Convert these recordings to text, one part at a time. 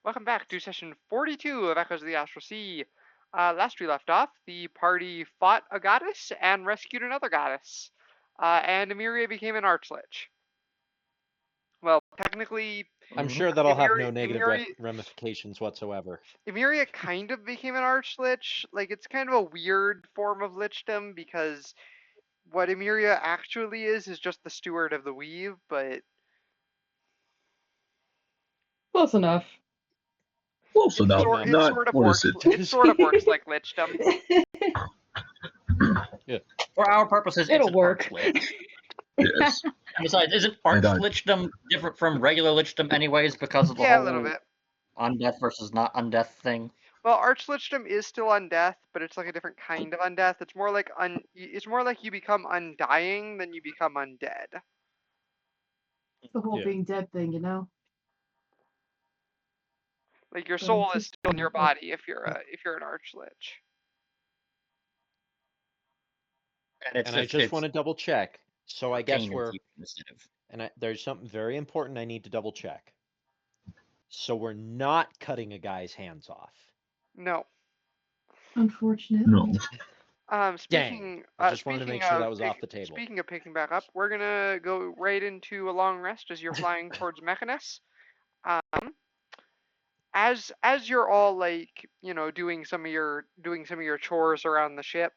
Welcome back to session 42 of Echoes of the Astral Sea. Last we left off, the party fought a goddess and rescued another goddess. And Emeria became an archlich. Well, technically, I'm sure that'll have no Emeria- negative ramifications whatsoever. Emeria kind of became an archlich. Like, it's kind of a weird form of lichdom because what Emeria actually is just the steward of the weave, but Close enough. Close enough. it sort of works like lichdom. Yeah. For our purposes, It'll it's work. arch-lich. Yes. Besides, isn't arch-lichdom different from regular lichdom anyways because of the Yeah, whole a little bit. undeath versus not undeath thing? Well, archlichdom is still undeath, but it's like a different kind of undeath. It's more like you become undying than you become undead. The whole Yeah. being dead thing, you know? Like your So soul it's is just still in your like- body if you're an archlich. And I just want to double check. So I guess pain we're instead of there's something very important I need to double check. So we're not cutting a guy's hands off. No. Unfortunately. No. Speaking. I just wanted to speaking make sure of that was off the table. Speaking of picking back up, we're gonna go right into a long rest as you're flying towards Mechanus. As you're all like doing some of your chores around the ship,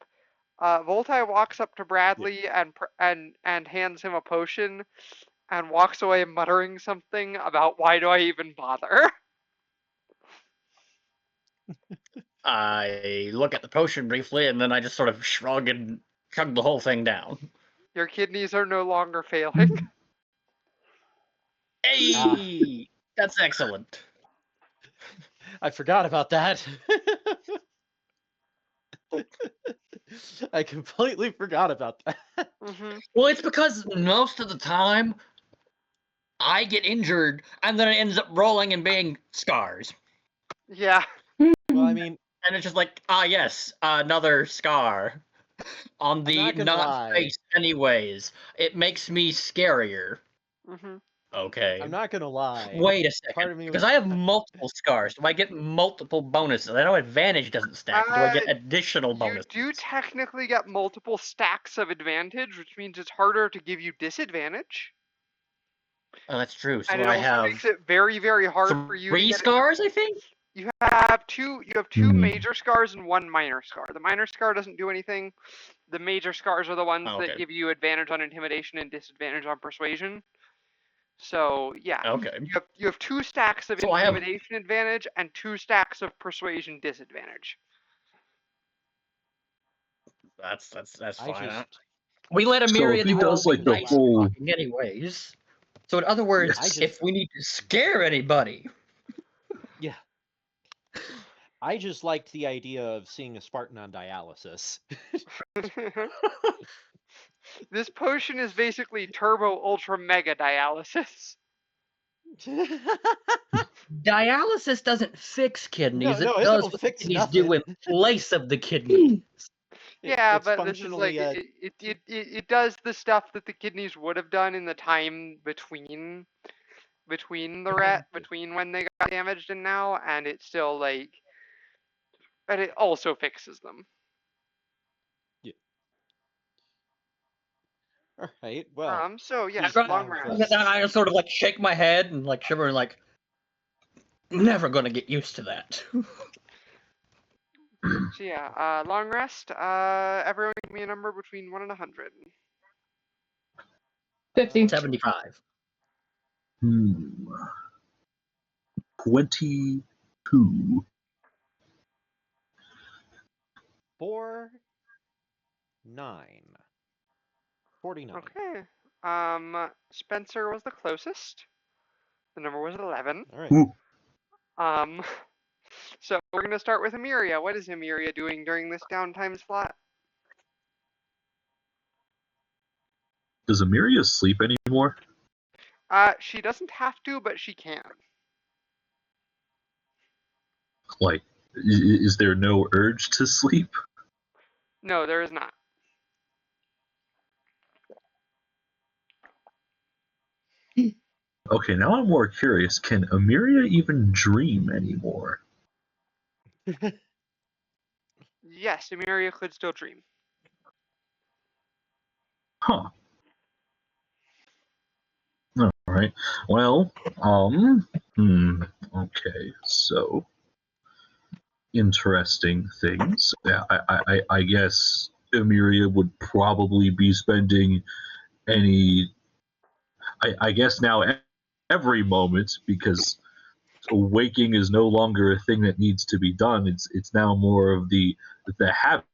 Voltai walks up to Bradley and hands him a potion, and walks away muttering something about why do I even bother? I look at the potion briefly, and then I just sort of shrug and chug the whole thing down. Your kidneys are no longer failing. Hey! That's excellent. I forgot about that. I completely forgot about that. Mm-hmm. Well, it's because most of the time, I get injured, and then it ends up rolling and being scars. Yeah. Well, I mean, And it's just like, yes, another scar. On the not face anyways. It makes me scarier. Mm-hmm. Okay. I'm not gonna lie. Wait a second. Part of me Because I have multiple scars. Do I get multiple bonuses? I know advantage doesn't stack. Do I get additional bonuses? You do technically get multiple stacks of advantage, which means it's harder to give you disadvantage. Oh, that's true. So And it I also have makes it very, very hard for you to three get scars, I think? You have two major scars and one minor scar. The minor scar doesn't do anything. The major scars are the ones that give you advantage on intimidation and disadvantage on persuasion. So yeah, okay. You have 2 stacks of intimidation advantage and 2 stacks of persuasion disadvantage. That's fine. We let Emeria do all like the whole anyways. So in other words, if we need to scare anybody. Yeah. I just liked the idea of seeing a Spartan on dialysis. This potion is basically turbo ultra mega dialysis. Dialysis doesn't fix kidneys. No, it does what kidneys do in place of the kidneys. Yeah, but this is like it does the stuff that the kidneys would have done in the time between when they got damaged and now, and it's still like, but it also fixes them. Yeah. All right. Well. So yeah, long rest. I just sort of like shake my head and like shiver and like, never gonna get used to that. So yeah, long rest. Everyone give me a number between 1 and 100. 1575. 22. 4, 9. 49. Okay. Spencer was the closest. The number was 11. All right. So we're gonna start with Emeria. What is Emeria doing during this downtime slot? Does Emeria sleep anymore? She doesn't have to, but she can. Like, is there no urge to sleep? No, there is not. Okay, now I'm more curious. Can Amiria even dream anymore? Yes, Emeria could still dream. Huh. All right. Well, okay, so interesting things. Yeah, I guess Emiria would probably be spending any. I guess now every moment, because waking is no longer a thing that needs to be done. It's now more of the habit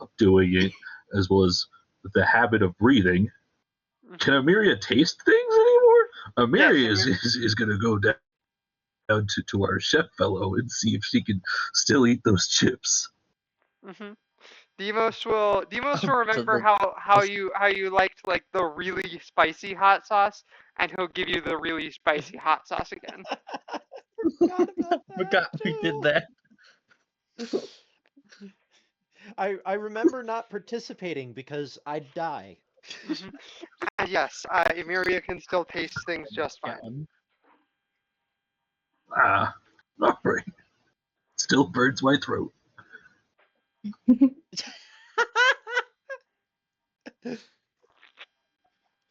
of doing it, as well as the habit of breathing. Can Amiria taste things anymore? Amiria Yes, is going to go down to our chef fellow and see if she can still eat those chips. Mm-hmm. Demos will remember the- how you liked like the really spicy hot sauce, and he'll give you the really spicy hot sauce again. Forgot about that Forgot we did too. that. I remember not participating because I'd die. Mm-hmm. Yes, Emeria can still taste things just fine. Ah, all right. Still burns my throat.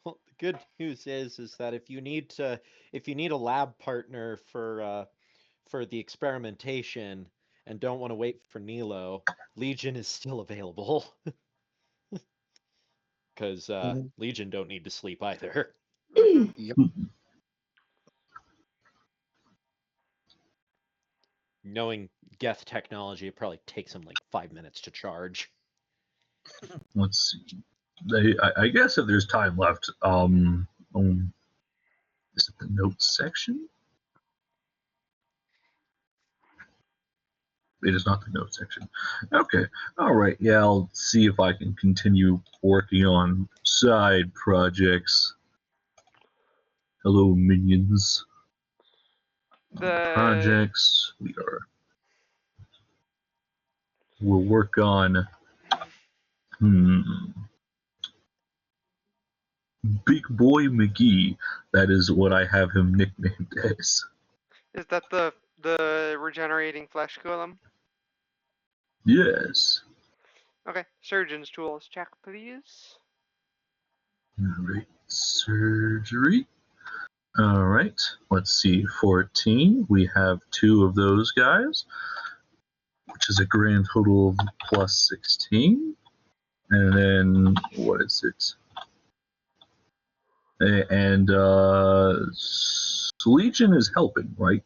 Well, the good news is that if you need a lab partner for the experimentation and don't want to wait for Nilo, Legion is still available. Because Legion don't need to sleep either. Mm-hmm. Yep. Knowing Geth technology, it probably takes them like 5 minutes to charge. Let's see. I guess if there's time left, is it the notes section? It is not the notes section. Okay, all right. Yeah, I'll see if I can continue working on side projects. Hello, minions. Projects. We'll work on. Big Boy McGee. That is what I have him nicknamed as. Is that the regenerating flesh golem? Yes. Okay, surgeon's tools check, please. All right. Surgery. All right. Let's see. 14. We have 2 of those guys, which is a grand total of plus 16. And then, what is it? And Legion is helping, right?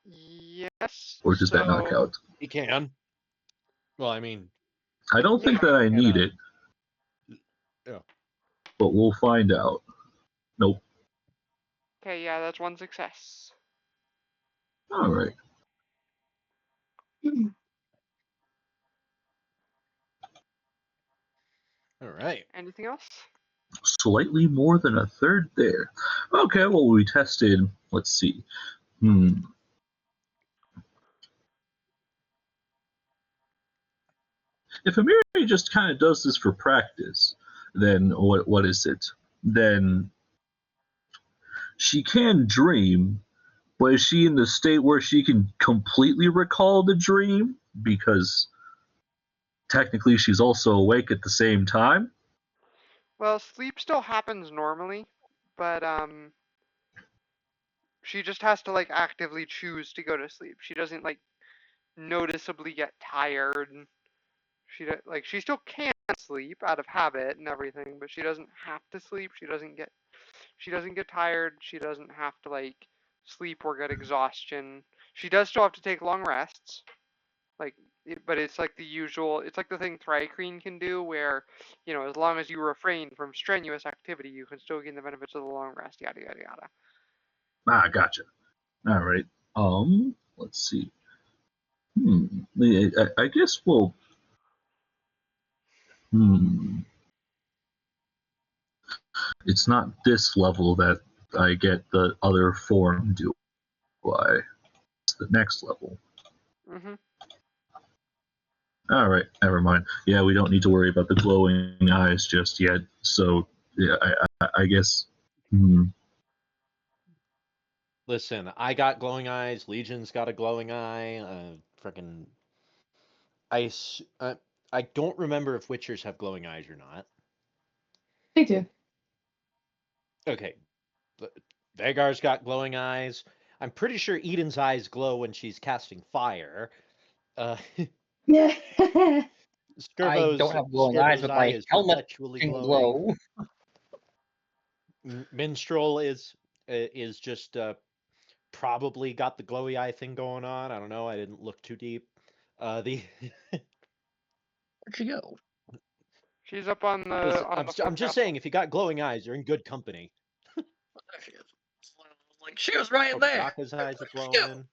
Yes. Or does that not count? He can. Well, I mean, I don't think that I need it. Yeah. But we'll find out. Nope. Okay, yeah, that's one success. All right. All right. Anything else? Slightly more than a third there. Okay, well, we tested, let's see. If Amiri just kind of does this for practice, then what is it? Then she can dream, but is she in the state where she can completely recall the dream? Because technically she's also awake at the same time? Well, sleep still happens normally, but she just has to like actively choose to go to sleep. She doesn't like noticeably get tired. She still can sleep out of habit and everything, but she doesn't have to sleep. She doesn't get tired. She doesn't have to like sleep or get exhaustion. She does still have to take long rests. But it's like the usual. It's like the thing Thrycreen can do, where as long as you refrain from strenuous activity, you can still gain the benefits of the long rest. Yada yada yada. Ah, gotcha. All right. Let's see. I guess we'll. It's not this level that I get the other form, do I? It's the next level. Mm-hmm. All right, never mind. Yeah, we don't need to worry about the glowing eyes just yet. So, yeah, I guess Hmm. Listen, I got glowing eyes. Legion's got a glowing eye. Freaking ice. I don't remember if Witchers have glowing eyes or not. They do. Okay, Vagar's got glowing eyes. I'm pretty sure Eden's eyes glow when she's casting fire. Yeah. I don't have glowing eyes, Skirbo's but eye my is helmet perpetually can glowing. glow. Minstrel is just probably got the glowy eye thing going on. I don't know. I didn't look too deep. The Where'd she go? She's up on the Listen, on the I'm just saying, if you got glowing eyes, you're in good company. There she is. Like she was right Oh, there. Braka's eyes are Where'd she go? glowing.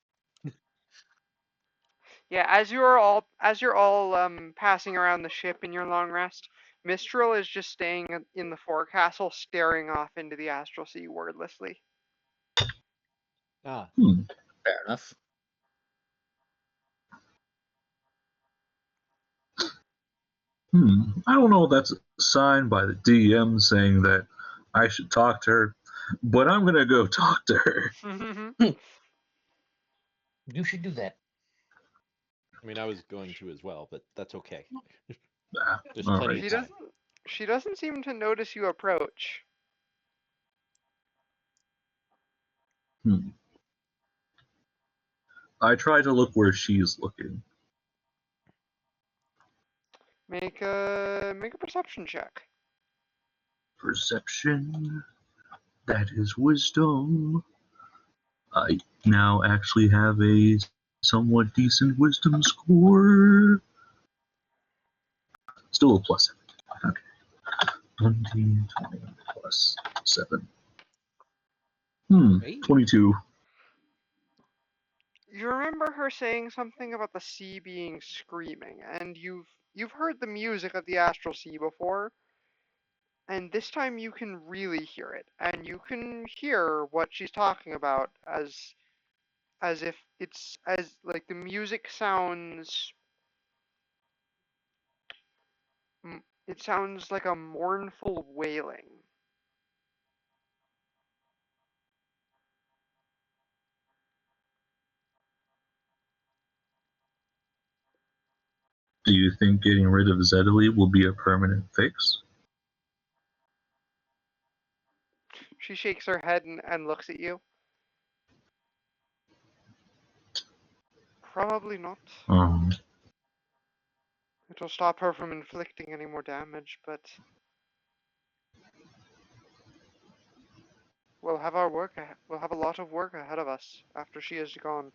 Yeah, as you're all passing around the ship in your long rest, Mistral is just staying in the forecastle, staring off into the astral sea wordlessly. Ah, Fair enough. I don't know if that's a sign by the DM saying that I should talk to her, but I'm gonna go talk to her. You should do that. I mean, I was going to as well, but that's okay. There's all plenty right. of time. She doesn't seem to notice you approach. I try to look where she's looking. Make a perception check. Perception. That is wisdom. I now actually have a somewhat decent wisdom score. Still a plus 7. Okay. 20 plus 7. Hey. 22. You remember her saying something about the sea being screaming, and you've heard the music of the astral sea before, and this time you can really hear it, and you can hear what she's talking about as if it's as like the music sounds. It sounds like a mournful wailing. Do you think getting rid of Zedley will be a permanent fix? She shakes her head and looks at you. Probably not. It'll stop her from inflicting any more damage, but we'll have our work. We'll have a lot of work ahead of us after she is gone.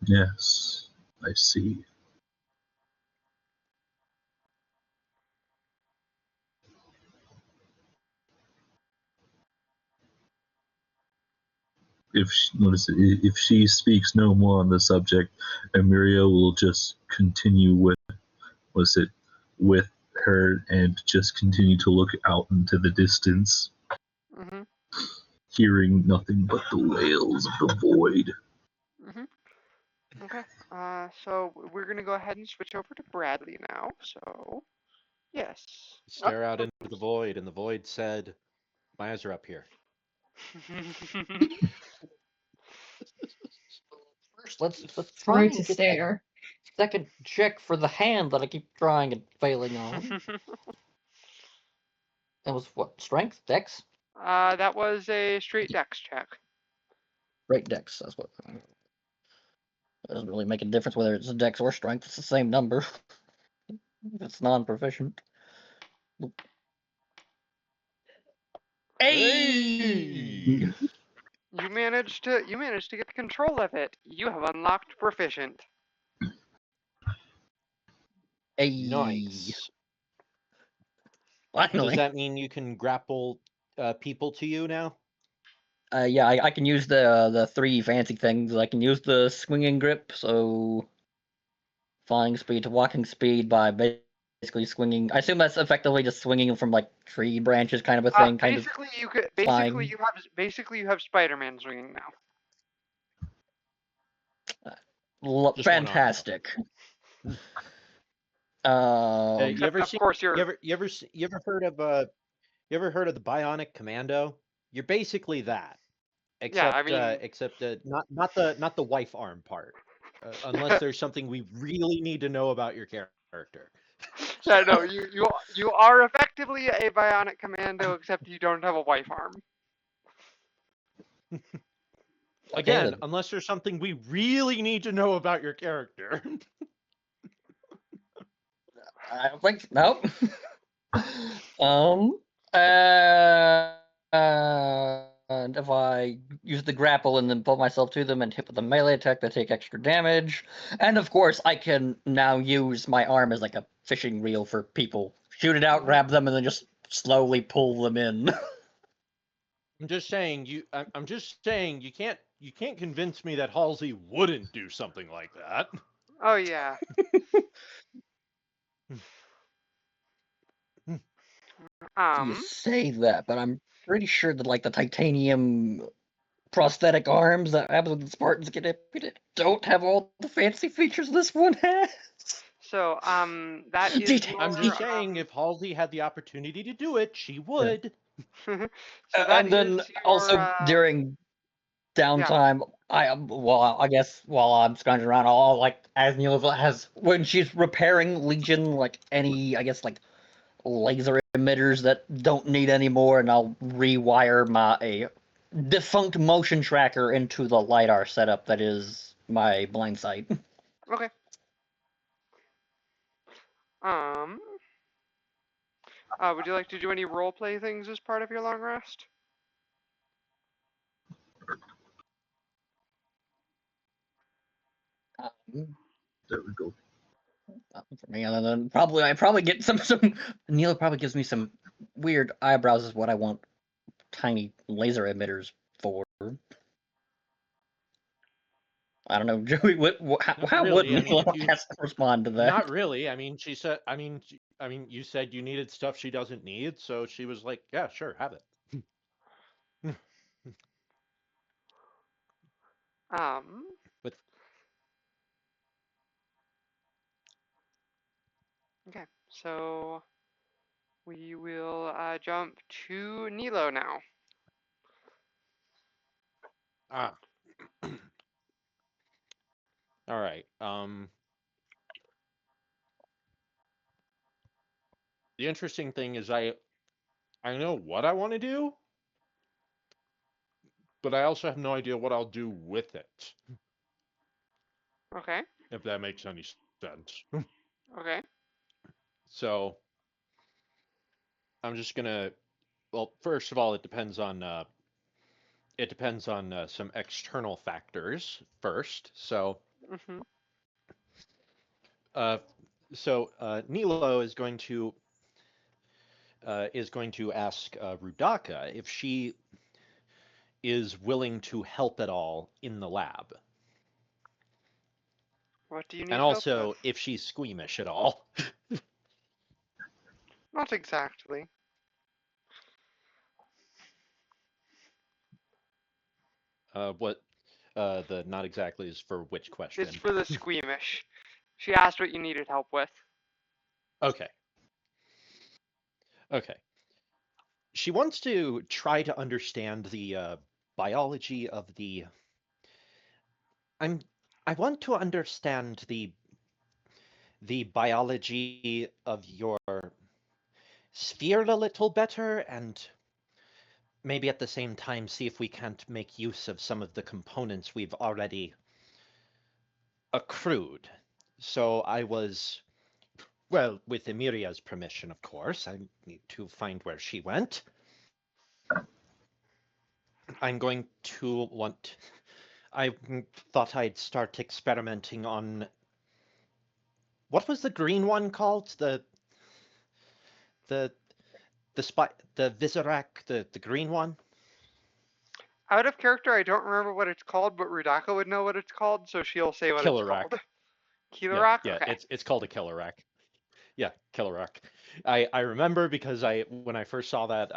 Yes, I see. If she speaks no more on the subject, Emiria will just continue with her and just continue to look out into the distance, hearing nothing but the wails of the void. Okay. So we're gonna go ahead and switch over to Bradley now. So, yes. Stare out into the void, and the void said, "My eyes are up here." First, let's try Sorry and to get that stare. second check for the hand that I keep trying and failing on. That was what? Strength? Dex? That was a straight dex check. Great dex. That's what. It doesn't really make a difference whether it's a dex or strength. It's the same number. It's non-proficient. Hey! You managed to get control of it. You have unlocked proficient. Hey! Nice. Finally. Does that mean you can grapple people to you now? Yeah, I can use the 3 fancy things. I can use the swinging grip, so flying speed to walking speed by basically swinging. I assume that's effectively just swinging from like tree branches, kind of a thing. Basically you have Spider-Man swinging now. Fantastic. You ever of seen? course, You ever heard of the Bionic Commando? You're basically that, yeah. I except mean, not the wife arm part, unless there's something we really need to know about your character. yeah, no, you are effectively a bionic commando, except you don't have a wife arm. Again, then. unless there's something we really need to know about your character. I don't think nope. Uh, and if I use the grapple and then pull myself to them and hit with a melee attack, they take extra damage. And of course, I can now use my arm as like a fishing reel for people. Shoot it out, grab them, and then just slowly pull them in. I'm just saying you can't convince me that Halsey wouldn't do something like that. Oh yeah. You say that, but I'm pretty sure that like the titanium prosthetic arms that happen when the Spartans get amputated don't have all the fancy features this one has. So that is Details. your, I'm just saying, if Halsey had the opportunity to do it, she would. so that And then is your, also during downtime, I guess while I'm scrounging around, all like as Neela has when she's repairing Legion, like any I guess like laser emitters that don't need anymore, and I'll rewire my defunct motion tracker into the LiDAR setup that is my blind sight. Okay. Would you like to do any role play things as part of your long rest? There we go. For me, and then I probably get some Neela probably gives me some weird eyebrows is what I want tiny laser emitters for. I don't know, Joey. How would really. I mean, Neela if you- respond to that? Not really. I mean, she said. I mean, you said you needed stuff she doesn't need, so she was like, "Yeah, sure, have it." But Okay, so we will jump to Nilo now. all right. The interesting thing is I know what I want to do, but I also have no idea what I'll do with it. Okay. If that makes any sense. Okay. So I'm just gonna. Well, first of all, it depends on some external factors first. So Mhm. Nilo is going to ask Rudaka if she is willing to help at all in the lab, What do you need and help also with? if she's squeamish at all. Not exactly. What the not exactly is for which question? It's for the squeamish. She asked what you needed help with. Okay. Okay. She wants to try to understand the biology of the. I want to understand the biology of your sphere a little better, and maybe at the same time see if we can't make use of some of the components we've already accrued. So I was, well, with Emiria's permission, of course. I need to find where she went. I'm going to want. I thought I'd start experimenting on. What was the green one called? The Visorak, the green one? Out of character, I don't remember what it's called, but Rudaka would know what it's called, so she'll say what Kilorak. it's called. Kilorak? Yeah, Okay. it's called a Kilorak. Yeah, Kilorak. I remember because when I first saw that,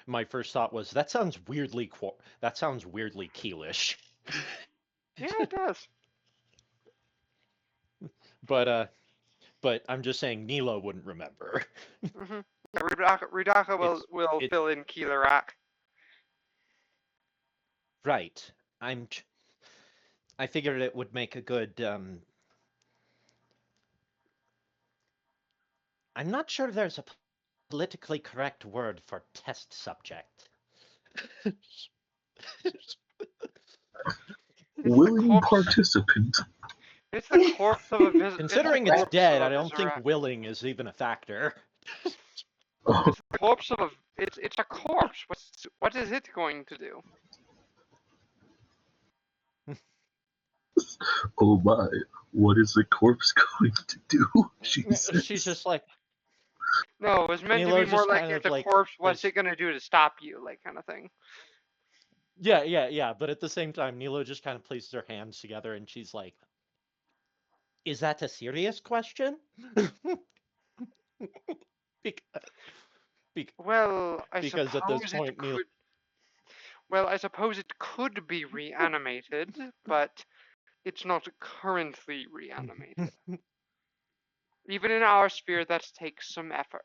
my first thought was that sounds weirdly Keelish. Yeah, it does. But but I'm just saying Nilo wouldn't remember. Mm-hmm. Yeah, Rudaka will fill in Keeler-Rock. Right. I figured it would make a good. I'm not sure there's a politically correct word for test subject. Willing participant. It's the corpse of a visitor. Considering it's dead, I don't think willing is even a factor. Oh, It's the corpse of a. It's a corpse. What is it going to do? oh my! What is the corpse going to do? She's just like. No, it was meant Nilo to be more just like kind if of the like corpse, what's was- it gonna do to stop you, like kind of thing. Yeah. But at the same time, Nilo just kind of places her hands together, and she's like, "Is that a serious question?" Well, I because suppose at this point, it could. Well, I suppose it could be reanimated, but it's not currently reanimated. Even in our sphere, that takes some effort.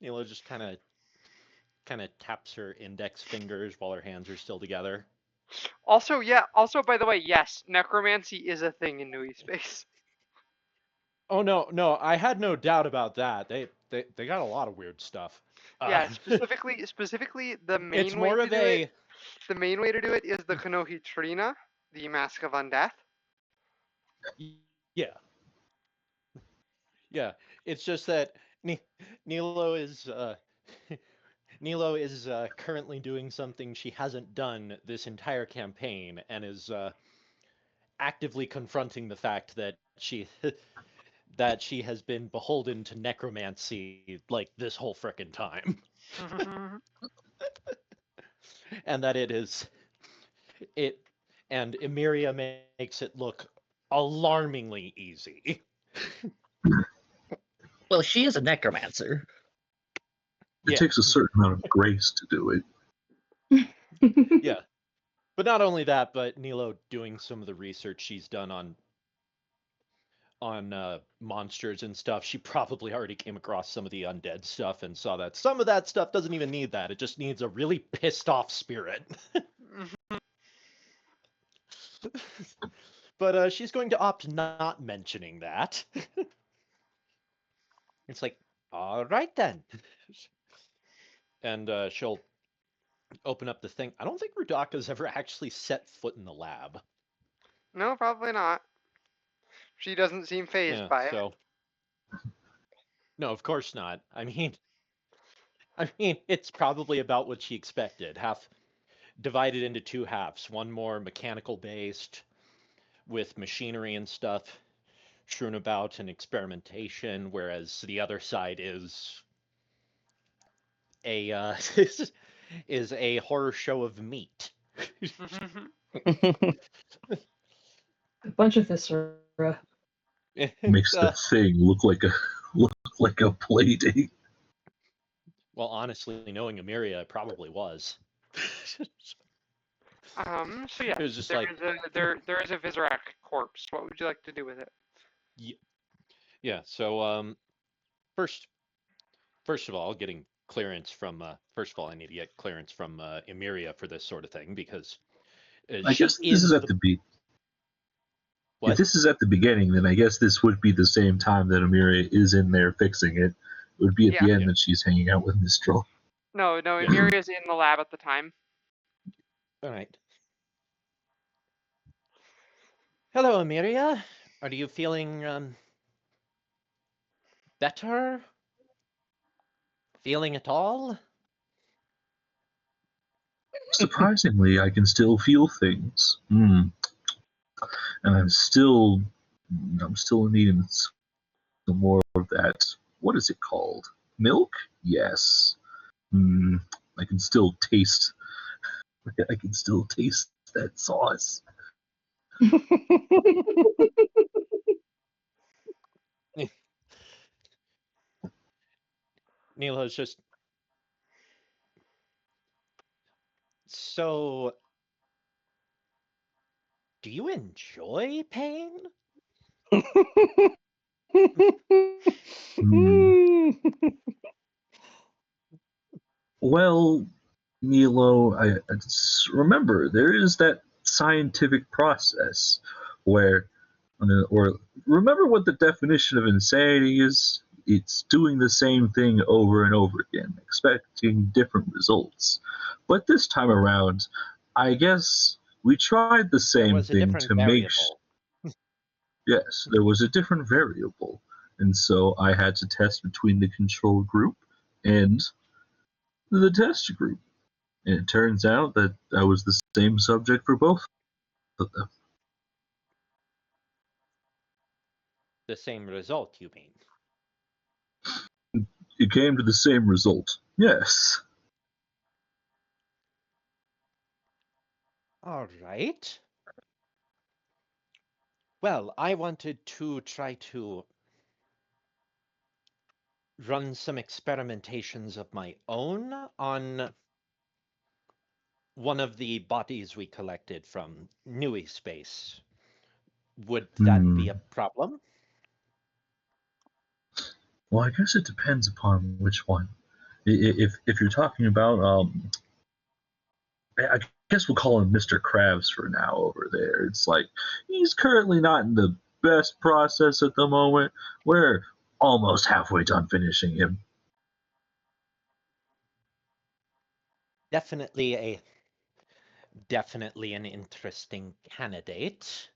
Nilo just kind of taps her index fingers while her hands are still together. Also, by the way, yes, necromancy is a thing in Nui space. Oh no, I had no doubt about that. They got a lot of weird stuff. Yeah, specifically the main it's more way of to do a it. The main way to do it is the Kanohi Trina, the Mask of Undeath. Yeah. It's just that Nilo is Nilo is currently doing something she hasn't done this entire campaign, and is actively confronting the fact that she has been beholden to necromancy like this whole frickin' time. And that and Emeria makes it look alarmingly easy. Well, she is a necromancer. It takes a certain amount of grace to do it. Yeah. But not only that, but Nilo doing some of the research she's done on monsters and stuff, she probably already came across some of the undead stuff and saw that some of that stuff doesn't even need that. It just needs a really pissed off spirit. But she's going to opt not mentioning that. It's like, all right then. And she'll open up the thing. I don't think Rudaka's ever actually set foot in the lab. No, probably not. She doesn't seem phased by it. No, of course not. I mean, it's probably about what she expected. Half divided into two halves. One more mechanical based with machinery and stuff strewn about and experimentation, whereas the other side is a is a horror show of meat. A bunch of viscera. Makes the thing look like a play date. Well, honestly, knowing Emeria, it probably was. So yeah, It was just there like is a Vizrak corpse. What would you like to do with it? Yeah. So first of all, getting clearance from first of all, I need to get clearance from Emeria for this sort of thing, because I guess this is at the beginning. If this is at the beginning, then I guess this would be the same time that Emeria is in there fixing it. It would be at the end that she's hanging out with Mistral. No, Emiria's in the lab at the time. All right. Hello, Emeria. Are you feeling better? Feeling at all? Surprisingly, I can still feel things. And I'm still needing some more of that. What is it called? Milk? Yes. I can still taste. I can still taste that sauce. Nilo's just So, do you enjoy pain? Well, Milo, I just remember there is that scientific process where, or remember what the definition of insanity is? It's doing the same thing over and over again, expecting different results. But this time around, I guess we tried the There same was a thing different to make. variable. Yes, there was a different variable, and so I had to test between the control group and the test group. And it turns out that I was the same subject for both of them. The same result, you mean? It came to the same result. Yes. All right. Well, I wanted to try to run some experimentations of my own on one of the bodies we collected from Nui Space. Would that be a problem? Well, I guess it depends upon which one. If you're talking about, I guess we'll call him Mr. Krabs for now over there. It's like he's currently not in the best process at the moment. We're almost halfway done finishing him. Definitely an interesting candidate.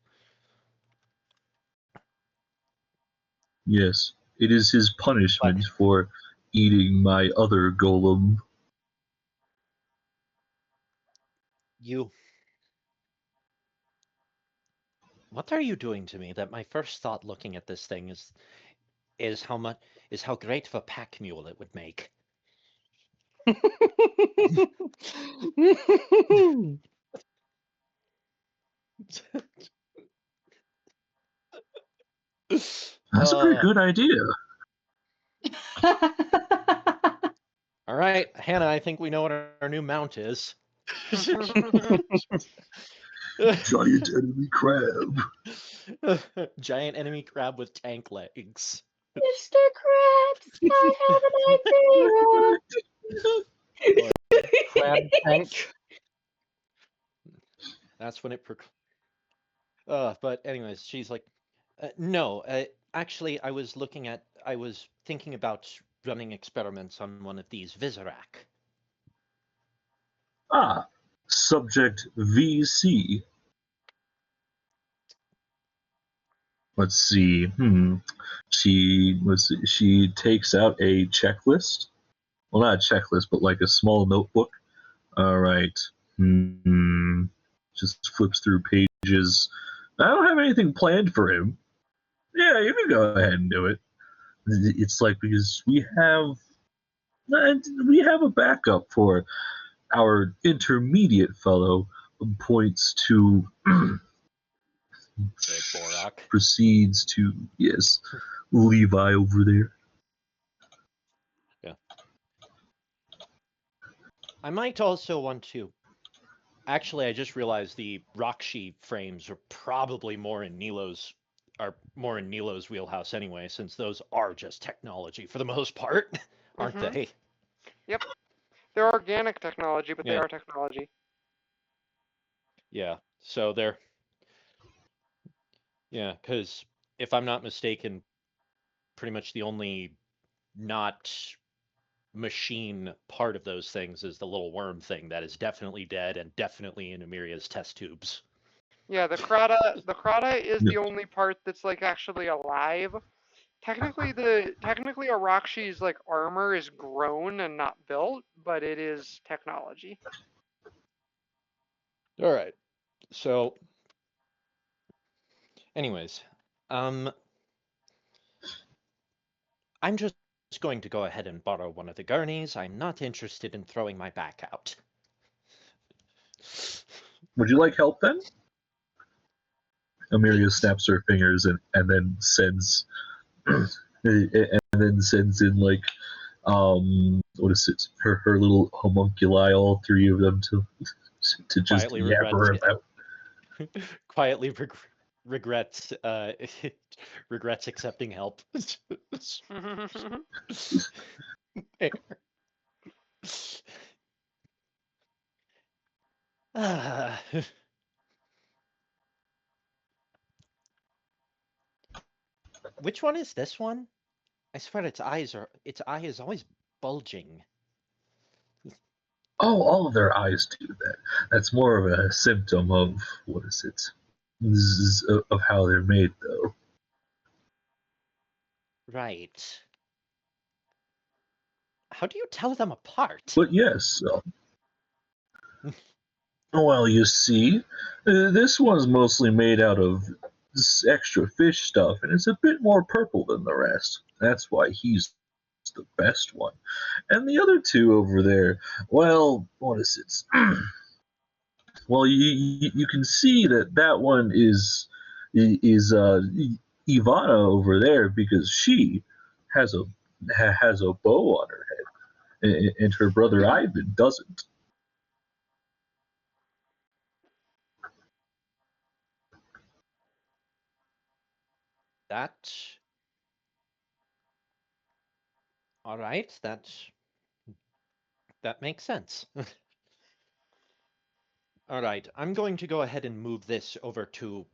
Yes, it is his punishment for eating my other golem. What are you doing to me that my first thought looking at this thing is how great of a pack mule it would make? That's a pretty good idea. All right, Hannah, I think we know what our new mount is. Giant enemy crab. Giant enemy crab with tank legs. Mr. Krabs, I have an idea. Crab tank. That's when it. But anyways, she's like, no. Actually, I was thinking about running experiments on one of these Vizirac. Ah, subject VC. Let's see. She takes out a checklist. Well, not a checklist, but like a small notebook. All right. Just flips through pages. I don't have anything planned for him. Yeah, you can go ahead and do it. It's like because we have a backup for our intermediate fellow points to proceeds to Levi over there. Yeah. I might also want to. Actually, I just realized the Rockshi frames are probably more in Nilo's wheelhouse anyway, since those are just technology for the most part, aren't they? Yep. They're organic technology, but they are technology. Yeah. So they're. Yeah, because if I'm not mistaken, pretty much the only not machine part of those things is the little worm thing that is definitely dead and definitely in Amiria's test tubes. Yeah, the Krata is the only part that's like actually alive. Technically a Rakshi's like armor is grown and not built, but it is technology. All right. So anyways, I'm just going to go ahead and borrow one of the gurneys. I'm not interested in throwing my back out. Would you like help then? Amiria snaps her fingers and then sends in like what is it? Her little homunculi, all three of them to to just Quietly regrets yabber about. quietly regrets regrets accepting help. Ah. Which one is this one? I swear its eye is always bulging. Oh, all of their eyes do that. That's more of a symptom of what is it? Of how they're made, though. Right. How do you tell them apart? But yes, well, you see, this one's mostly made out of this extra fish stuff, and it's a bit more purple than the rest. That's why he's the best one. And the other two over there, well, what is it? Well, you can see that one is Ivana over there because she has a bow on her head, and her brother Ivan doesn't. That. All right. That makes sense. All right. I'm going to go ahead and move this over to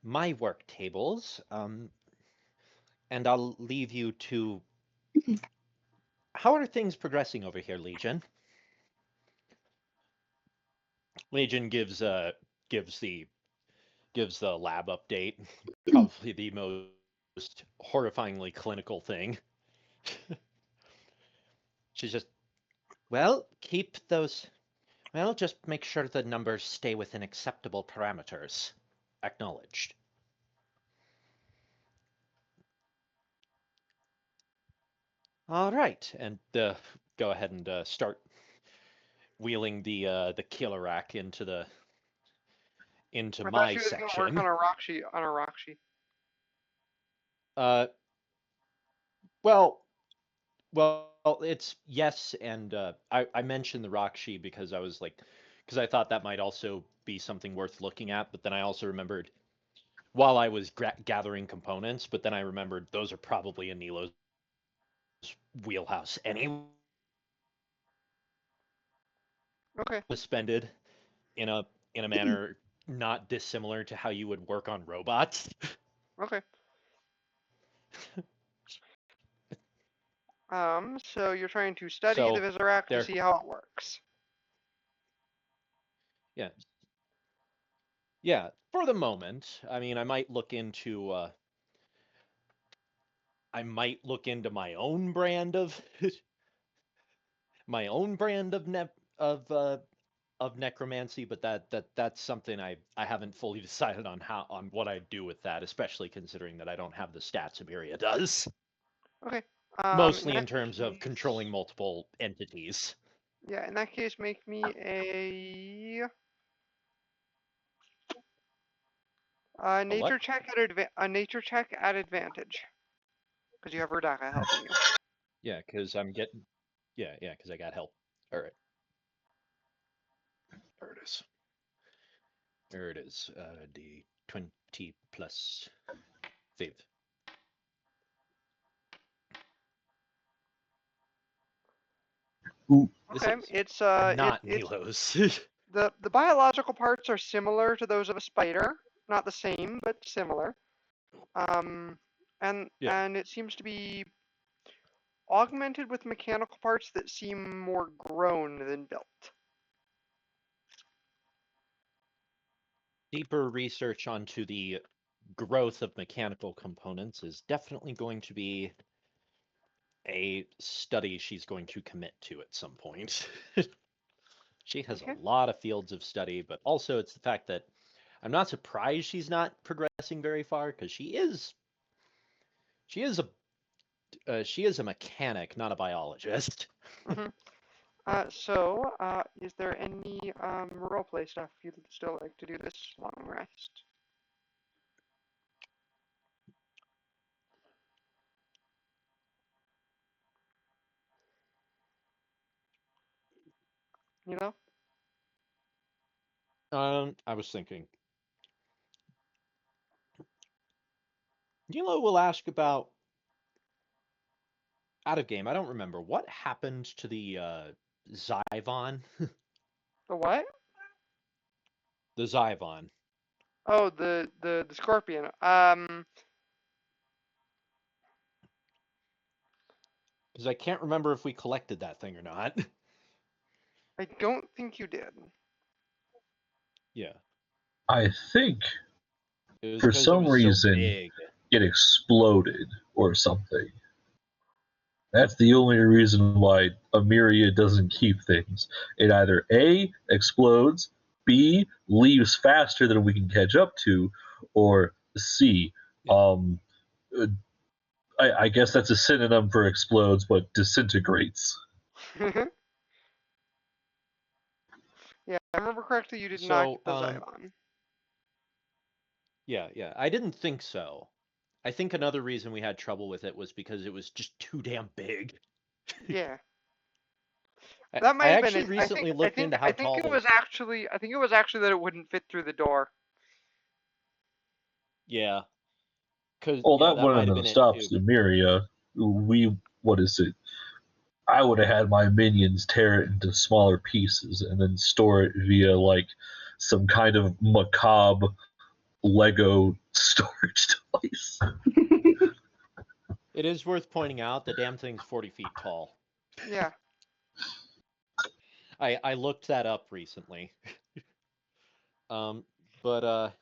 my work tables. And I'll leave you to. How are things progressing over here, Legion? Legion gives the lab update. Probably the most horrifyingly clinical thing. She's just, well, keep those. Well, just make sure the numbers stay within acceptable parameters. Acknowledged. All right, and go ahead and start wheeling the killer rack into I thought my she was gonna work section. on a rock sheet. Uh, well, it's yes, and I mentioned the rock sheet because because I thought that might also be something worth looking at, but then I also remembered while I was gathering components, but then I remembered those are probably in Nilo's wheelhouse anyway. Okay. Suspended in a manner not dissimilar to how you would work on robots. Okay. So you're trying to study So the Vizirac to there, see how it works. yeah, yeah. For the moment, I mean, I might look into my own brand of my own brand of of necromancy, but that's something I haven't fully decided on what I do with that, especially considering that I don't have the stats Emiria does. Okay. Mostly in terms of controlling multiple entities. Yeah, in that case, make me a nature check at advantage, because you have Radaka helping you. Yeah, because because I got help. All right. There it is. There it is. D20 plus 5. Okay, it's not it's Nilo's. the biological parts are similar to those of a spider, not the same, but similar. And it seems to be augmented with mechanical parts that seem more grown than built. Deeper research onto the growth of mechanical components is definitely going to be a study she's going to commit to at some point. She has Okay. a lot of fields of study, but also it's the fact that I'm not surprised she's not progressing very far because she is a mechanic, not a biologist. Mm-hmm. Is there any roleplay stuff you'd still like to do this long rest? You know? I was thinking. Nilo will ask about out of game. I don't remember what happened to the Zyvon. The what? The Zyvon. Oh, the scorpion. Because I can't remember if we collected that thing or not. I don't think you did. Yeah. I think It was for because it some was so reason big. it exploded or something. That's the only reason why Amiria doesn't keep things. It either A, explodes, B, leaves faster than we can catch up to, or C, Yeah. uh, I guess that's a synonym for explodes, but disintegrates. Yeah, I remember correctly. You did not So, get the Zyvon. yeah. I didn't think so. I think another reason we had trouble with it was because it was just too damn big. Yeah. I That might have been actually it. recently looked into how I think tall it those. was actually that it wouldn't fit through the door. Yeah. Because Well, yeah, that that might wouldn't have have been it too. stopped Amiria. What is it? I would have had my minions tear it into smaller pieces and then store it via like some kind of macabre Lego storage device. It is worth pointing out the damn thing's 40 feet tall. Yeah. I looked that up recently. um, but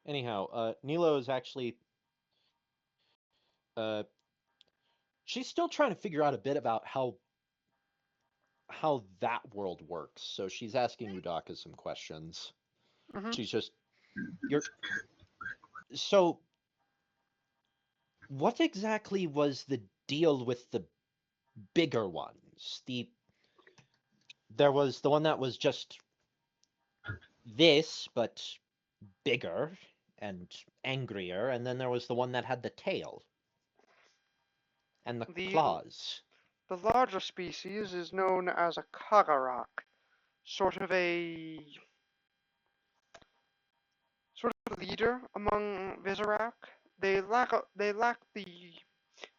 anyhow, Nilo is actually uh, she's still trying to figure out a bit about how that world works. So she's asking Udaka some questions. Hmm. She's just you're so what exactly was the deal with the bigger ones? There was the one that was just this, but bigger and angrier, and then there was the one that had the tail and the The claws. the larger species is known as a Kagarak, sort of a leader among Visorak. They lack the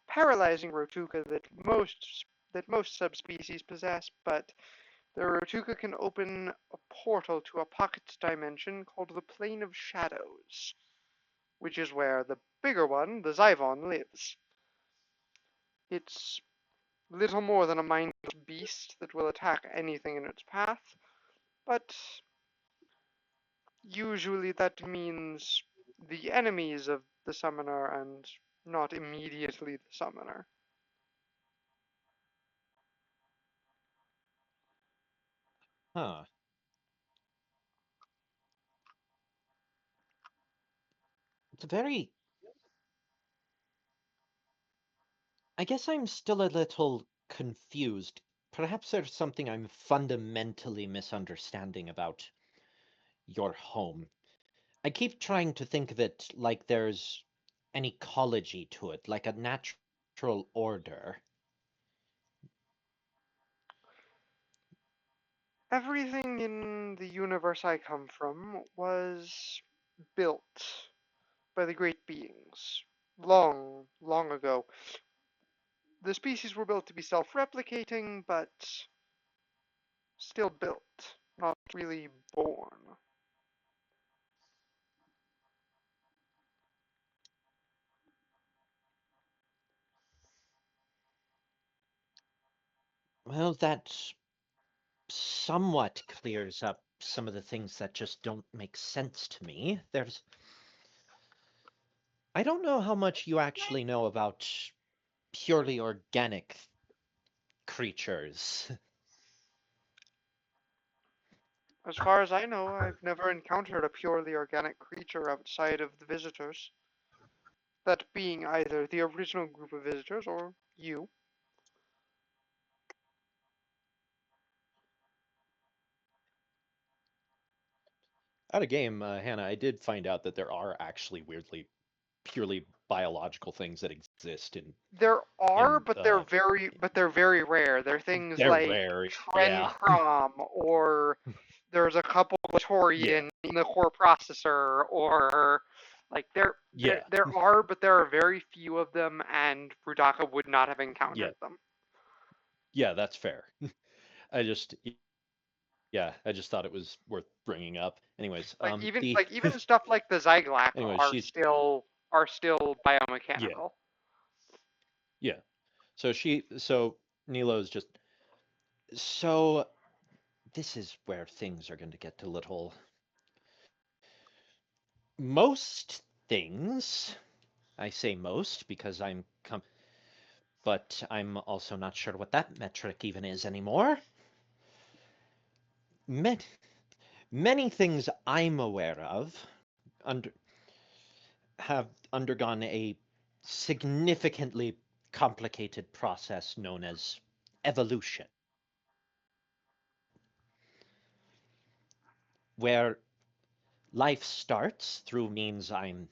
paralyzing Rotuka that most subspecies possess, but the Rotuka can open a portal to a pocket dimension called the Plane of Shadows, which is where the bigger one, the Zyvon, lives. It's little more than a mindless beast that will attack anything in its path, but usually that means the enemies of the summoner and not immediately the summoner. Huh. It's a very. I guess I'm still a little confused. Perhaps there's something I'm fundamentally misunderstanding about your home. I keep trying to think of it like there's an ecology to it, like a natural order. Everything in the universe I come from was built by the great beings long, long ago. The species were built to be self-replicating, but still built, not really born. Well, that somewhat clears up some of the things that just don't make sense to me. I don't know how much you actually know about purely organic creatures. As far as I know, I've never encountered a purely organic creature outside of the visitors. That being either the original group of visitors or you. Out of game, Hannah, I did find out that there are actually weirdly purely biological things that exist There are, in but they're very rare. They're things they're like rare. Yeah. Trencrom or there's a couple Torian in the core processor, or like there are, but there are very few of them, and Rudaka would not have encountered them. Yeah, that's fair. I just thought it was worth bringing up. Anyways, even stuff like the Zyglak are still biomechanical. Yeah. So Nilo's just, so this is where things are going to get a little. Most things, I say most because but I'm also not sure what that metric even is anymore. Many things I'm aware of have undergone a significantly complicated process known as evolution, where life starts through means I'm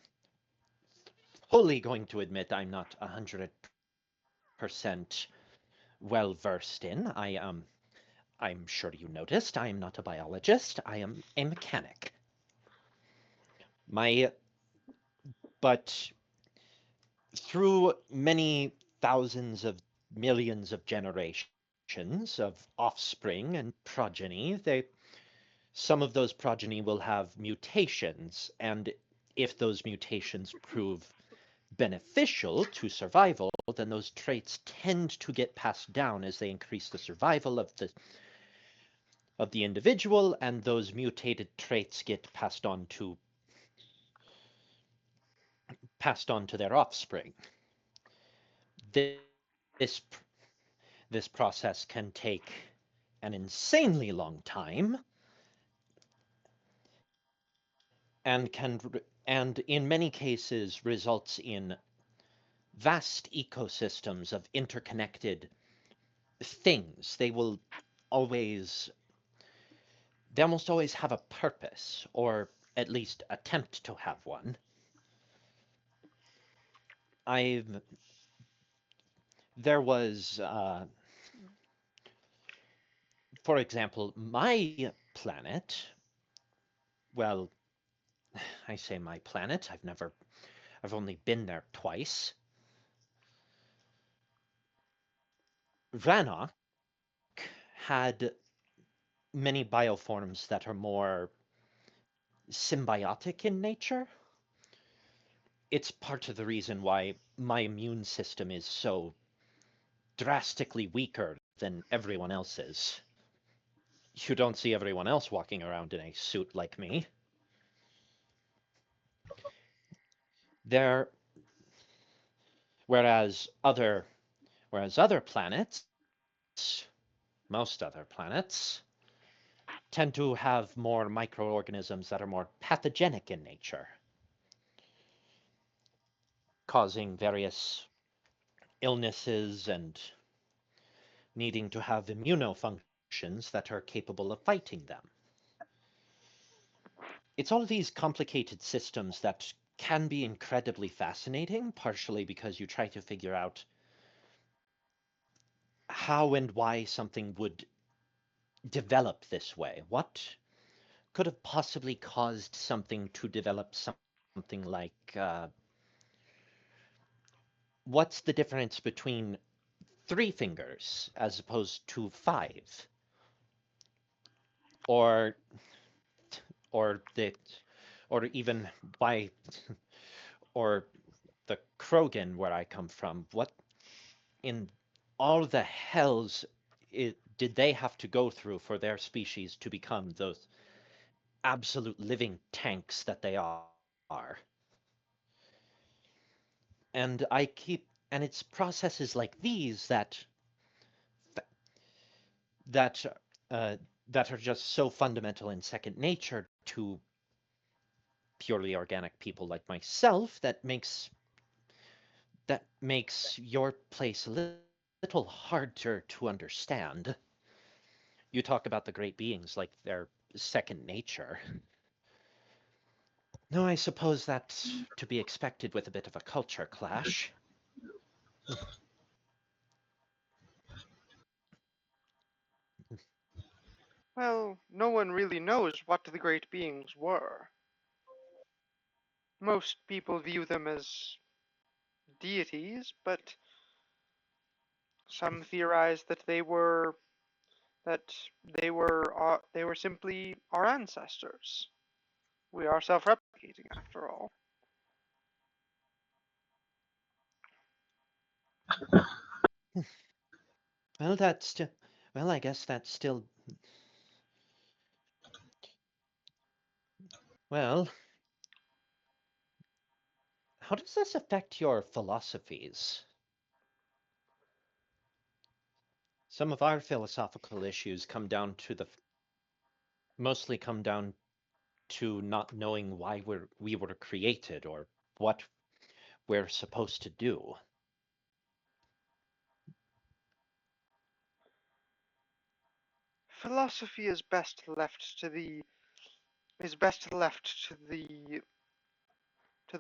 fully going to admit I'm not 100% well versed in. I'm sure you noticed I am not a biologist. I am a mechanic. But through many thousands of millions of generations of offspring and progeny, some of those progeny will have mutations, and if those mutations prove beneficial to survival, then those traits tend to get passed down as they increase the survival of the individual, and those mutated traits get passed on to their offspring. This process can take an insanely long time, and in many cases results in vast ecosystems of interconnected things. They almost always have a purpose, or at least attempt to have one. There was, for example, my planet. Well, I say my planet. I've only been there twice. Rannoch had many bioforms that are more symbiotic in nature. It's part of the reason why my immune system is so drastically weaker than everyone else's. You don't see everyone else walking around in a suit like me. Whereas other planets, most other planets, tend to have more microorganisms that are more pathogenic in nature, causing various illnesses and needing to have immunofunctions that are capable of fighting them. It's all of these complicated systems that can be incredibly fascinating, partially because you try to figure out how and why something would develop this way. What could have possibly caused something to develop something like, what's the difference between 3 fingers as opposed to 5? Or even or the Krogan where I come from. What in all the hells did they have to go through for their species to become those absolute living tanks that they are? And it's processes like these that are just so fundamental and second nature to purely organic people like myself that makes your place a little harder to understand. You talk about the great beings like they're second nature. No, I suppose that's to be expected with a bit of a culture clash. Well, no one really knows what the great beings were. Most people view them as deities, but some theorize that they were simply our ancestors. We are self-replicating after all. Well, well, I guess that's still. Well, how does this affect your philosophies? Some of our philosophical issues mostly come down to not knowing why we were created or what we're supposed to do. Philosophy is best left to the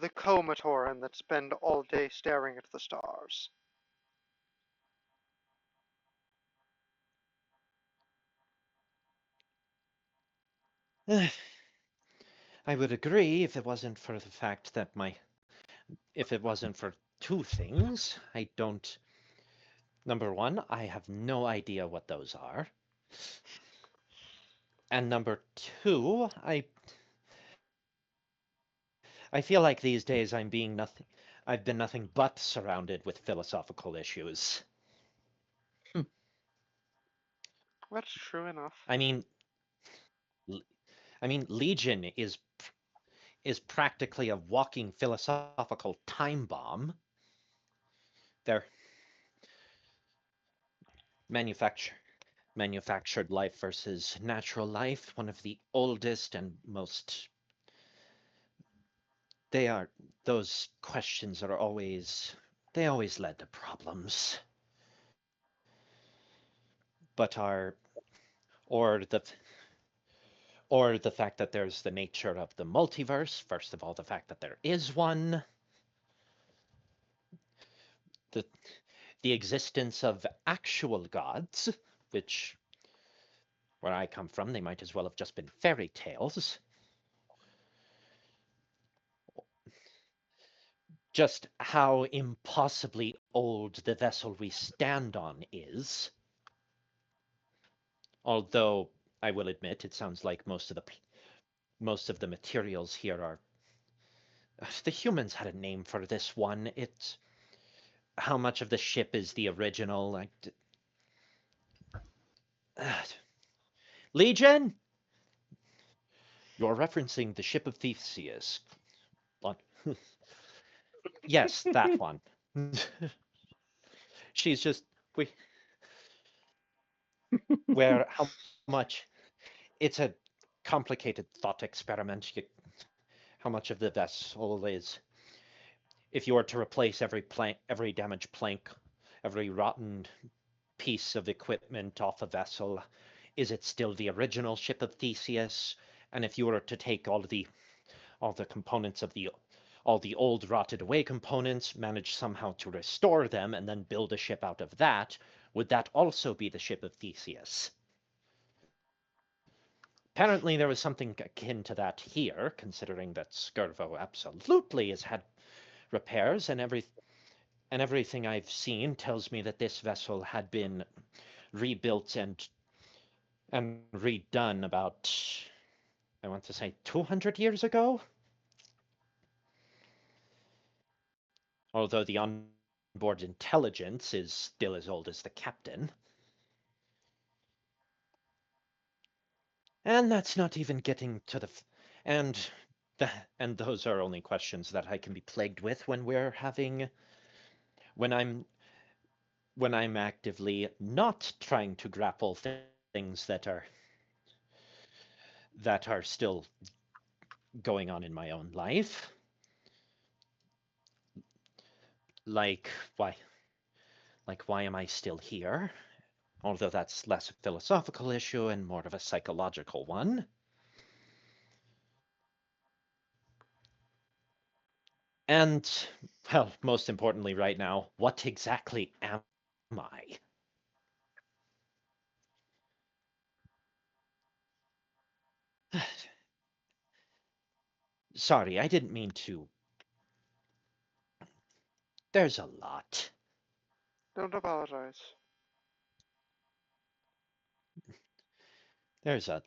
Komatoran that spend all day staring at the stars. I would agree if it wasn't for the fact that if it wasn't for two things. Number one, I have no idea what those are. And number two, I feel like these days I've been nothing but surrounded with philosophical issues. That's true enough. I mean, Legion is practically a walking philosophical time bomb. They're manufactured life versus natural life, one of the oldest and most. Those questions are always led to problems. But or the fact that there's the nature of the multiverse. First of all, the fact that there is one. The existence of actual gods, which, where I come from, they might as well have just been fairy tales. Just how impossibly old the vessel we stand on is. Although, I will admit, it sounds like most of the materials here are. The humans had a name for this one. It's how much of the ship is the original. Legion, you're referencing the ship of Theseus. Yes, that one. She's just how much. It's a complicated thought experiment. How much of the vessel is, if you were to replace every damaged plank, every rotten piece of equipment off a vessel, is it still the original ship of Theseus? And if you were to take all the components of all the old rotted away components, manage somehow to restore them, and then build a ship out of that, would that also be the ship of Theseus? Apparently there was something akin to that here, considering that Skirvo absolutely has had repairs, and everything I've seen tells me that this vessel had been rebuilt and redone about, I want to say, 200 years ago? Although the onboard intelligence is still as old as the captain. And that's not even getting to and those are only questions that I can be plagued with when I'm actively not trying to grapple things that are still going on in my own life. Like why am I still here? Although that's less a philosophical issue and more of a psychological one. And, well, most importantly right now, what exactly am I? Sorry, I didn't mean to. There's a lot. Don't apologize. There's a...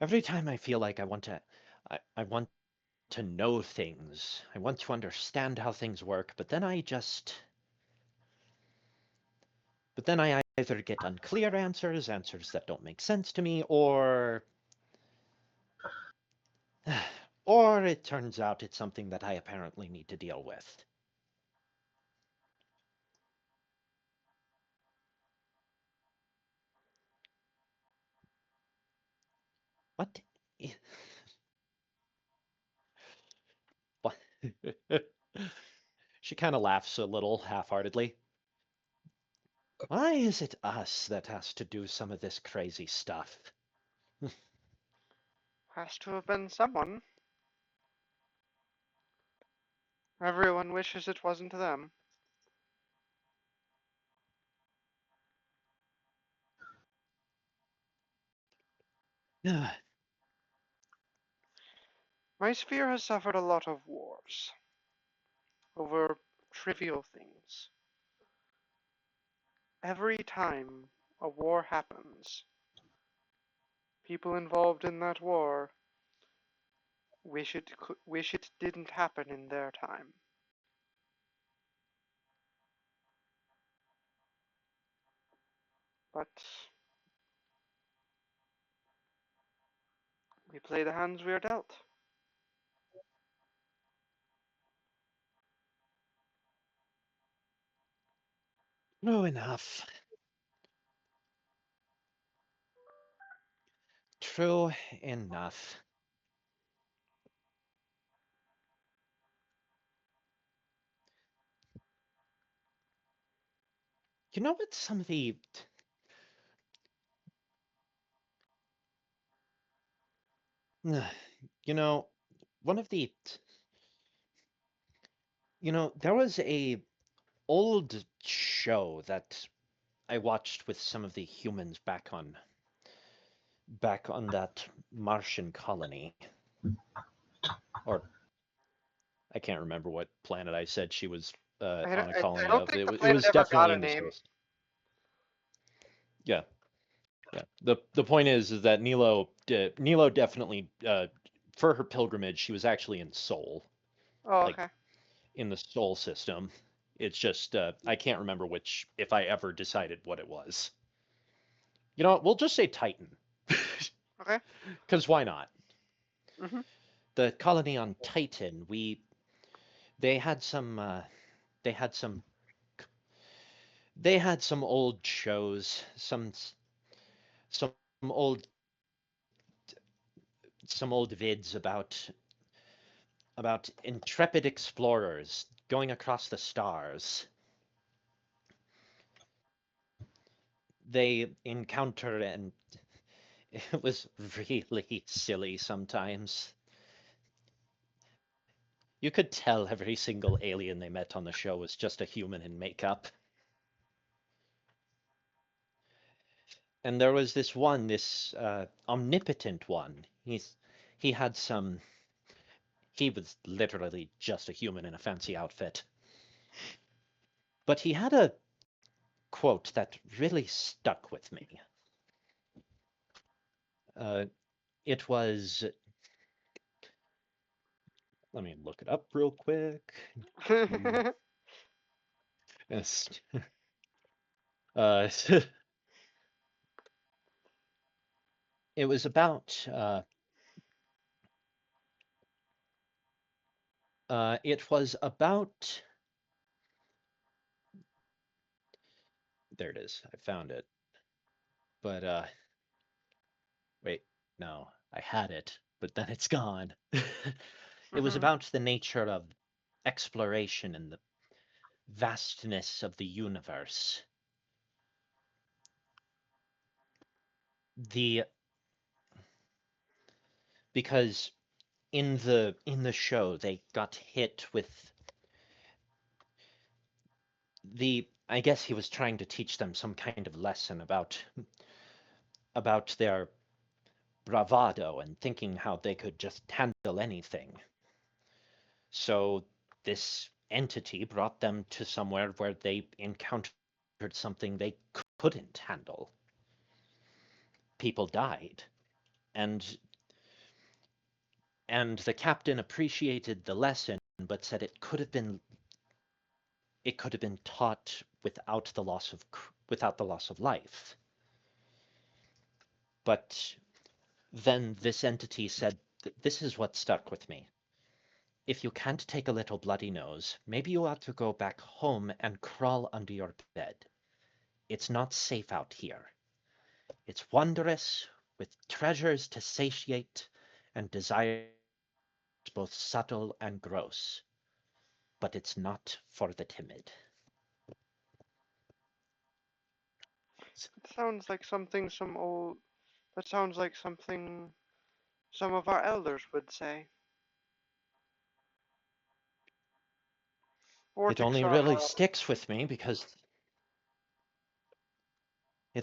Every time I feel like I want to... I want to know things. I want to understand how things work, but then I just... But then I either get unclear answers, answers that don't make sense to me, or... Or it turns out it's something that I apparently need to deal with. What? What? She kind of laughs a little half-heartedly. Why is it us that has to do some of this crazy stuff? Has to have been someone. Everyone wishes it wasn't them. My sphere has suffered a lot of wars over trivial things. Every time a war happens, people involved in that war wish it didn't happen in their time. But we play the hands we are dealt. True enough. True enough. You know what some of the... You know, one of the... You know, there was a old show that I watched with some of the humans back on that Martian colony. Or I can't remember what planet I said she was on a colony I don't of. think the It planet was ever got definitely a in the name. source. Yeah. Yeah. The point is that Nilo definitely for her pilgrimage she was actually in Sol, Oh, like okay. in the Sol system. It's just I can't remember which, if I ever decided what it was. You know what? We'll just say Titan. Okay. Because why not? Mm-hmm. The colony on Titan, they had some they had some old shows, some old vids about intrepid explorers going across the stars. They encountered, and it was really silly sometimes. You could tell every single alien they met on the show was just a human in makeup. And there was this omnipotent one. He had some. He was literally just a human in a fancy outfit. But he had a quote that really stuck with me. It was. Let me look it up real quick. Yes. It was about. It was about. There it is. I found it. But wait, no, I had it, but then it's gone. It was about the nature of exploration and the vastness of the universe. Because in the show they got hit with I guess he was trying to teach them some kind of lesson about bravado and thinking how they could just handle anything. So this entity brought them to somewhere where they encountered something they couldn't handle. People died, and the captain appreciated the lesson, but said it could have been taught without the loss of life. But then this entity said, "This is what stuck with me. If you can't take a little bloody nose, maybe you ought to go back home and crawl under your bed. It's not safe out here. It's wondrous, with treasures to satiate and desires both subtle and gross. But it's not for the timid." It sounds like something that sounds like something some of our elders would say. It only really sticks with me because the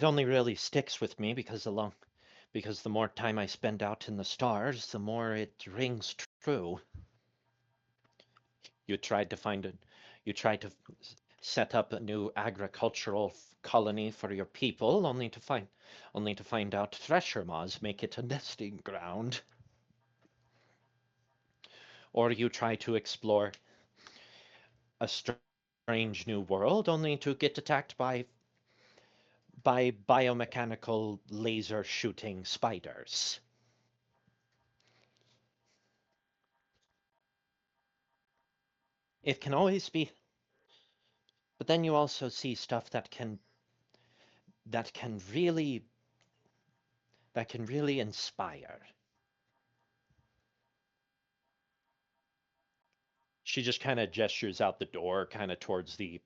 more time I spend out in the stars, the more it rings true. You tried to set up a new agricultural colony for your people, only to find out thresher maws make it a nesting ground. Or you try to explore a strange new world, only to get attacked by biomechanical laser shooting spiders. It can always be, but then you also see stuff that can really inspire. She just kind of gestures out the door, kind of towards the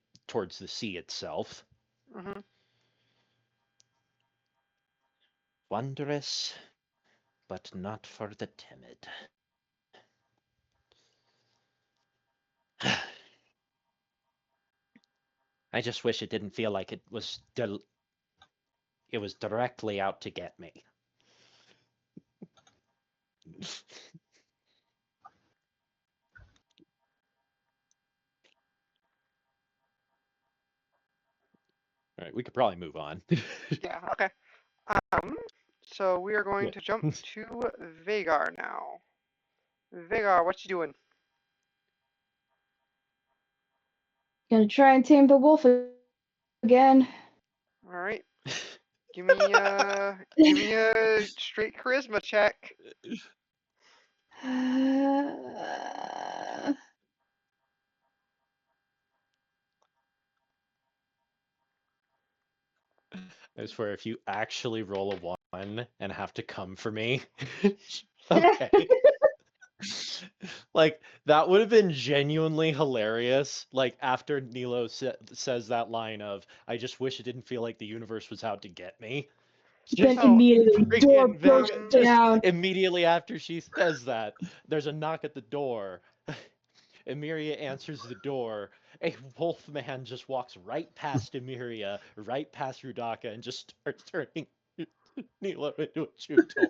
sea itself. Mm-hmm. Wondrous, but not for the timid. I just wish it didn't feel like it was directly out to get me. All right, we could probably move on. Yeah, okay. So we are going to jump to Vagar now. Vagar, what you doing? Gonna try and tame the wolf again. All right. Give me a straight charisma check. I swear, if you actually roll a 1 and have to come for me, okay. Like, that would have been genuinely hilarious. Like, after Nilo says that line of, "I just wish it didn't feel like the universe was out to get me." Then immediately, door bursts down. Immediately after she says that, there's a knock at the door. Emiria answers the door. A wolf man just walks right past Emiria, right past Rudaka, and just starts turning Nilo into a chew toy.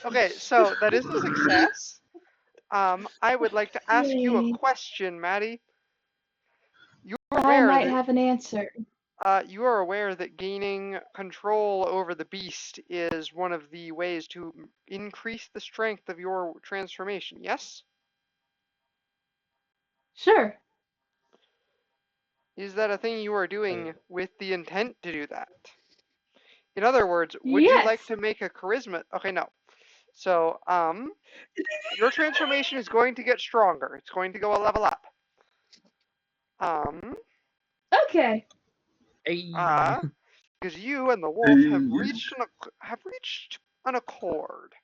Okay, so that is a success. I would like to ask you a question, Maddie. I might have an answer. You are aware that gaining control over the beast is one of the ways to increase the strength of your transformation, yes? Sure. Is that a thing you are doing with the intent to do that? In other words, would Yes. you like to make a charisma? Okay, no. So, your transformation is going to get stronger. It's going to go a level up. Okay. Because you and the wolf have reached an accord.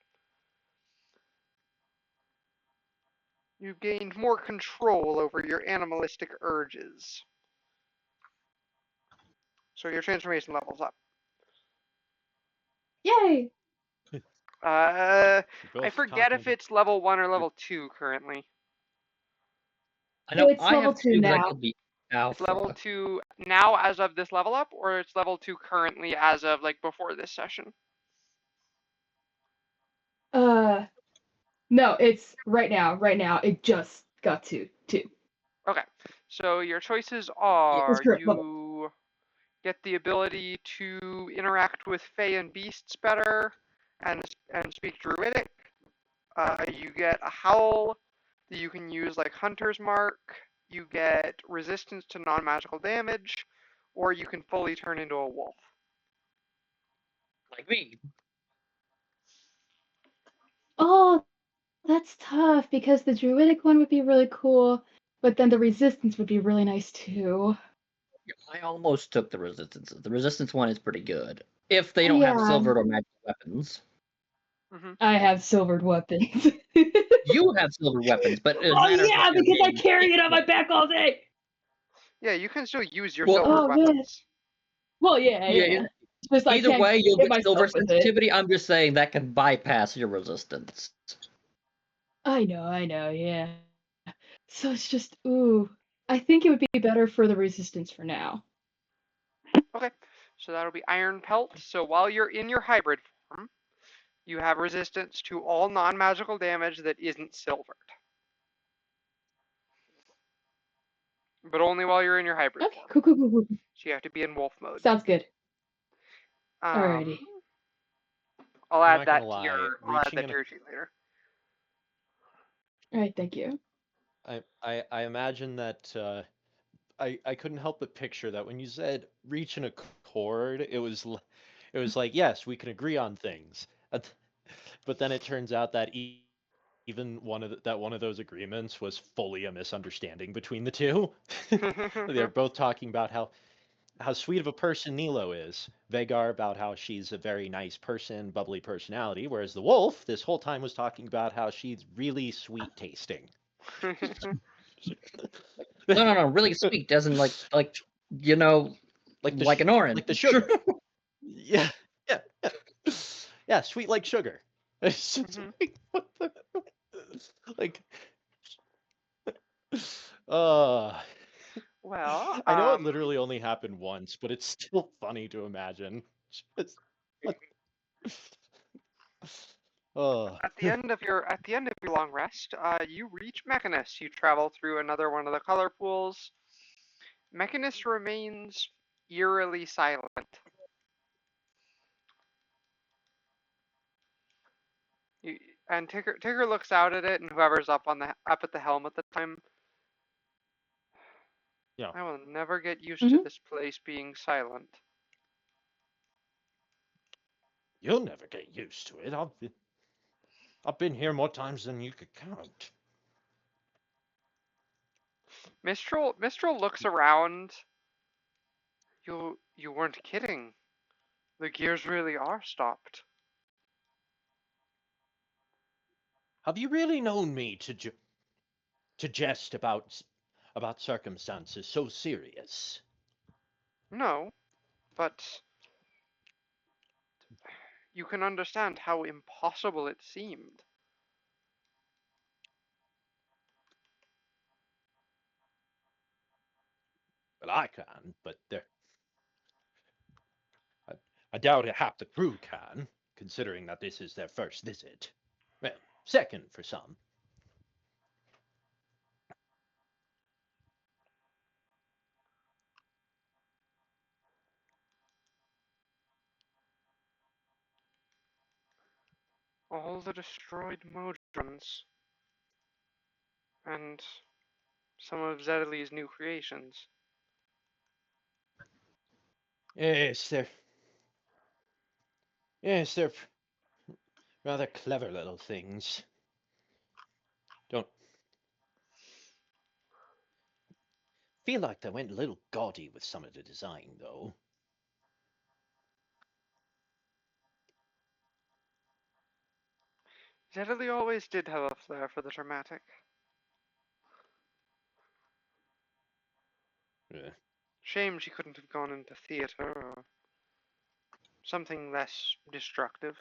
You've gained more control over your animalistic urges. So your transformation level's up. Yay. I forget if it's level 1 or level 2 currently. I know it's level 2 now. It's level 2 now as of this level up, or it's level 2 currently as of like before this session? No, it's right now. Right now, it just got to 2. Okay, so your choices are current level. you get the ability to interact with Fae and beasts better and speak Druidic. You get a howl that you can use like Hunter's Mark. You get resistance to non-magical damage, or you can fully turn into a wolf. Like me. Oh, that's tough because the druidic one would be really cool, but then the resistance would be really nice too. I almost took the resistance. The resistance one is pretty good. If they don't Yeah. have silvered or magic weapons. Mm-hmm. I have silvered weapons. You have silver weapons, but it Oh matters yeah, if you're because I being carry it on my back all day. Yeah, you can still use your Well, silver Oh man. weapons. Well, yeah. Yeah, Just I either can't way, you'll hit get silver myself with it. sensitivity. I'm just saying that can bypass your resistance. I know, yeah. So it's just, ooh. I think it would be better for the resistance for now. Okay, so that'll be Iron Pelt. So while you're in your hybrid form, you have resistance to all non-magical damage that isn't silvered. But only while you're in your hybrid Okay, form. cool. So you have to be in wolf mode. Sounds good. Um, Alrighty. I'll I'm add not gonna that to lie, your sheet later. Alright, thank you. I imagine that I couldn't help but picture that when you said reach an accord, it was like, yes, we can agree on things. But then it turns out that even one of those agreements was fully a misunderstanding between the two. They're both talking about how sweet of a person Nilo is. Vagar about how she's a very nice person, bubbly personality, whereas the wolf this whole time was talking about how she's really sweet tasting. No, really sweet, as in like you know, like an orange. Like the sugar. Yeah, yeah, yeah, sweet like sugar. It's just like, what the, like, uh, Well, I know it literally only happened once, but it's still funny to imagine. Just, what? at the end of your long rest, you reach Mechanus. You travel through another one of the color pools. Mechanus remains eerily silent. You, and Tigger looks out at it, and whoever's up at the helm at the time. Yeah. I will never get used to this place being silent. You'll never get used to it. I've been here more times than you could count. Mistral looks around. You weren't kidding. The gears really are stopped. Have you really known me to jest about circumstances so serious? No, but you can understand how impossible it seemed. Well, I can, but I doubt half the crew can, considering that this is their first visit. Well, second for some. All the destroyed Modrons. And some of Zedeli's new creations. Yes, they're rather clever little things. Don't feel like they went a little gaudy with some of the design, though. Zedeli always did have a flair for the dramatic. Yeah. Shame she couldn't have gone into theater or something less destructive.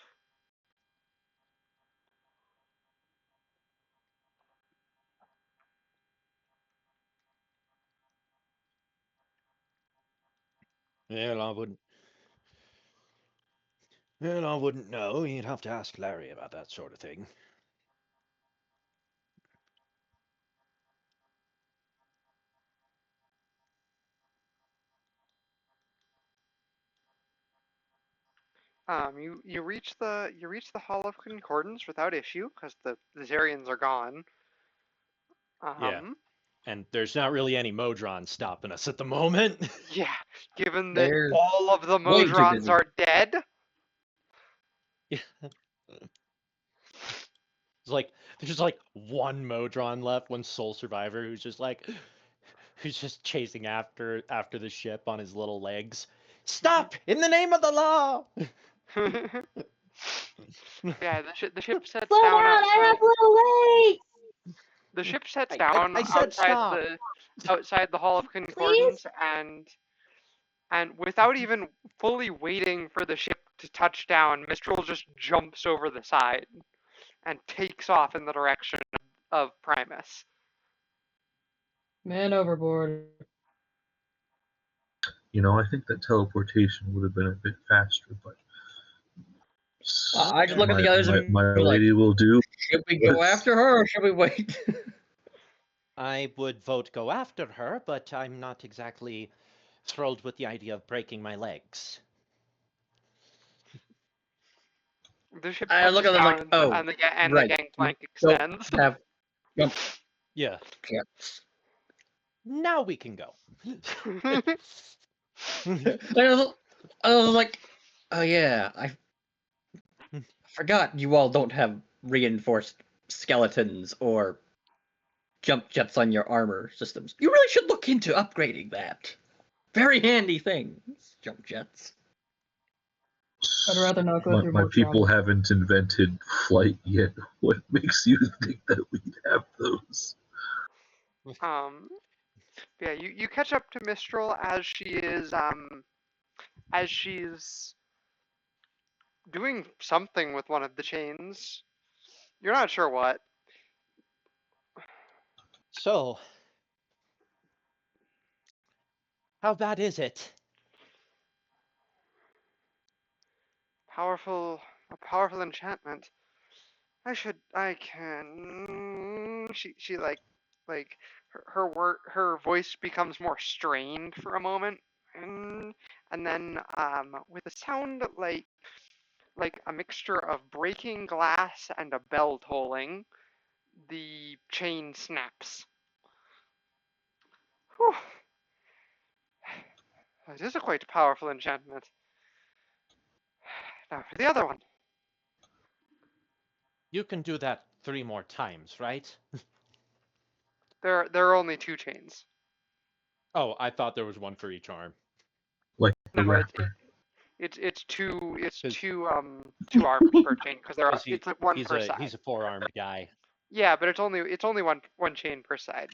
Well, I wouldn't. And I wouldn't know. You'd have to ask Larry about that sort of thing. You reach the Hall of Concordance without issue because the Zarians are gone. Yeah. And there's not really any Modron stopping us at the moment. Yeah, given that They're all of the way too Modrons busy. are dead. Yeah. It's like there's like one Modron left, one sole survivor who's just chasing after the ship on his little legs. Stop! In the name of the law! Yeah, the ship sets Slow down down, I outside. have little legs! The ship sets I down said stop. outside the Hall of Concordance, and without even fully waiting for the ship to touch down, Mistral just jumps over the side and takes off in the direction of Primus. Man overboard. I think that teleportation would have been a bit faster, but I just look at the others and my be like, lady will do. should we go after her or should we wait? I would vote go after her, but I'm not exactly thrilled with the idea of breaking my legs. The ship I look touches at them like, down oh, and the right. gangplank Don't extends. have jump Yeah. jets. Now we can go. I was like, oh yeah, I forgot you all don't have reinforced skeletons or jump jets on your armor systems. You really should look into upgrading that. Very handy things, jump jets. I'd rather not go through My more people trauma. haven't invented flight yet. What makes you think that we'd have those? Yeah, you catch up to Mistral as she's doing something with one of the chains. You're not sure what. So, how bad is it? A powerful enchantment. I can. She her voice becomes more strained for a moment, and then with a sound like a mixture of breaking glass and a bell tolling, the chain snaps. Whew. It is a quite powerful enchantment. Now for the other one. You can do that 3 more times, right? There are only 2 chains. Oh, I thought there was one for each arm. Like a No, raptor. it's two Cause- two arms per chain because it's like one per side. He's a 4-armed guy. Yeah, but it's only one chain per side.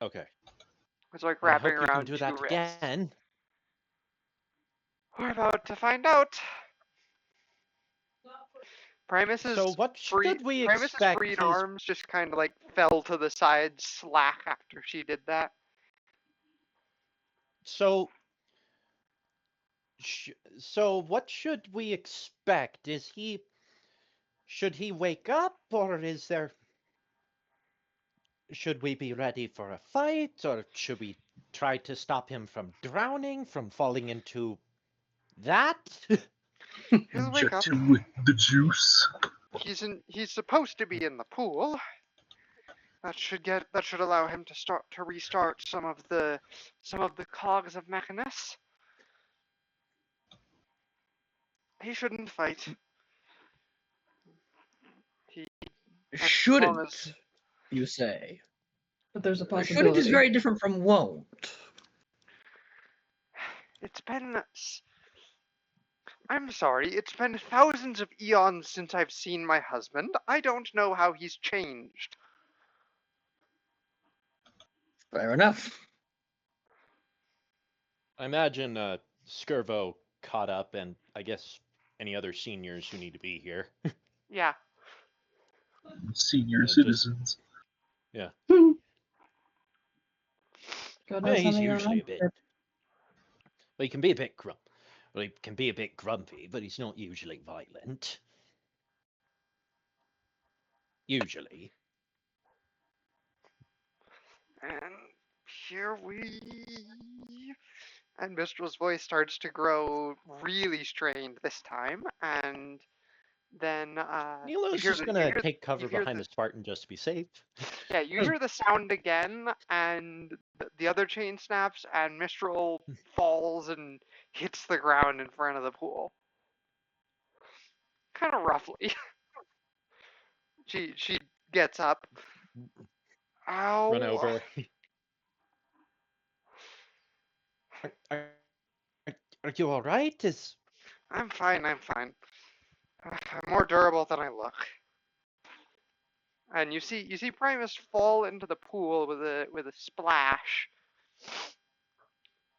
Okay. It's like Well, I wrapping hope you can around do 2 that wrists. again. We're about to find out. Primus's So what should we Primus's expect freed is arms just kind of like fell to the side slack after she did that. so what should we expect? Should he wake up, or should we be ready for a fight, or should we try to stop him from drowning, from falling into that? He'll wake up. Inject him with the juice. He's supposed to be in the pool. That should allow him to restart some of the cogs of Mechanus. He shouldn't fight. Shouldn't, you say? But there's a Shouldn't possibility. is very different from won't. It's been. I'm sorry, it's been thousands of eons since I've seen my husband. I don't know how he's changed. Fair enough. I imagine Skirvo caught up, and I guess any other seniors who need to be here. Yeah. Senior just- citizens. Yeah. God Yeah, knows how he's many are usually a on bit. there. But he can be a bit Well, he can be a bit grumpy, but he's not usually violent. Usually. And here we. And Mistral's voice starts to grow really strained this time, and then you Nilo's hear just the gonna take cover you hear behind the the Spartan just to be safe. yeah you hear the sound again, and the other chain snaps, and Mistral falls and hits the ground in front of the pool, kind of roughly. She gets up. Run Ow! over. Are, are you all right? I'm fine. I'm fine. I'm more durable than I look. And you see Primus fall into the pool with a splash,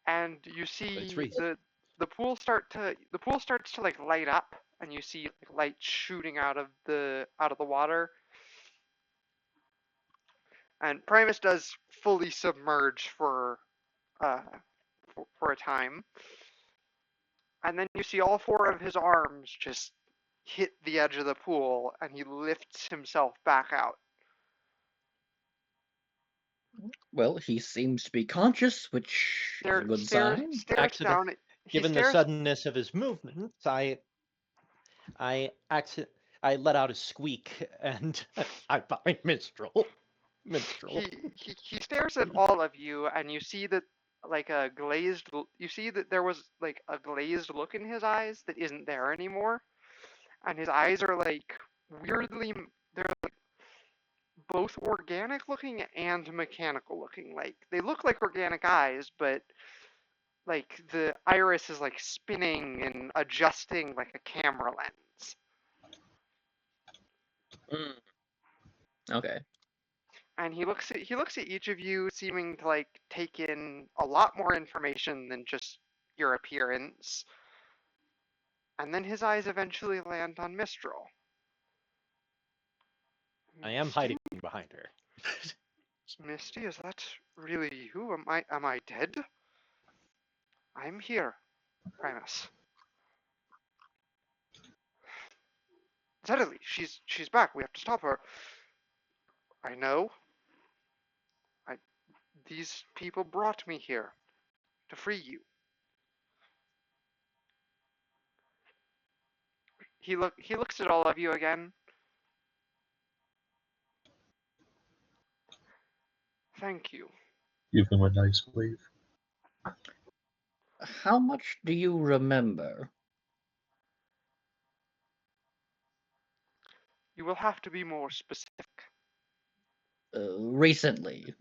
and you It's see reason. the pool starts to like light up, and you see like light shooting out of the water, and Primus does fully submerge uh for a time, and then you see all four of his arms just hit the edge of the pool, and he lifts himself back out. Well, he seems to be conscious, which is a good sign. Stares down. He Given the stares. suddenness of his movements, I let out a squeak and I find Minstrel. He stares at all of you, and you see that like a glazed. You see that there was like a glazed look in his eyes that isn't there anymore, and his eyes are like weirdly. They're like both organic looking and mechanical looking. Like they look like organic eyes, but like the iris is like spinning and adjusting like a camera lens. Mm. Okay. And he looks at each of you, seeming to like take in a lot more information than just your appearance. And then his eyes eventually land on Mistral. I am hiding behind her. Misty, is that really you? Am I dead? I'm here, Primus. Suddenly, she's back. We have to stop her. I know. These people brought me here to free you. He looks at all of you again. Thank you. Give him a nice wave. How much do you remember? You will have to be more specific. Recently,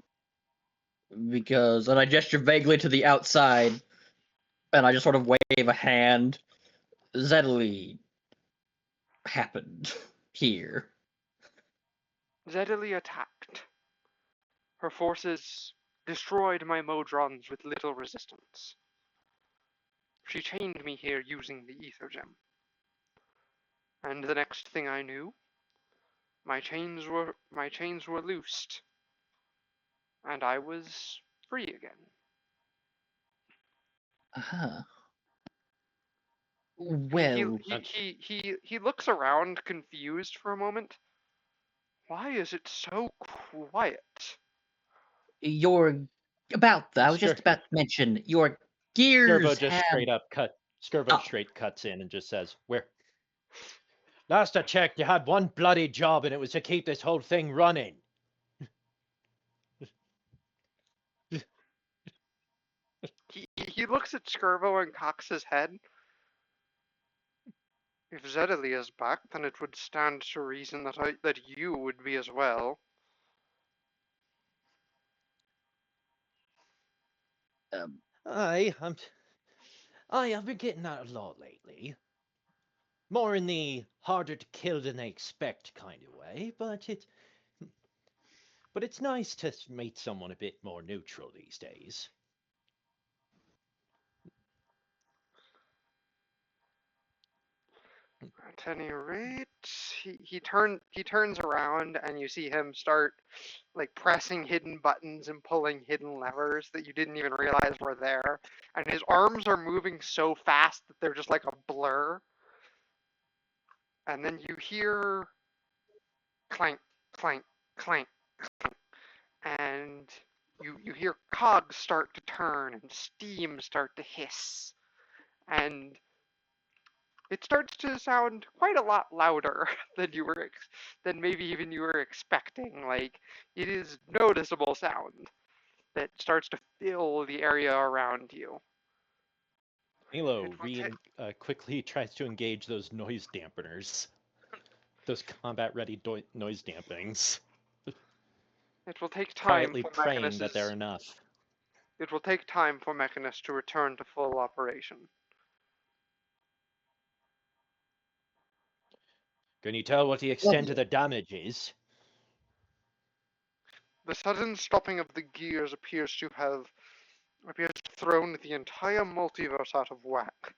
because and I gesture vaguely to the outside, and I just sort of wave a hand. Zedley happened here. Zedley attacked. Her forces destroyed my Modrons with little resistance. She chained me here using the ether gem. And the next thing I knew, my chains were loosed, and I was free again. Uh-huh. He Well, he looks around confused for a moment. Why is it so quiet? you're about that. I was Skir- just about to mention your Skirbo gears just have. Skirbo straight cuts in and just says, "Where? Last I checked, you had one bloody job, and it was to keep this whole thing running." He looks at Skirbo and cocks his head. If Zedley is back, then it would stand to reason that you would be as well. Um, I've been getting that a lot lately. More in the harder to kill than they expect kind of way, but it's nice to meet someone a bit more neutral these days. At any rate, he turns around and you see him start like pressing hidden buttons and pulling hidden levers that you didn't even realize were there. And his arms are moving so fast that they're just like a blur. And then you hear clank, clank, clank, clank. And you hear cogs start to turn and steam start to hiss. And it starts to sound quite a lot louder than than maybe even you were expecting. Like, it is noticeable sound that starts to fill the area around you. Nilo quickly tries to engage those noise dampeners, those combat-ready noise dampenings. It will take time Quietly for praying that they're enough. It will take time for Mechanus to return to full operation. Can you tell what the extent of the damage is? The sudden stopping of the gears appears to have thrown the entire multiverse out of whack.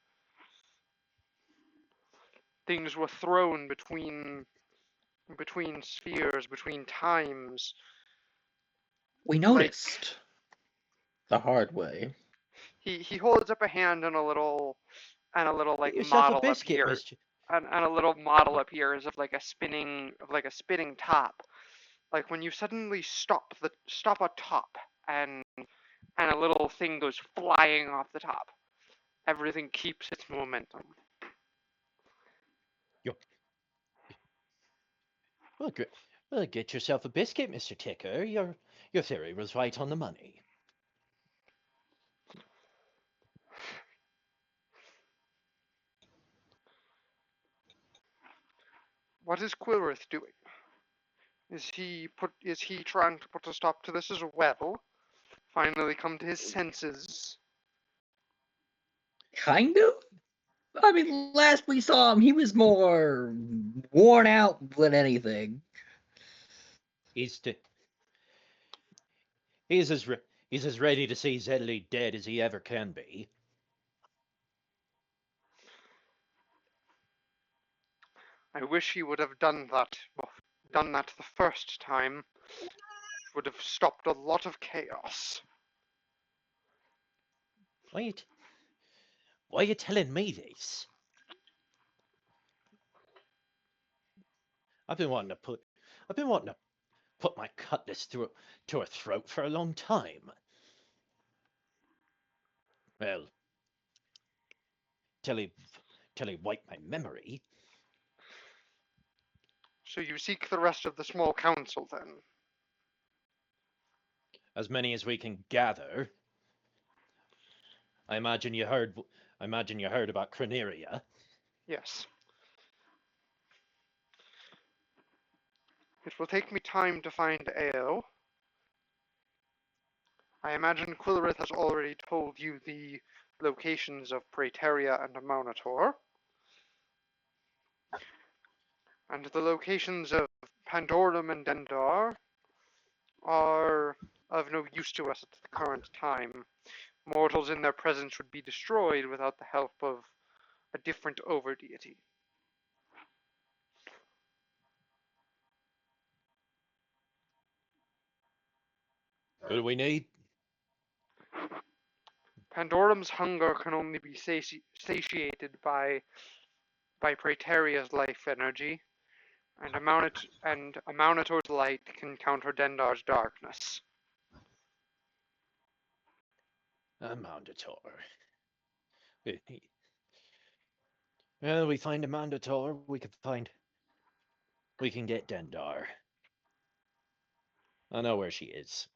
Things were thrown between spheres, between times. We noticed the hard way. He holds up a hand and a little like Yourself model a biscuit, appears. And a little model appears of like a spinning top. Like when you suddenly stop a top and a little thing goes flying off the top. Everything keeps its momentum. Well, get yourself a biscuit, Mr. Ticker. Your theory was right on the money. What is Quillrith doing? Is he trying to put a stop to this as well? Finally come to his senses? Kind of? I mean, last we saw him, he was more worn out than anything. He's as ready to see Zedley dead as he ever can be. I wish he would have done that the first time. It would have stopped a lot of chaos. Why are you telling me this? I've been wanting to put my cutlass to her throat for a long time. Well, till he wiped my memory. So you seek the rest of the small council, then? As many as we can gather. I imagine you heard about Croneria. Yes. It will take me time to find Ao. I imagine Quillrith has already told you the locations of Praeteria and Monitor. And the locations of Pandorum and Dendar are of no use to us at the current time. Mortals in their presence would be destroyed without the help of a different overdeity. What do we need? Pandorum's hunger can only be satiated by Praeteria's life energy, and a Monitor's light can counter Dendar's darkness. A Monitor. Well, we find a Monitor, we can get Dendar. I know where she is.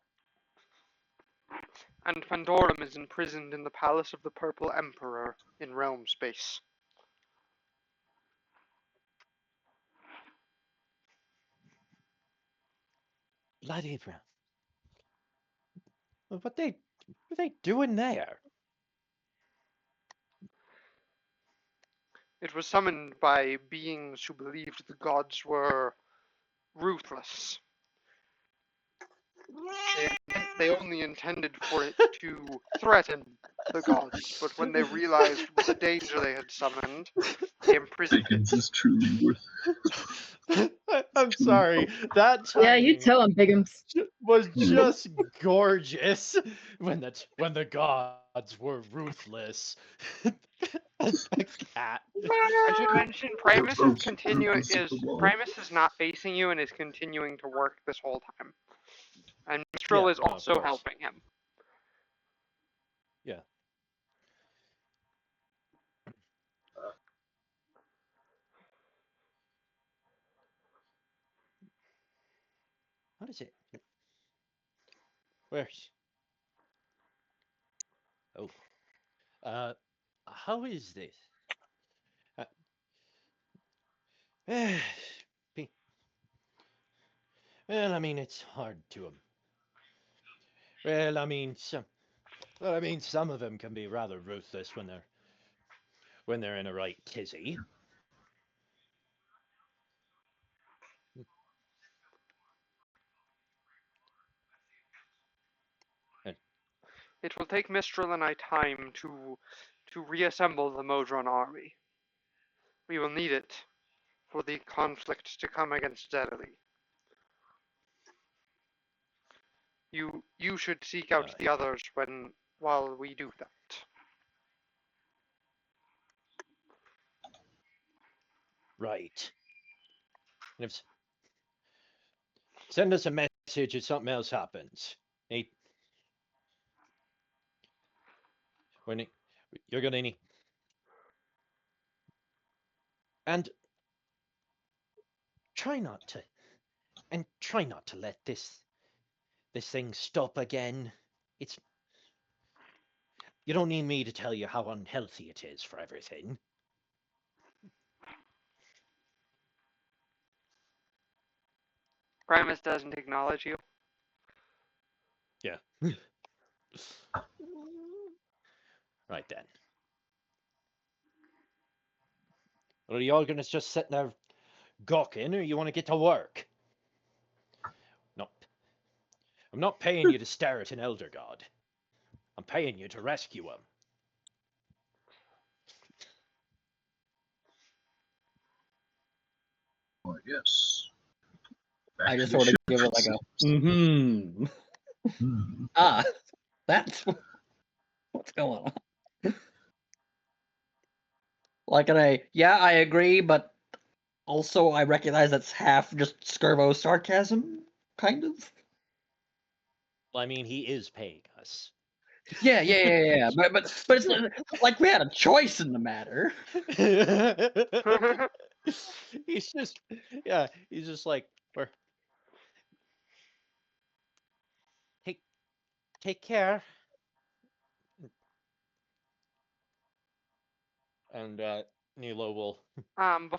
And Pandorum is imprisoned in the Palace of the Purple Emperor in realm space. Bloody brown. What are they doing there? It was summoned by beings who believed the gods were ruthless. They only intended for it to threaten the gods, but when they realized the danger they had summoned, they imprisoned Biggins it. is truly worth. I'm sorry. That Yeah, you timing tell him, Biggins. was just gorgeous when the gods were ruthless. A cat. I should mention Primus Earth is the wall. Primus is not facing you and is continuing to work this whole time. And Mistral Yeah, is no, of also course. helping him. Yeah. What is it? Where's? Oh. How is this? Be- Well, I mean, it's hard to Well, I mean, some of them can be rather ruthless when they're in a right tizzy. And It will take Mistral and I time to reassemble the Modron army. We will need it for the conflict to come against Zedley. You should seek out the others while we do that. right. And send us a message if something else happens. Hey, when you're gonna need. And try not to let this thing stop again. You don't need me to tell you how unhealthy it is for everything. Primus doesn't acknowledge you. Yeah. Right then. Are you all gonna just sit there gawking, or you want to get to work? No. I'm not paying you to stare at an elder god. I'm paying you to rescue him. Oh, yes. Back I to just the sort of ship. give it like a Hmm. that's what's going on. Like, I agree, but also I recognize that's half just Skirbo sarcasm, kind of. Well, I mean, he is paying us. Yeah. But it's not like we had a choice in the matter. he's just like, we're take care. And Nilo will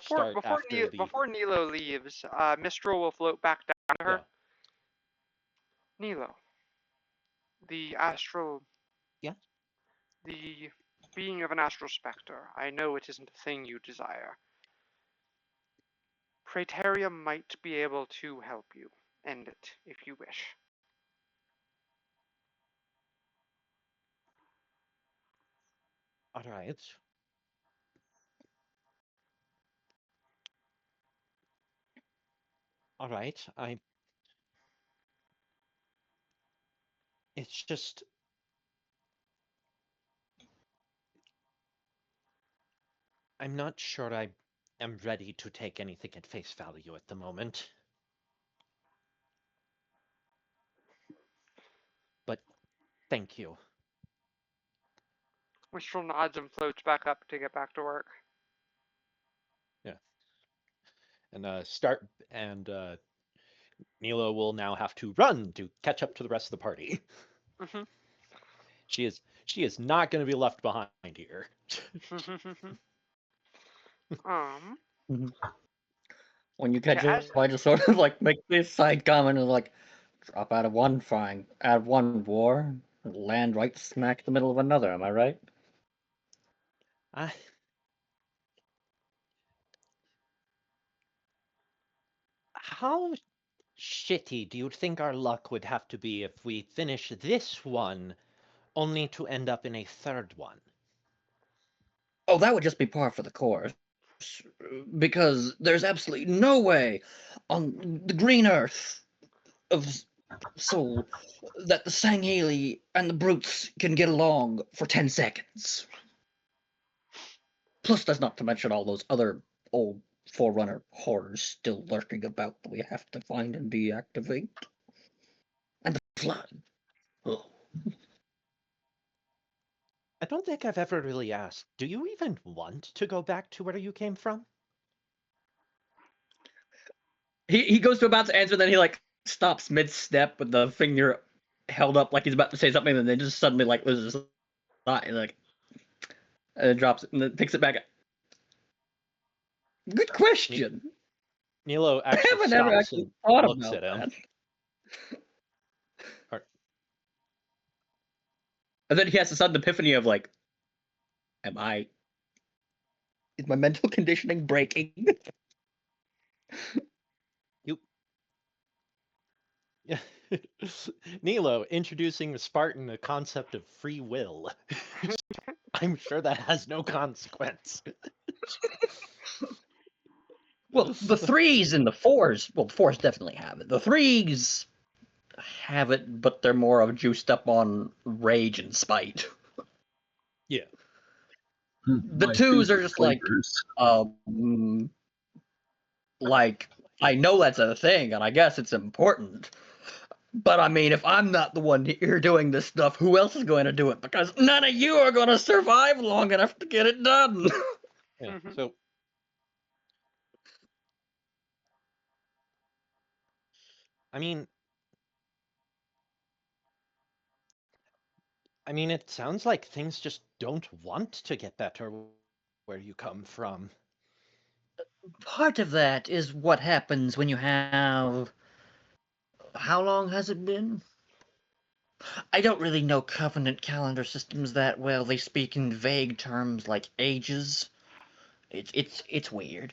start after the before Nilo leaves, Mistral will float back down to her. yeah. Nilo, the astral, Yeah. the being of an astral specter. I know it isn't a thing you desire. Praeteria might be able to help you end it if you wish. All right. All right. It's just I'm not sure I am ready to take anything at face value at the moment. But thank you. Mistral nods and floats back up to get back to work. Yeah. And Nilo will now have to run to catch up to the rest of the party. Mm-hmm. She is not going to be left behind here. When you catch yeah, it, I just sort of like make this side comment and like drop out of one war, land right smack in the middle of another. Am I right? How shitty do you think our luck would have to be if we finish this one only to end up in a third one. Oh, that would just be par for the course. Because there's absolutely no way on the green earth of Soul that the Sangheili and the brutes can get along for 10 seconds. Plus, that's not to mention all those other old Forerunner horrors still lurking about that we have to find and deactivate. And the flood. Oh. I don't think I've ever really asked, do you even want to go back to where you came from? He goes to about to answer, then he like stops mid-step with the finger held up like he's about to say something, and then just suddenly like loses his thought and like drops it and then picks it back up. Good question. Nilo I actually haven't ever stops actually and thought looks about at him. that. Or- And then he has a sudden epiphany of like, is my mental conditioning breaking? Yeah. Nilo introducing the Spartan the concept of free will. I'm sure that has no consequence. Well, the threes and the fours, well, the fours definitely have it. The threes have it, but they're more of juiced up on rage and spite. Yeah. The My twos are favorite just like, flavors. like, I know that's a thing, and I guess it's important. But I mean, if I'm not the one here doing this stuff, who else is going to do it? Because none of you are going to survive long enough to get it done. Yeah. Mhm. So I mean it sounds like things just don't want to get better where you come from. Part of that is what happens when you have... How long has it been? I don't really know Covenant calendar systems that well. They speak in vague terms like ages. It's weird.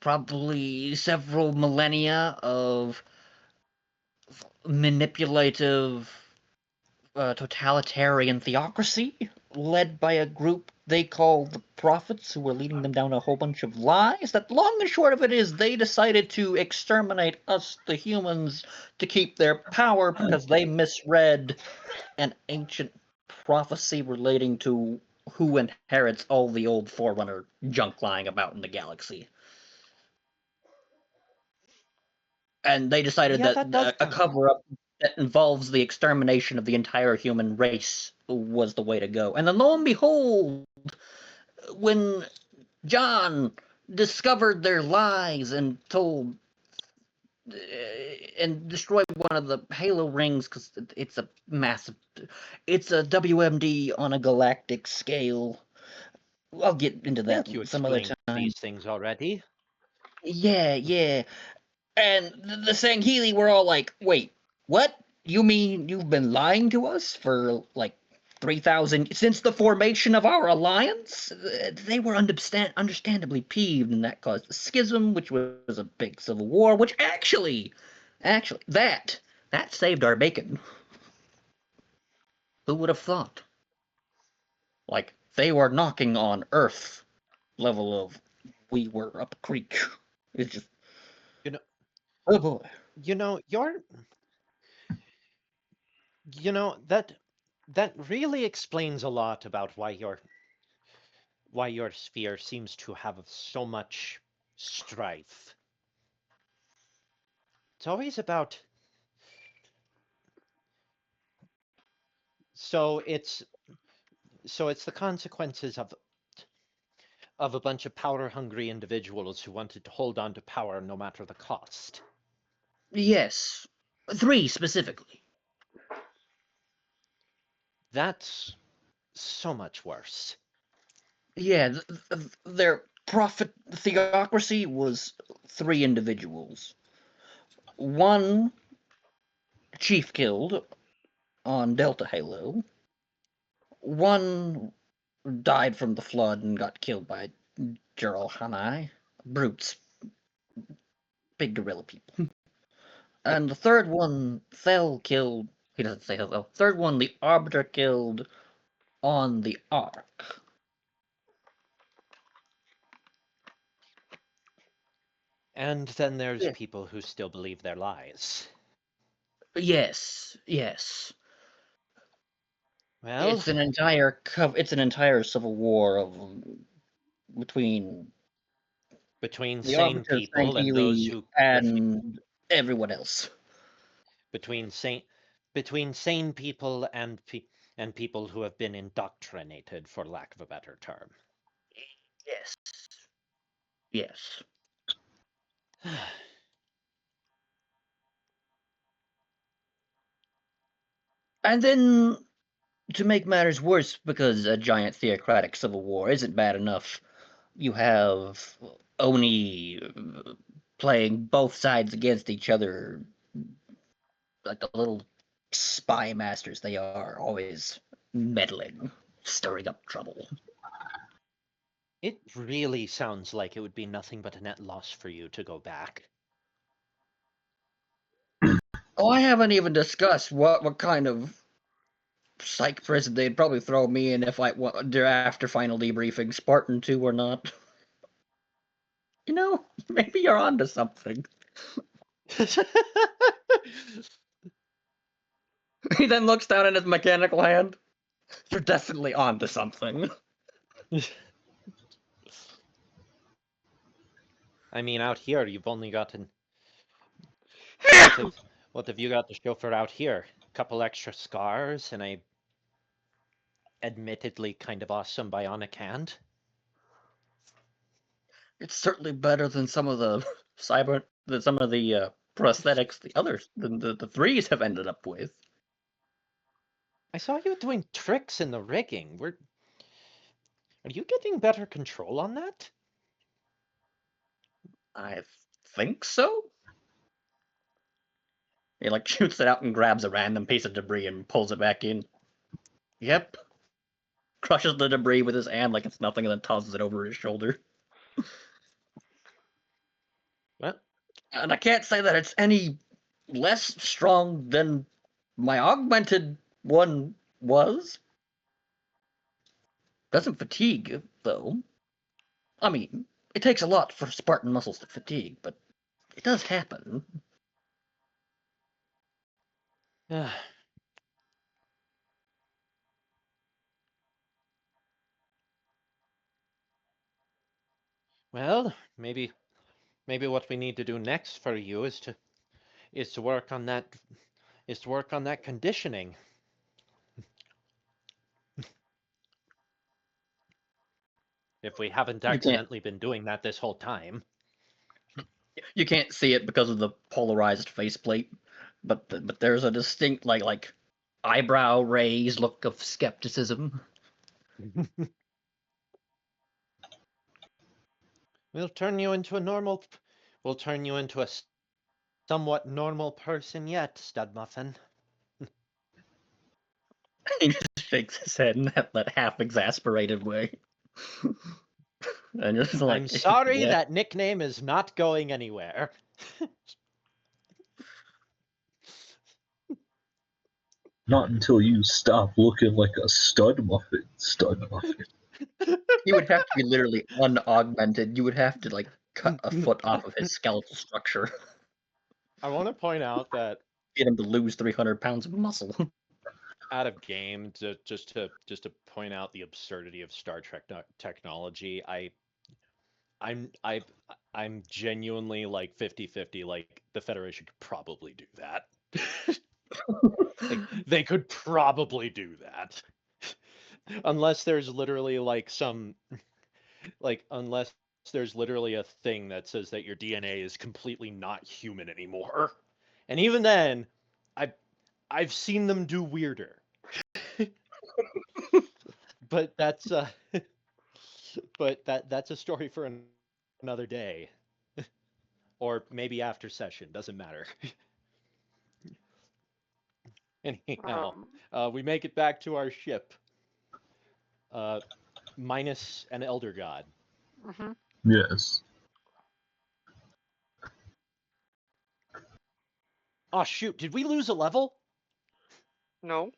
Probably several millennia of manipulative totalitarian theocracy led by a group they call the Prophets, who were leading them down a whole bunch of lies. That long and short of it is they decided to exterminate us, the humans, to keep their power because they misread an ancient prophecy relating to who inherits all the old Forerunner junk lying about in the galaxy. And they decided Yeah, that does that a cover-up that involves the extermination of the entire human race was the way to go. And then lo and behold, when John discovered their lies and told and destroyed one of the Halo rings, because it's a massive, it's a WMD on a galactic scale. I'll get into I that think you some other explained time. these things already. Yeah. And the Sangheili were all like, wait, what? You mean you've been lying to us for like 3,000 since the formation of our alliance? They were understandably peeved, and that caused a schism, which was a big civil war, which actually, that saved our bacon. Who would have thought? Like, they were knocking on Earth level of we were up a creek. It's just, You know, oh boy. That really explains a lot about why your sphere seems to have so much strife. It's always about... So it's the consequences of a bunch of power-hungry individuals who wanted to hold on to power no matter the cost. Yes. 3 specifically. That's so much worse. Yeah, their prophet theocracy was 3 individuals. 1 chief killed on Delta Halo. 1 died from the flood and got killed by Gerald Hanai. Brutes. Big gorilla people. And the 3rd one fell killed He doesn't say hello. Third one, the Arbiter killed on the Ark. And then there's people who still believe their lies. Yes, yes. Well, it's an entire civil war between between the sane Arbiter, people and those who and everyone else. between sane people and people who have been indoctrinated, for lack of a better term. Yes. Yes. And then, to make matters worse, because a giant theocratic civil war isn't bad enough, you have Oni playing both sides against each other, like the little spy masters they are, always meddling, stirring up trouble. It really sounds like it would be nothing but a net loss for you to go back. Oh, I haven't even discussed what kind of psych prison they'd probably throw me in if after final debriefing, Spartan 2 or not. You know, maybe you're onto something. He then looks down at his mechanical hand. You're definitely onto something. I mean, out here, you've only gotten... what have you got to show for out here? A couple extra scars and a admittedly kind of awesome bionic hand? It's certainly better than some of the prosthetics the threes have ended up with. I saw you doing tricks in the rigging. Are you getting better control on that? I think so. He shoots it out and grabs a random piece of debris and pulls it back in. Yep. Crushes the debris with his hand like it's nothing and then tosses it over his shoulder. What? And I can't say that it's any less strong than my augmented one was. Doesn't fatigue, though. I mean, it takes a lot for Spartan muscles to fatigue, but it does happen. Well, maybe what we need to do next for you is to work on that conditioning. If we haven't accidentally been doing that this whole time. You can't see it because of the polarized faceplate, but there's a distinct like eyebrow raised look of skepticism. We'll turn you into a somewhat normal person yet, Stud Muffin. He just shakes his head in that half exasperated way. And just I'm sorry, that nickname is not going anywhere. Not until you stop looking like a stud muffin. Stud muffin. He would have to be literally unaugmented. You would have to cut a foot off of his skeletal structure. I want to point out that get him to lose 300 pounds of muscle. Out of game, just to point out the absurdity of Star Trek technology, I'm genuinely 50-50. Like, the Federation could probably do that. They could probably do that. Unless there's literally unless there's literally a thing that says that your DNA is completely not human anymore. And even then, I've seen them do weirder. But that's that's a story for another day. Or maybe after session, doesn't matter. Anyhow, we make it back to our ship. Minus an Elder God. Mm-hmm. Yes. Oh shoot, did we lose a level? No.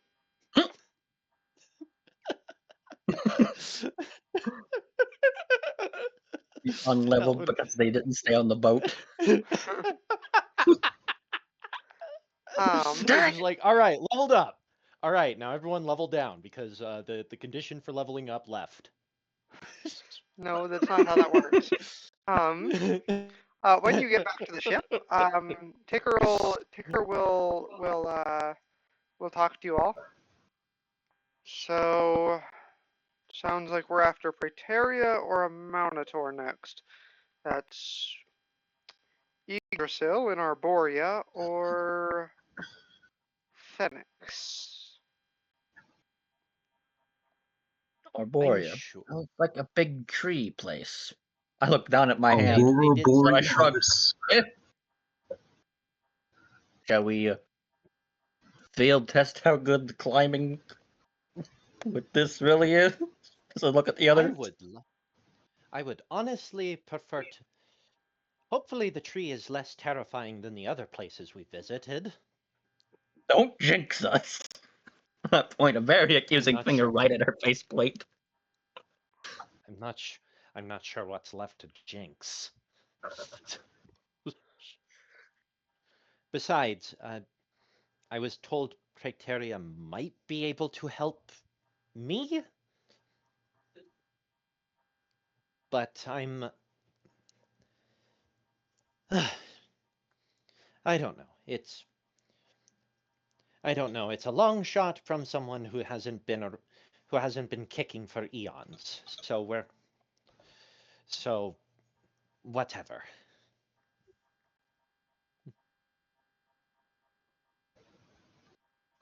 Unleveled because they didn't stay on the boat. It's just like, all right, leveled up. All right, now everyone level down because the condition for leveling up left. No, that's not how that works. When you get back to the ship, Ticker will talk to you all. So, sounds like we're after Praeteria or a Monitor next. That's Yggdrasil in Arborea or Phoenix. Arborea. Sure. Oh, it's like a big tree place. I look down at my hand. Aurora did say So I shrug. Borealis. Shall we field test how good the climbing with this really is? So look at the other. I would honestly prefer to. Hopefully, the tree is less terrifying than the other places we visited. Don't jinx us. I point a very accusing not finger sure. right at her faceplate. I'm not sure what's left to jinx. Besides, I was told Praeteria might be able to help me, but I'm. I don't know. I don't know. It's a long shot from someone who hasn't been kicking for eons. So whatever.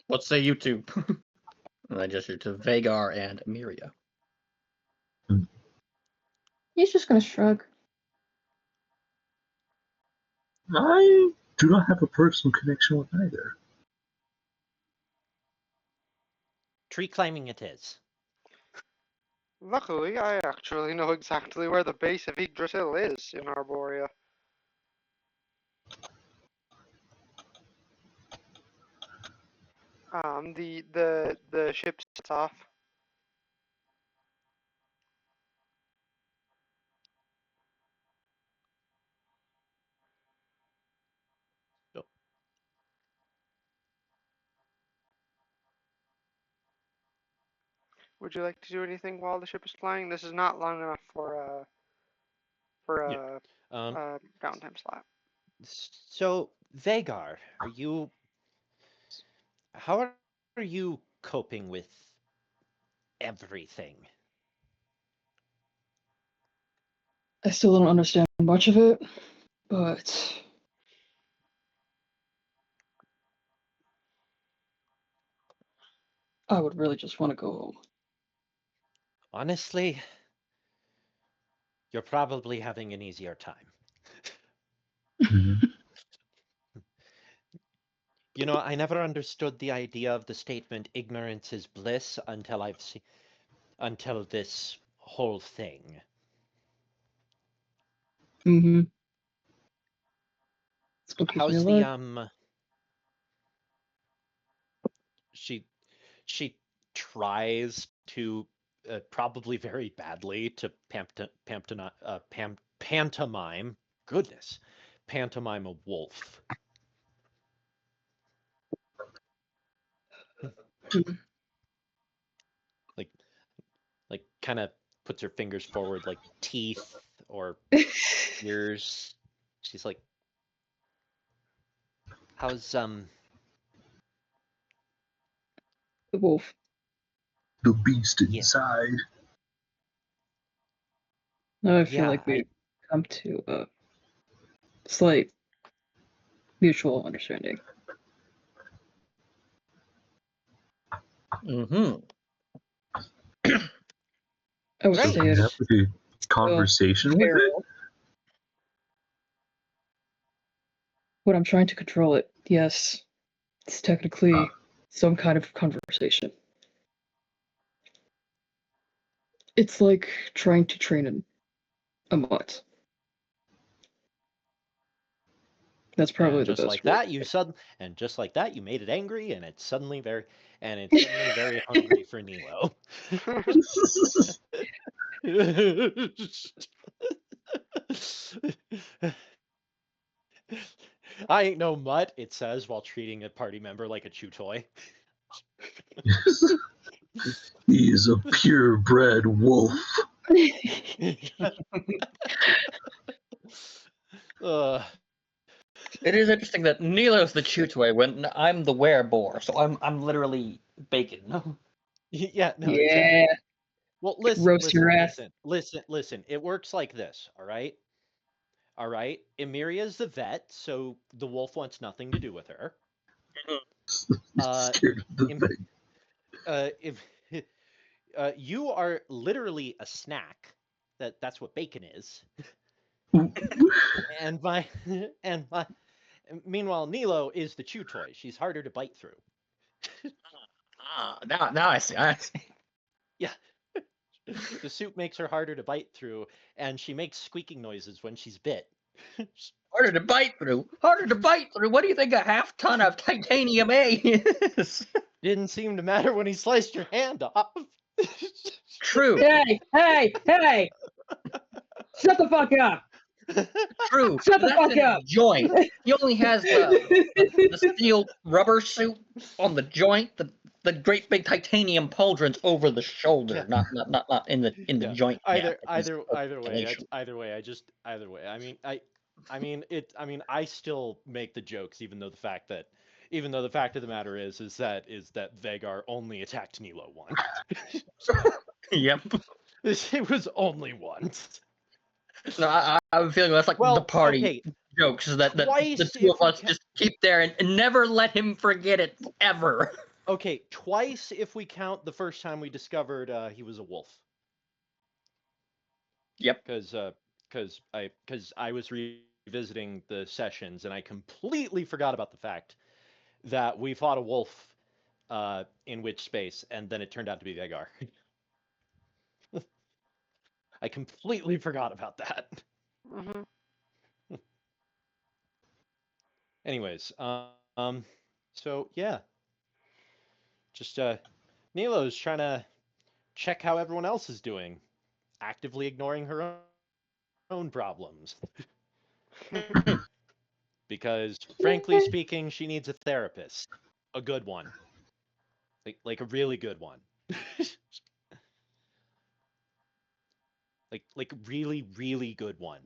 What say you two? And I gesture to Vagar and Emiria. He's just gonna shrug. I do not have a personal connection with either. Tree climbing it is. Luckily, I actually know exactly where the base of Yggdrasil is in Arborea. The ship sets off. Oh. Would you like to do anything while the ship is flying? This is not long enough for a downtime slot. So Vagar, how are you coping with everything? I still don't understand much of it, but I would really just want to go home. Honestly, you're probably having an easier time. You know, I never understood the idea of the statement "ignorance is bliss" until this whole thing. Mm-hmm. How's the She tries to probably very badly to pantomime. Goodness, pantomime a wolf. like kind of puts her fingers forward like teeth or ears. She's like, how's the wolf? The beast Yeah. inside. Now I feel like we've come to a slight mutual understanding. Mm-hmm. I would So say we have it's a conversation with it. terrible. When I'm trying to control it, yes, it's technically some kind of conversation. It's like trying to train a mutt. That's probably and the just best like word. that, and just like that, you made it angry, and it's suddenly very hungry for Nilo. I ain't no mutt, it says, while treating a party member like a chew toy. He is a purebred wolf. It is interesting that Nilo's the chew toy when I'm the werebore, so I'm literally bacon. Yeah, no, Yeah. exactly. Well, Roast your ass. listen. It works like this, all right? All right? Emiria's the vet, so the wolf wants nothing to do with her. Scared of the Im- thing. If you are literally a snack, that's what bacon is. and my meanwhile, Nilo is the chew toy. She's harder to bite through. Now I see. Yeah. The soup makes her harder to bite through, and she makes squeaking noises when she's bit. Harder to bite through. Harder to bite through. What do you think a half ton of titanium A is? Didn't seem to matter when he sliced your hand off. True. Hey! Shut the fuck up! True. Shut the That's fuck in a up! joint. He only has the steel rubber suit on the joint. The great big titanium pauldrons over the shoulder, Yeah. not in the Yeah. joint. Either way. I mean, I still make the jokes, even though the fact of the matter is that Vagar only attacked Nilo once. Yep. It was only once. No, I have a feeling that's like the party jokes, is that the two of us just keep there and never let him forget it ever. Okay, twice if we count the first time we discovered he was a wolf. Yep. Because I was revisiting the sessions and I completely forgot about the fact that we fought a wolf in Witch Space, and then it turned out to be Vagar. I completely forgot about that. Mhm. Anyways, so yeah, just Nilo's trying to check how everyone else is doing, actively ignoring her own problems. Because, frankly speaking, she needs a therapist, a good one, like a really good one, like really, really good one.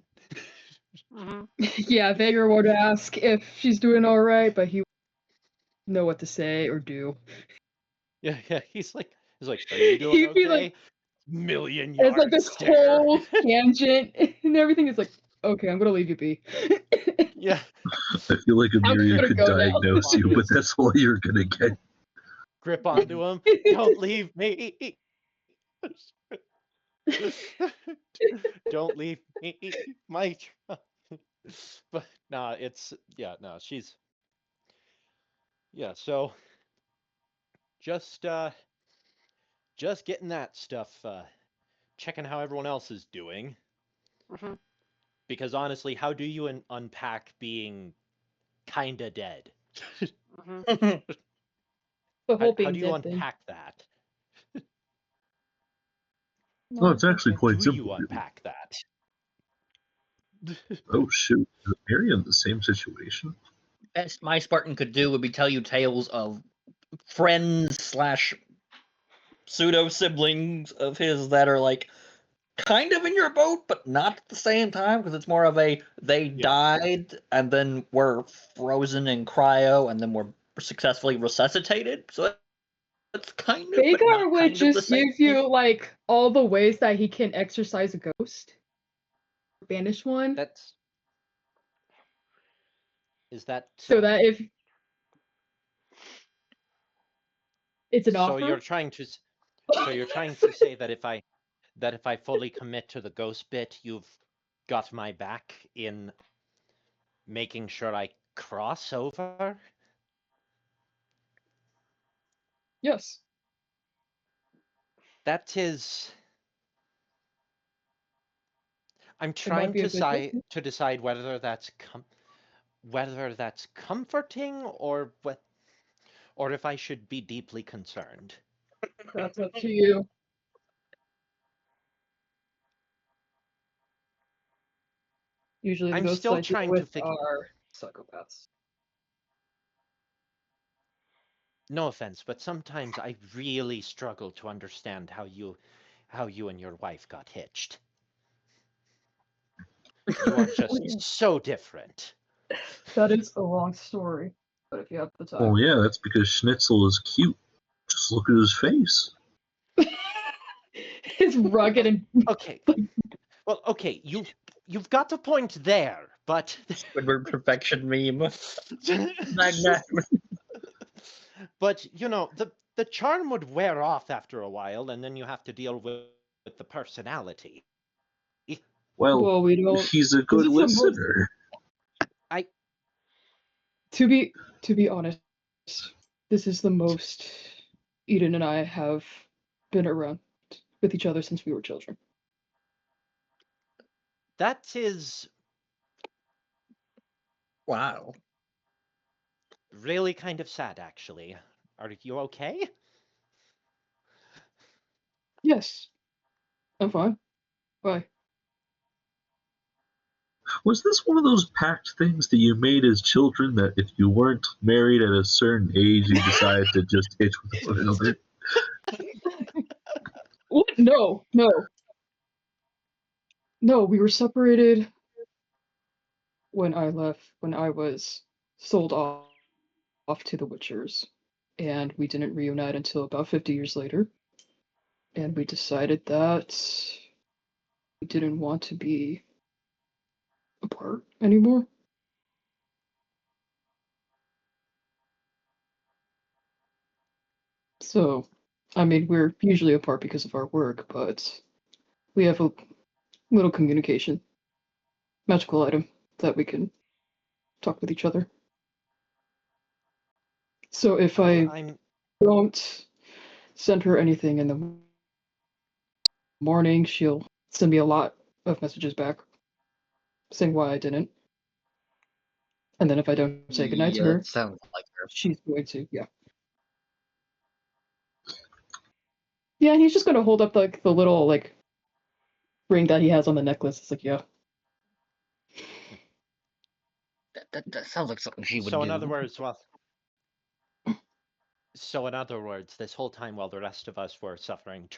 Mhm. Yeah, Vagar would ask if she's doing all right, but he wouldn't know what to say or do. Yeah, he's like, are you doing He'd be okay? like, Million it's yard like this stare. whole tangent, and everything is like, okay, I'm gonna leave you be. Yeah. I feel like Emiria gonna could go now. diagnose you, but that's all you're gonna get. Grip onto him. Don't leave me. Don't leave me, my. But nah, she's So just getting that stuff, checking how everyone else is doing. Mhm. Because honestly, how do you unpack being kinda dead? Mhm. The whole How being do you dead thing. unpack that? Well, it's actually Okay. quite Do simple. you unpack that? Oh shoot, is Emiria in the same situation? Best my Spartan could do would be tell you tales of friends / pseudo siblings of his that are like kind of in your boat, but not at the same time, because it's more of a they died and then were frozen in cryo and then were successfully resuscitated. So it's kind of, but Vagar not would kind of the just same. give you like all the ways that he can exorcise a ghost. Banish one. Is that So that if it's an so offer. you're trying to say that if I fully commit to the ghost bit, you've got my back in making sure I cross over? Yes. That is. I'm It might trying be a to good thing. decide whether that's whether that's comforting or if I should be deeply concerned. That's up to you. Usually the I'm ghosts still I deal trying to with figure. are psychopaths. No offense, but sometimes I really struggle to understand how you and your wife got hitched. You are just so different. That is a long story, but if you have the time. Oh yeah, that's because Schnitzel is cute. Just look at his face. It's rugged and Okay. Well, okay, you've got a point there, but Squidward perfection meme. Magnet. but the charm would wear off after a while, and then you have to deal with the personality. Well, we don't. he's a good listener. To be honest, this is the most Eden and I have been around with each other since we were children. That is Wow. really kind of sad, actually. Are you okay? Yes, I'm fine. Why? Was this one of those pact things that you made as children that if you weren't married at a certain age, you decided to just hitch with one another? What? No. We were separated when I left. When I was sold off to the Witchers, and we didn't reunite until about 50 years later. And we decided that we didn't want to be apart anymore. So, I mean, we're usually apart because of our work, but we have a little communication magical item that we can talk with each other. So if I don't send her anything in the morning, she'll send me a lot of messages back saying why I didn't. And then if I don't say goodnight to her, sounds like her. she's going to, yeah. Yeah, and he's just gonna hold up like the little like ring that he has on the necklace. It's like, yeah. That sounds like something she would So do. in other words, this whole time while the rest of us were suffering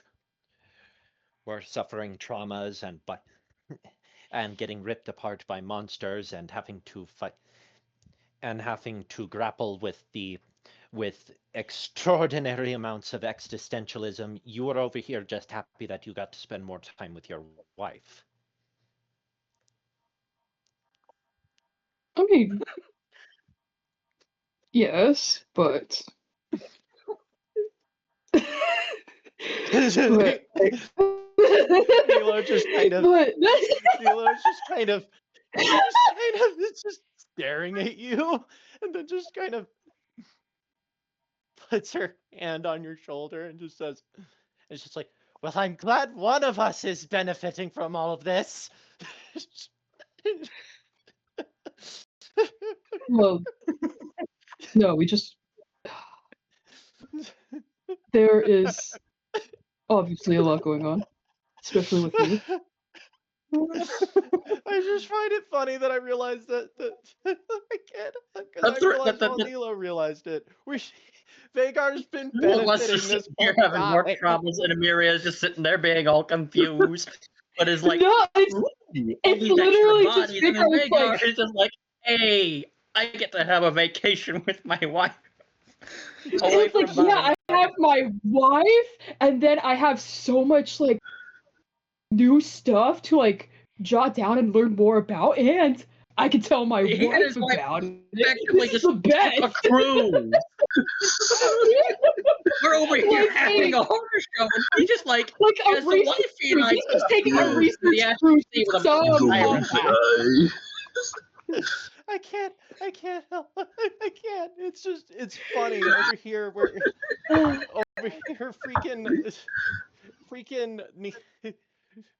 traumas and getting ripped apart by monsters and having to fight and having to grapple with extraordinary amounts of existentialism, you were over here just happy that you got to spend more time with your wife. I mean, yes, but. Milo just kind of. It's just staring at you, and then just kind of puts her hand on your shoulder and just says, "It's just like, well, I'm glad one of us is benefiting from all of this." Well, no, we just. There is obviously a lot going on, especially with you. I just find it funny that I realized that I can't, because I realized while Nilo realized it. Vagar's been benefiting this You're having more troubles, and Emiria is just sitting there being all confused, but is like, no, it's literally just Vagar is just like, hey, I get to have a vacation with my wife. It's like, yeah, I have my wife, and then I have so much like new stuff to like jot down and learn more about, and I can tell my wife about it. Actually, just the best. a cruise. We're over here having a horror show, and he's just like a research cruise. He's just taking a research cruise. I can't help. I can't. It's just, it's funny over here.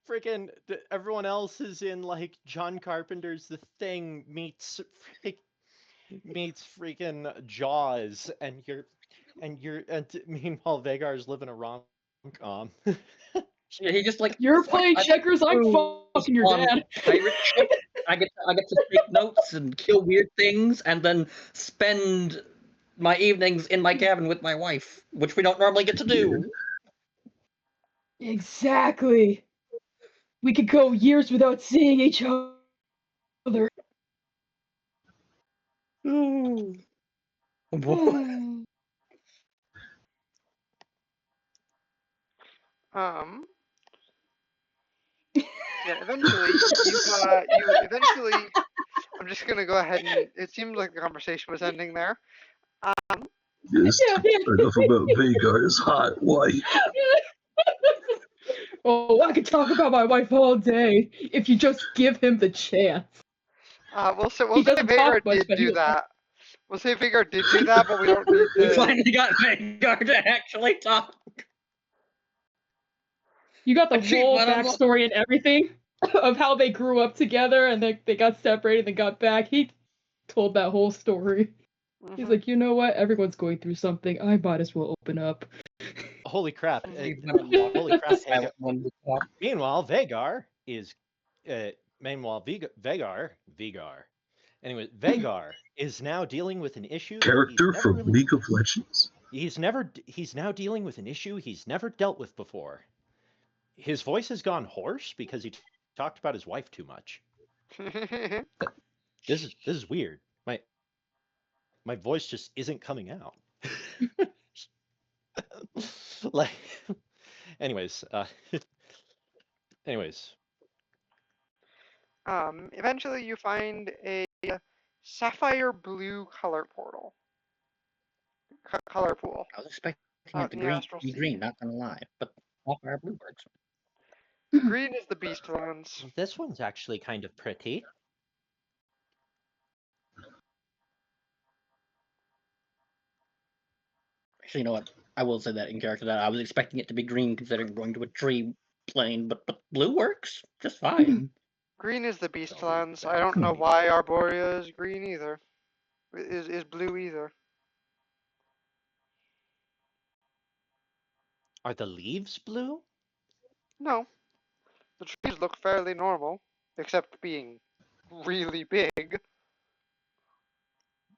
Freaking everyone else is in like John Carpenter's The Thing meets meets freaking Jaws, and meanwhile Vagar's living a rom-com. Yeah, he just like You're playing checkers. I'm fucking your on dad. pirate ship. I get to take notes and kill weird things, and then spend my evenings in my cabin with my wife, which we don't normally get to do. Exactly. We could go years without seeing each other. Yeah, eventually you eventually. I'm just gonna go ahead and. It seems like the conversation was ending there. Yes, Yeah, yeah. enough about Vagar's hot wife. Oh, I could talk about my wife all day if you just give him the chance. We'll say He doesn't Vagar talk much, did but do he'll talk. that. We'll say Vagar did do that, but we don't need We to. finally got Vanguard to actually talk. You got the Achieve whole one on one. backstory and everything of how they grew up together and they got separated and got back. He told that whole story. He's like, you know what? Everyone's going through something. I might as well open up. Holy crap! Holy crap! silent one to talk. Meanwhile, Vagar is. Meanwhile, Vagar. Anyway, Vagar is now dealing with an issue. Character from League of Legends. He's now dealing with an issue he's never dealt with before. His voice has gone hoarse because he talked about his wife too much. This is weird. My voice just isn't coming out. Like, anyways. Eventually you find a sapphire blue color portal. Color pool. I was expecting Out it in to the Astral be Sea. green, not gonna lie, but sapphire blue works. Green is the beast lands. This one's actually kind of pretty. Actually, you know what? I will say that in character that I was expecting it to be green considering going to a tree plane, but blue works just fine. Green is the beast lands. I don't know why Arborea is green either. Is blue either. Are the leaves blue? No. The trees look fairly normal, except being really big.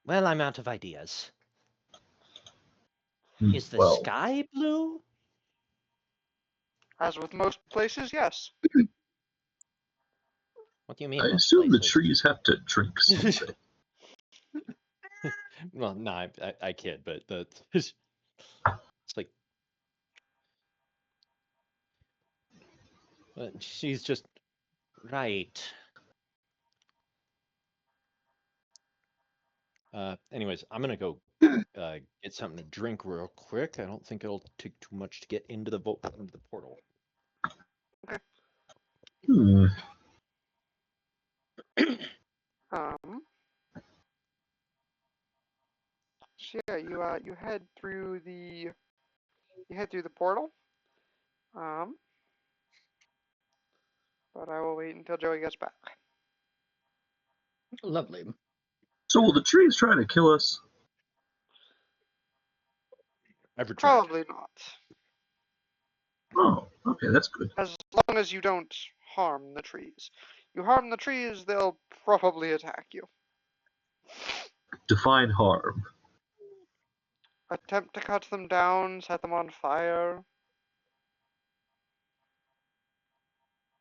Well, I'm out of ideas. Hmm, Is the well, sky blue? As with most places, yes. What do you mean? I most assume the places? trees have to drink something. Well, no, I kid, but it's like she's just right. Anyways, I'm gonna go get something to drink real quick. I don't think it'll take too much to get into the portal. Hmm. So yeah, you head through the portal. But I will wait until Joey gets back. Lovely. So will the trees try to kill us? Ever tried? Probably not. Oh, okay, that's good. As long as you don't harm the trees. You harm the trees, they'll probably attack you. Define harm. Attempt to cut them down, set them on fire.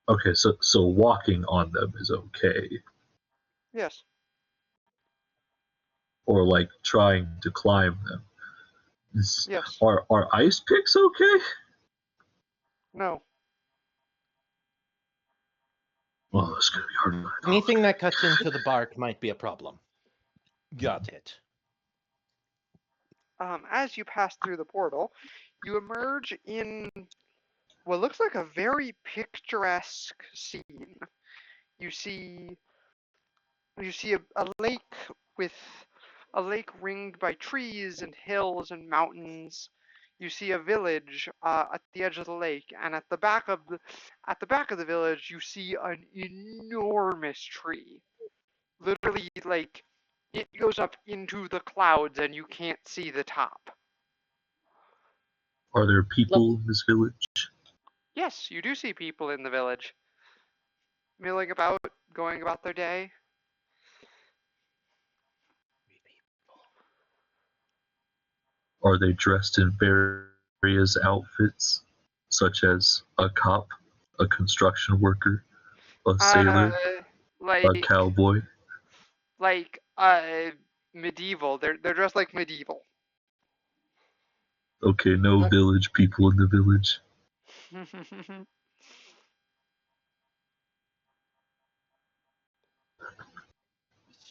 Okay, so walking on them is okay. Yes. Or like trying to climb them. Yes. Are ice picks okay? No. Well, it's gonna be hard to find. Anything that cuts into the bark might be a problem. Got it. As you pass through the portal, you emerge in what looks like a very picturesque scene. You see a lake with a lake ringed by trees and hills and mountains. You see a village at the edge of the lake, and at the back of the village, you see an enormous tree. Literally, like It goes up into the clouds and you can't see the top. Are there people in this village? Yes, you do see people in the village. Milling about, going about their day. Are they dressed in various outfits, such as a cop, a construction worker, a sailor, a Like cowboy? medieval. They're dressed like medieval. Okay, no village people in the village.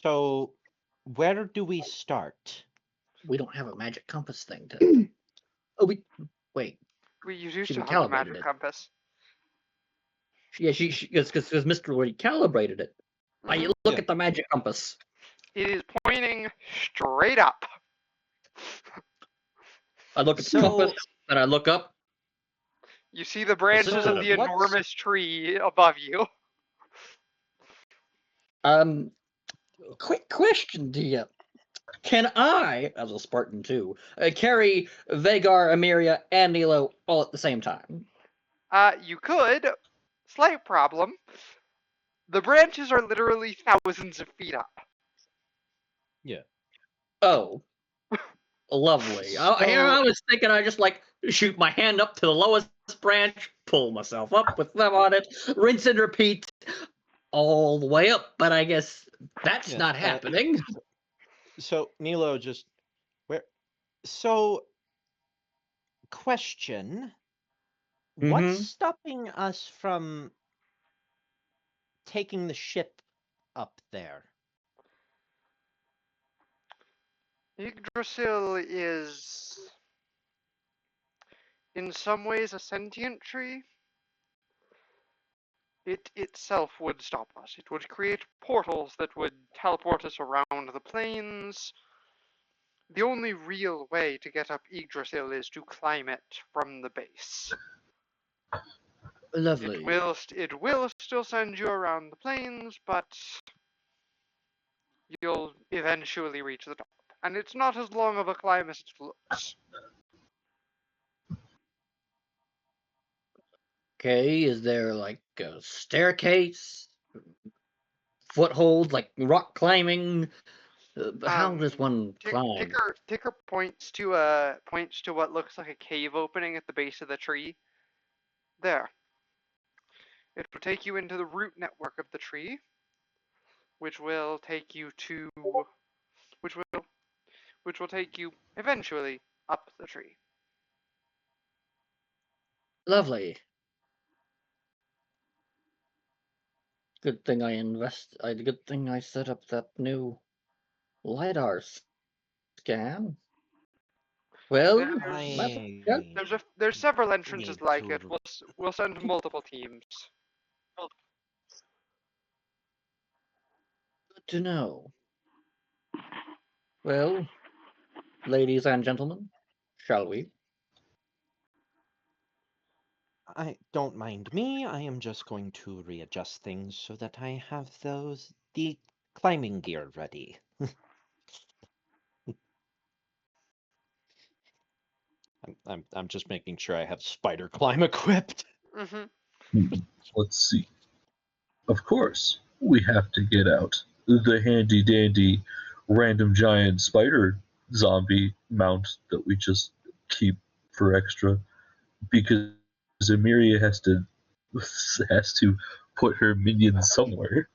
So, where do we start? We don't have a magic compass thing to. Oh, wait. You do She still have the recalibrated magic it. compass. Yeah, because Mr. recalibrated it. I look at the magic compass. It is pointing straight up. I look at the compass, and I look up. You see the branches of the enormous tree above you. Quick question to you. Can I, as a Spartan too, carry Vagar, Emiria, and Nilo all at the same time? You could. Slight problem. The branches are literally thousands of feet up. Yeah. Oh. Lovely. I was thinking I just shoot my hand up to the lowest branch, pull myself up with them on it, rinse and repeat all the way up, but I guess that's not happening. So Nilo just question. What's stopping us from taking the ship up there? Yggdrasil is in some ways a sentient tree. It itself would stop us. It would create portals that would teleport us around the plains. The only real way to get up Yggdrasil is to climb it from the base. Lovely. It will still send you around the plains, but you'll eventually reach the top. And it's not as long of a climb as it looks. Okay, is there a staircase? Foothold, like rock climbing? How does one climb? Ticker points to what looks like a cave opening at the base of the tree. There. It will take you into the root network of the tree, which will take you take you eventually up the tree. Lovely. Good thing good thing I set up that new LiDAR scan. Well, there's several entrances like it. We'll send multiple teams. Good to know. Well, ladies and gentlemen, shall we? I don't mind me. I am just going to readjust things so that I have the climbing gear ready. I'm just making sure I have spider climb equipped. Let's see. Of course, we have to get out the handy dandy random giant spider zombie mount that we just keep for extra, because Emiria has to put her minions somewhere.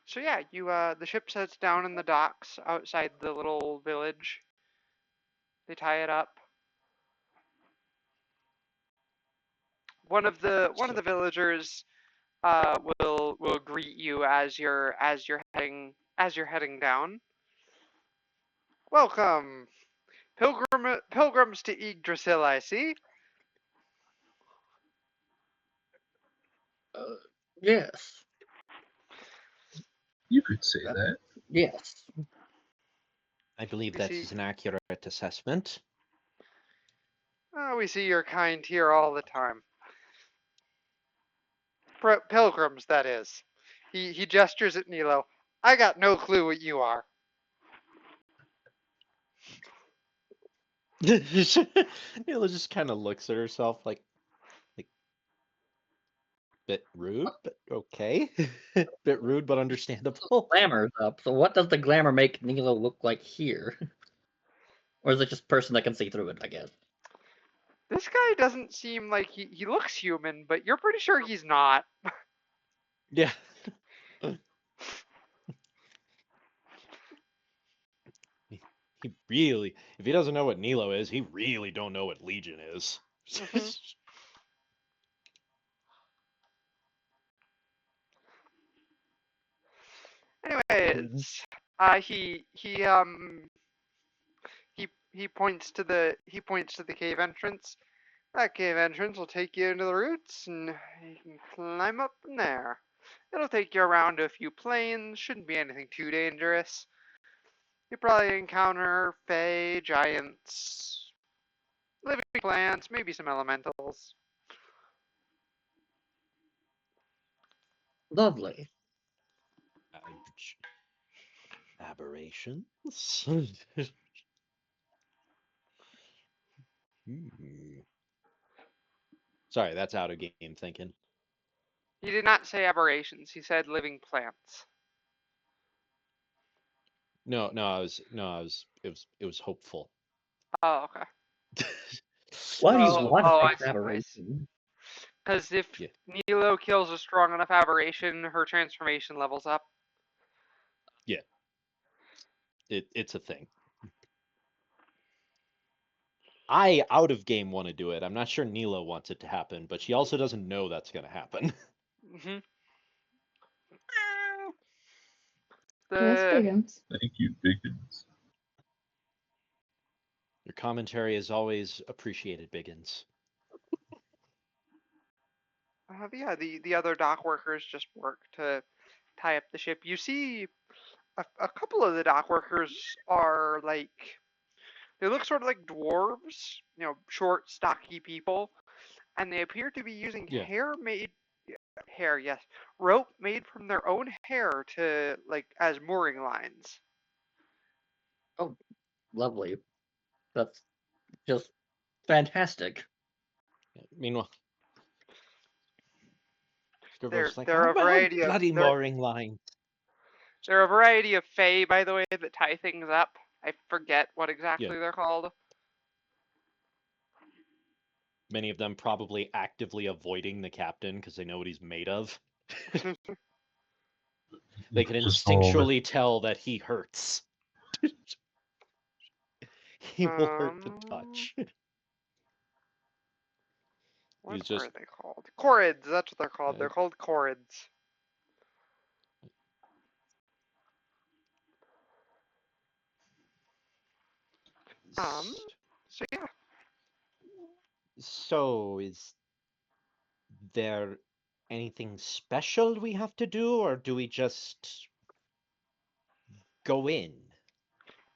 So yeah, the ship sets down in the docks outside the little village. They tie it up. One of the villagers will greet you as you're heading down. Welcome, pilgrims to Yggdrasil, I see. Yes. You could say that. Yes. I believe that is an accurate assessment. Oh, we see your kind here all the time. Pilgrims, that is. He gestures at Nilo. I got no clue what you are. Nilo just kind of looks at herself like bit rude, but okay. Bit rude, but understandable. Glamour's up. So what does the glamour make Nilo look like here? Or is it just a person that can see through it, I guess? This guy doesn't seem like he looks human, but you're pretty sure he's not. Yeah. He really, if he doesn't know what Nilo is, he really don't know what Legion is. Anyways, he points to the cave entrance. That cave entrance will take you into the roots, and you can climb up from there. It'll take you around to a few planes. Shouldn't be anything too dangerous. You'll probably encounter fae, giants, living plants, maybe some elementals. Lovely. Aberrations. Sorry, that's out of game thinking. He did not say aberrations. He said living plants. No, it was hopeful. Oh, okay. Why do you want I to see. aberration? Because if Nilo kills a strong enough aberration, her transformation levels up. Yeah. It's a thing. I, out of game, want to do it. I'm not sure Nilo wants it to happen, but she also doesn't know that's going to happen. Mm-hmm. Yes, Biggins. Thank you, Biggins. Your commentary is always appreciated, Biggins. Yeah, the other dock workers just work to tie up the ship. You see a couple of the dock workers are like, they look sort of like dwarves, short, stocky people, and they appear to be using rope made from their own hair to, like, as mooring lines. Oh, lovely. That's just fantastic. Meanwhile, They're like, a variety of bloody mooring line. There are a variety of fae, by the way, that tie things up. I forget what exactly they're called. Many of them probably actively avoiding the captain because they know what he's made of. They can instinctually tell that he hurts. He will hurt to touch. What are they called? Chorids, that's what they're called. They're called chorids. So yeah. So is there anything special we have to do, or do we just go in?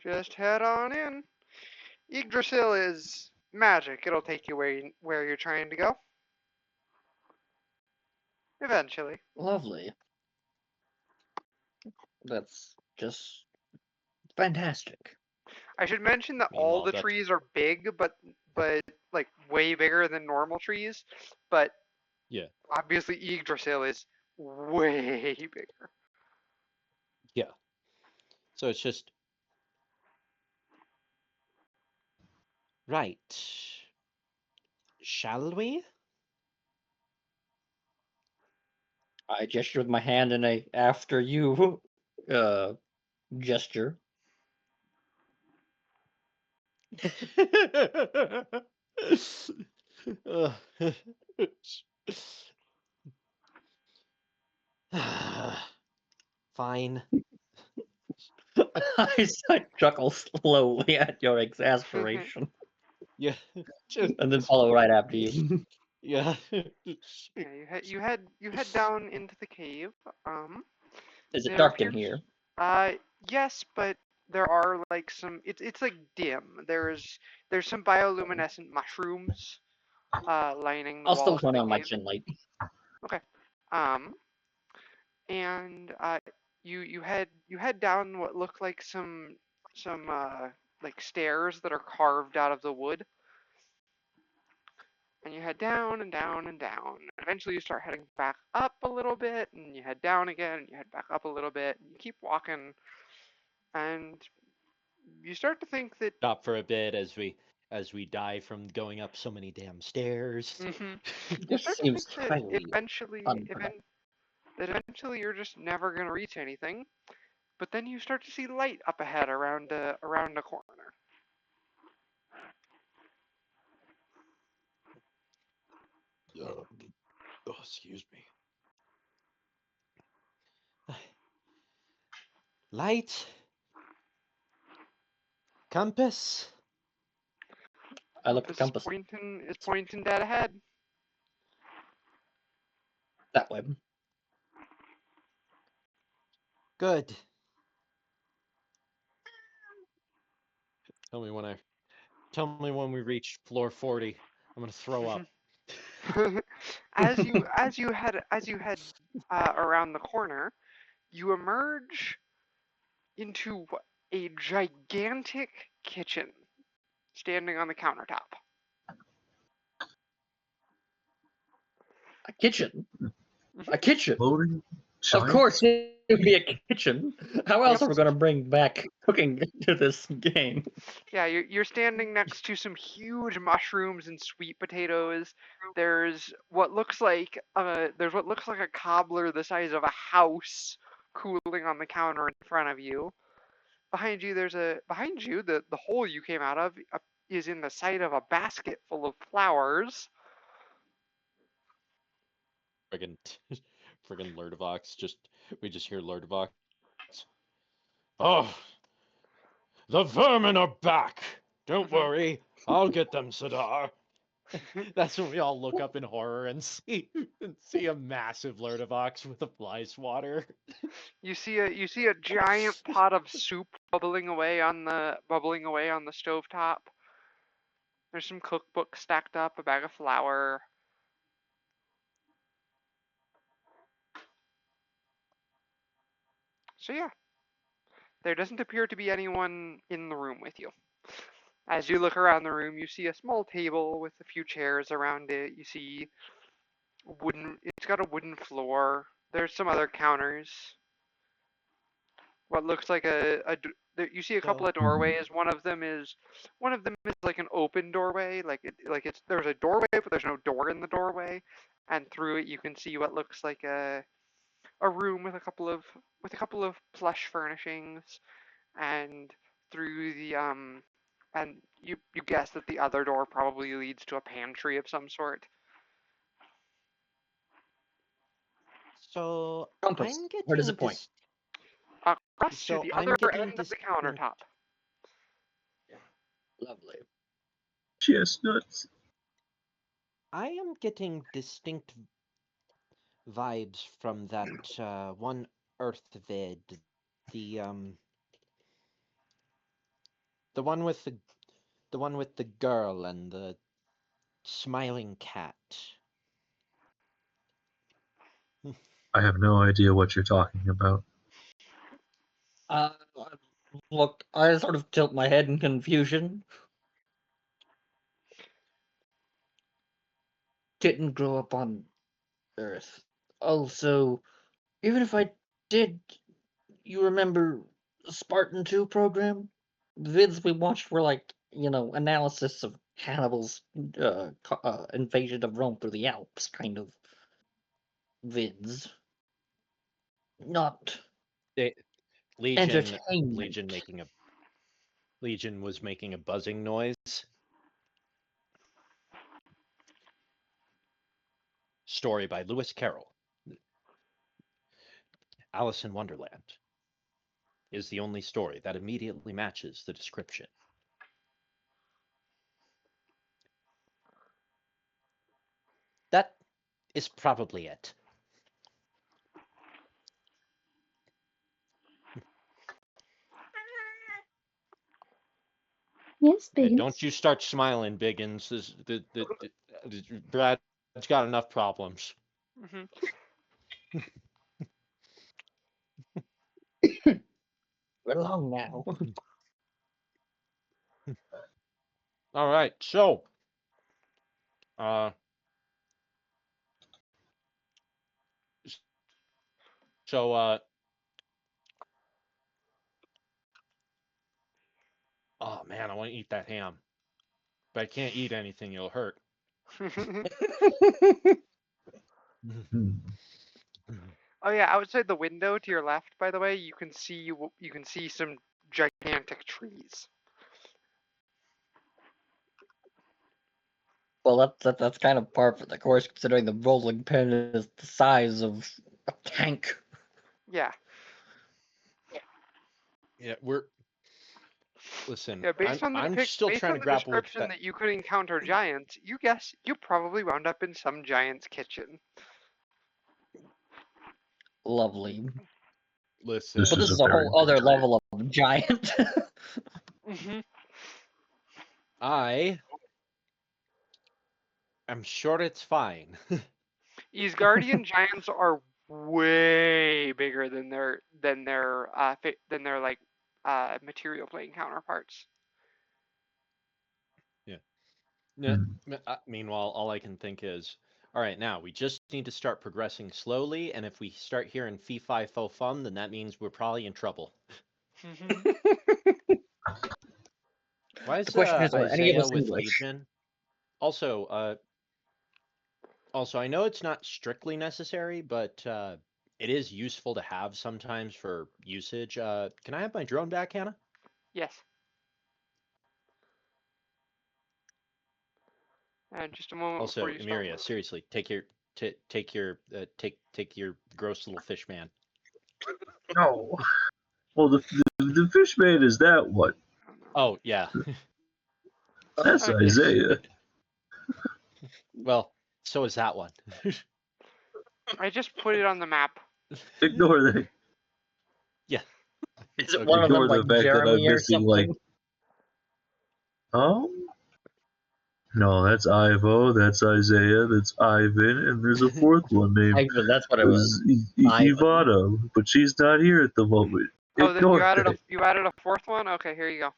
Just head on in. Yggdrasil is magic. It'll take you where you're trying to go. Eventually. Lovely. That's just fantastic. I should mention that all the trees are big, but like way bigger than normal trees. But obviously Yggdrasil is way bigger. Yeah. So it's just right. Shall we? I gesture with my hand in a after you gesture. Fine. I chuckle slowly at your exasperation. Yeah. And then follow right after you. Yeah. You head down into the cave. Is it dark in here? Yes, but there are like some. It's like dim. There's some bioluminescent mushrooms lining the I'll still walls of turn the on my cave. chin light. Okay. And you head down what look like some like stairs that are carved out of the wood, and you head down and down and down. Eventually, you start heading back up a little bit, and you head down again, and you head back up a little bit. And you keep walking, and you start to think that. Stop for a bit as we die from going up so many damn stairs. You This start to seems think that highly unproductive. eventually you're just never gonna reach anything. But then you start to see light up ahead around a corner. Oh, excuse me. Light. Compass. I look at the compass Is pointing dead ahead. that way. Good. Tell me when we reach floor 40. I'm gonna throw up. as you head around the corner, you emerge into a gigantic kitchen standing on the countertop. A kitchen. A kitchen. Loading. Of course, it would be a kitchen. How else are we going to bring back cooking to this game? Yeah, you're standing next to some huge mushrooms and sweet potatoes. There's what looks like a cobbler the size of a house cooling on the counter in front of you. Behind you, the hole you came out of is in the side of a basket full of flowers. Friggin' Lurdovox. We just hear Lurdovox. Oh, the vermin are back. Don't worry, I'll get them, Sadar. That's when we all look up in horror and see a massive Lurdovox with a fly swatter. You see a giant pot of soup bubbling away on the stovetop. There's some cookbooks stacked up, a bag of flour. So yeah, there doesn't appear to be anyone in the room with you. As you look around the room, you see a small table with a few chairs around it. You see it's got a wooden floor. There's some other counters. What looks like you see a couple of doorways. One of them is like an open doorway. There's a doorway, but there's no door in the doorway. And through it, you can see what looks like a room with a couple of plush furnishings, and through the and you guess that the other door probably leads to a pantry of some sort. So Compass. I'm getting Where does it point? Across to the other end of the countertop. Lovely. Chestnuts. I am getting distinct vibes from that one Earth vid, the one with the girl and the smiling cat. I have no idea what you're talking about. Look, I sort of tilt my head in confusion. Didn't grow up on Earth. Also, even if I did, you remember the Spartan 2 program? The vids we watched were like, analysis of Hannibal's invasion of Rome through the Alps kind of vids. Not entertainment. Legion was making a buzzing noise. Story by Lewis Carroll. Alice in Wonderland is the only story that immediately matches the description. That is probably it. Yes, Hey, Biggins. don't you start smiling, Biggins. Brad's got enough problems. We're along now. All right, so, so, oh man, I want to eat that ham, but I can't eat anything; it'll hurt. Oh yeah, outside the window to your left, by the way, you can see some gigantic trees. Well, that's kind of par for the course, considering the rolling pin is the size of a tank. Yeah. Yeah, listen. Yeah, based on the I'm still trying to grapple with description that you could encounter giants, you guess you probably wound up in some giant's kitchen. Lovely. Listen, This But this is is a a very whole other big level of giant. I am sure it's fine. Ysgardian giants are way bigger than their like material plane counterparts. Yeah. Meanwhile, all I can think is, all right, now we just need to start progressing slowly, and if we start hearing fee fi fo fum, then that means we're probably in trouble. Why is The question is, are any of Isaiah us with English? Legion? Also, I know it's not strictly necessary, but it is useful to have sometimes for usage. Can I have my drone back, Hannah? Yes. And just a moment Also, before you start Emiria, work. seriously, take your gross little fish man. No. Well, the fish man is that one. Oh yeah. That's Okay. Isaiah. Well, so is that one. I just put it on the map. Ignore that. Yeah. Is it Okay. one of them Ignore like the fact that I'm Jeremy or missing, something? No, that's Ivo, that's Isaiah, that's Ivan, and there's a fourth one named Actually, that's what it was. Ivan. Ivana, but she's not here at the moment. Oh, then Ignore that. you added a fourth one? Okay, here you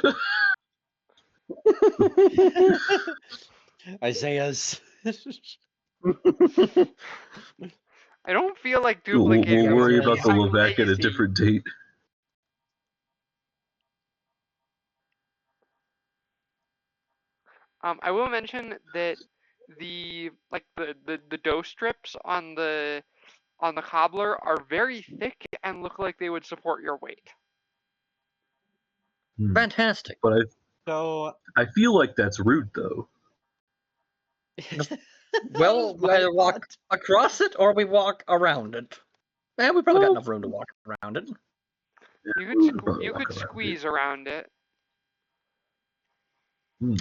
go. Isaiah's. I don't feel like We'll duplicating worry anything. about the I'm Levac at a lazy. different date. I will mention that the dough strips on the cobbler are very thick and look like they would support your weight. Fantastic. But So I feel like that's rude, though. Well, we either walk across it or we walk around it. We probably got enough room to walk around it. You could squeeze around it.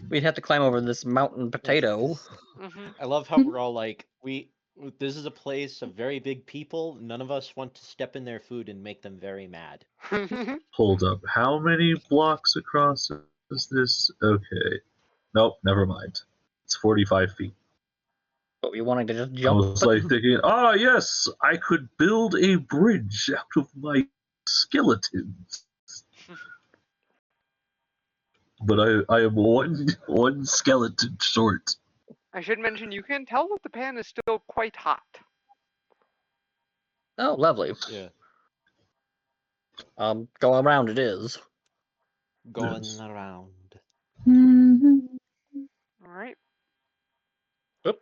We'd have to climb over this mountain potato. I love how we're all like, this is a place of very big people. None of us want to step in their food and make them very mad. Hold up. How many blocks across is this? Okay. Nope, never mind. It's 45 feet. But we wanted to just I jump. was like thinking, yes, I could build a bridge out of my skeletons. But I am one skeleton short. I should mention you can tell that the pan is still quite hot. Oh, lovely. Yeah. Go around it is. Going Yes. around. All right. Oop.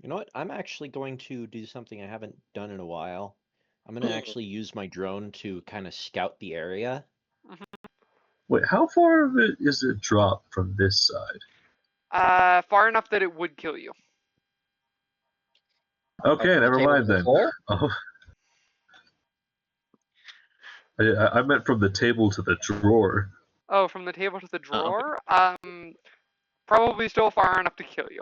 You know what? I'm actually going to do something I haven't done in a while. I'm going to actually use my drone to kind of scout the area. Wait, how far of it is it drop from this side? Far enough that it would kill you. Okay, never mind then. Oh. I meant from the table to the drawer. Oh, from the table to the drawer? Probably still far enough to kill you.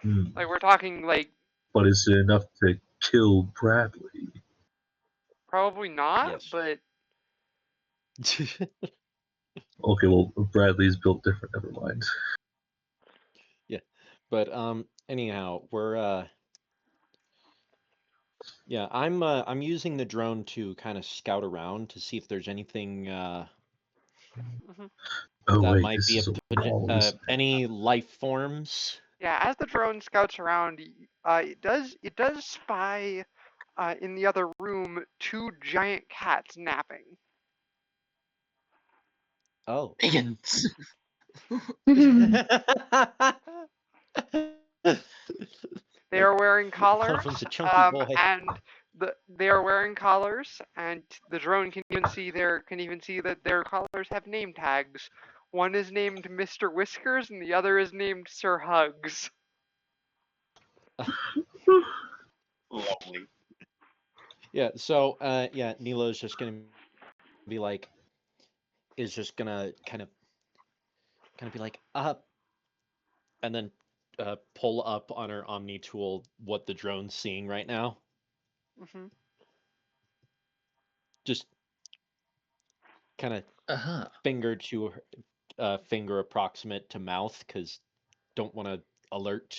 Hmm. Like, we're talking, like... But is it enough to kill Bradley. Probably not, Yes. but Okay, well, Bradley's built different. Never mind. Yeah, but anyhow, we're yeah, I'm using the drone to kind of scout around to see if there's anything mhm. Oh that wait, might this be is a wall. Isn't it? any life forms. Yeah, as the drone scouts around, it does spy in the other room 2 giant cats napping. Oh. Biggins. They are wearing One collars, of them's a chunky boy. and they are wearing collars, and the drone can even see that their collars have name tags. One is named Mr. Whiskers, and the other is named Sir Hugs. Lovely. Yeah, so yeah, Nilo's just gonna be like, is just gonna kind of be like, and then pull up on her Omni tool what the drone's seeing right now. Hmm. Just kind of Uh-huh. finger to her, finger approximate to mouth, because don't want to alert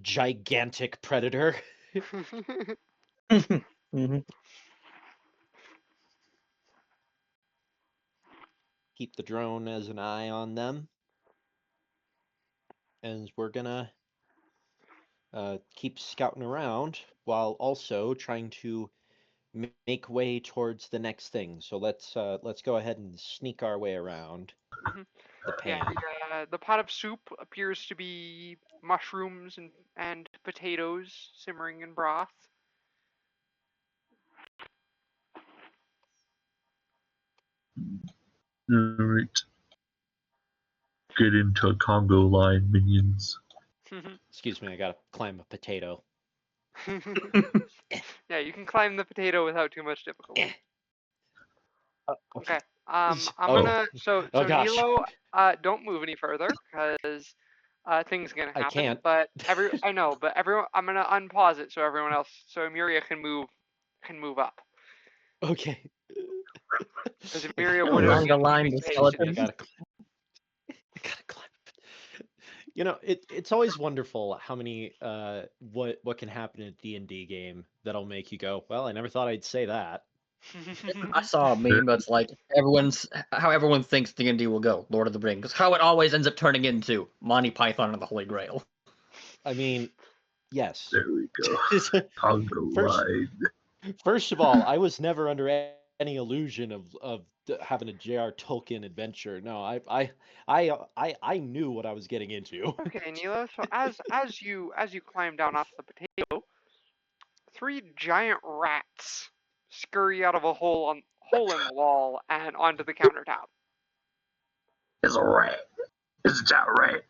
gigantic predator. Hmm. Keep the drone as an eye on them, and we're gonna keep scouting around while also trying to make way towards the next thing. So let's go ahead and sneak our way around Hmm. the Yeah, pan. the pot of soup appears to be mushrooms and potatoes simmering in broth. Alright. Get into Congo line, minions. Excuse me, I gotta climb a potato. Yeah, you can climb the potato without too much difficulty. Okay. I'm Oh, gonna oh gosh, Nilo, don't move any further because things are gonna I happen. can't. But I know, but everyone, I'm gonna unpause it so everyone else, so Emiria can move up Okay. because Emiria Oh, would have Along the been line, moving the to skeleton. I gotta climb. You know, it's always wonderful how many what can happen in a D&D game that'll make you go, well, I never thought I'd say that. I saw a meme that's like how everyone thinks D&D will go, Lord of the Rings. How it always ends up turning into Monty Python and the Holy Grail. I mean, yes. There we go. Congo line. First of all, I was never under any illusion of having a J.R. Tolkien adventure. No, I knew what I was getting into. Okay, Nilo. So as you climb down off the potato, 3 giant rats scurry out of a hole in the wall and onto the countertop. It's a rat. It's a giant rat.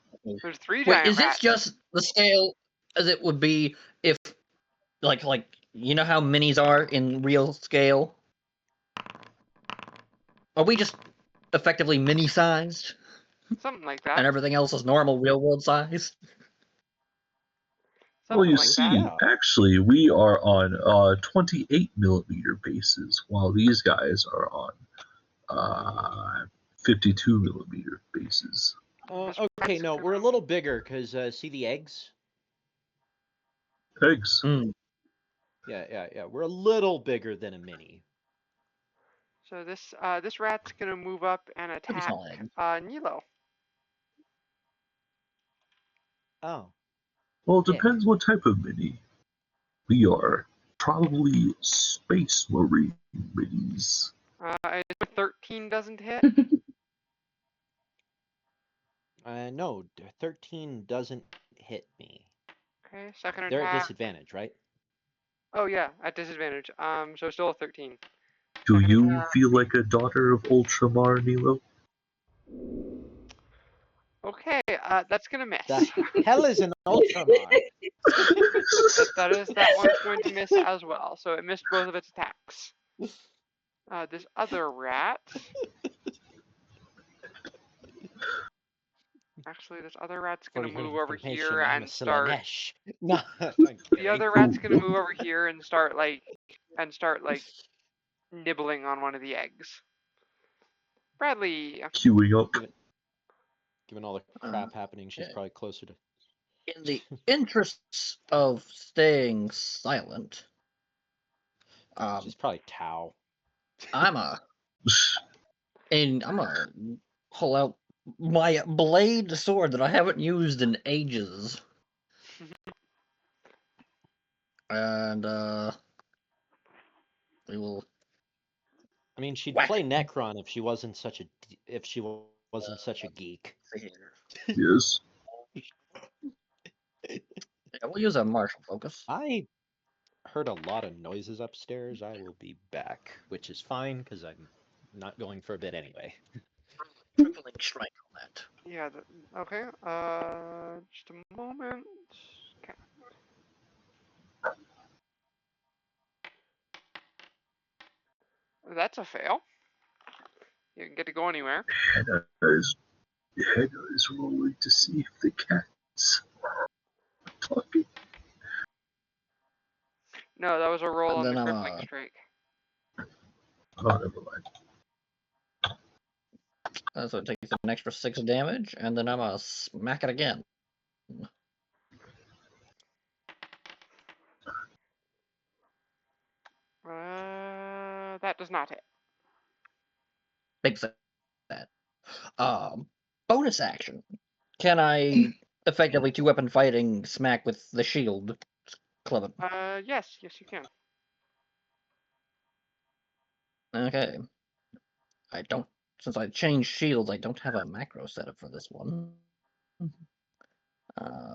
There's 3 Wait, giant is this rats. just the scale as it would be if, like you know how minis are in real scale? Are we just effectively mini-sized, Something like that. and everything else is normal real-world size? Well, Something you like see, that. Yeah. actually, we are on 28 millimeter bases, while these guys are on 52 millimeter bases. Okay, no, we're a little bigger because see the eggs? Eggs. Mm. Yeah. We're a little bigger than a mini. So this rat's gonna move up and Pretty attack small egg. Nilo. Oh. Well, it Yeah. depends what type of mini. We are probably space marine minis. 13 doesn't hit. No, 13 doesn't hit me. Okay, second They're at attack. disadvantage, right? Oh yeah, at disadvantage. So still a 13. Do Second you attack. feel like a daughter of Ultramar, Nilo? Okay, that's gonna miss. The hell is an Ultramar? that one's going to miss as well. So it missed both of its attacks. This other rat. Actually, this other rat's For gonna your move over information, here I'm a and start. Slanesh. No, I'm The kidding. other rat's gonna move over here and start like nibbling on one of the eggs. Bradley. Queuing up. Given all the crap happening, she's probably closer to. In the interests of staying silent, She's probably Tau. I'm gonna pull out my blade sword that I haven't used in ages, and we will. I mean, she'd Whack play it. Necron if she wasn't such a geek. Yes. Yeah, we'll use a martial focus. I heard a lot of noises upstairs. I will be back, which is fine because I'm not going for a bit anyway. Tripling strike on that. Yeah. Okay. Just a moment. Okay. That's a fail. You didn't get to go anywhere. Hannah is rolling to see if the cats are talking. No, that was a roll And on the then crippling strike. Oh, never mind. So it takes an extra 6 damage, and then I'm gonna smack it again. That does not hit. Big set. Bonus action. Can I effectively 2-weapon fighting smack with the shield? Club it. Yes, you can. Okay. I don't. Since I changed shields, I don't have a macro setup for this one.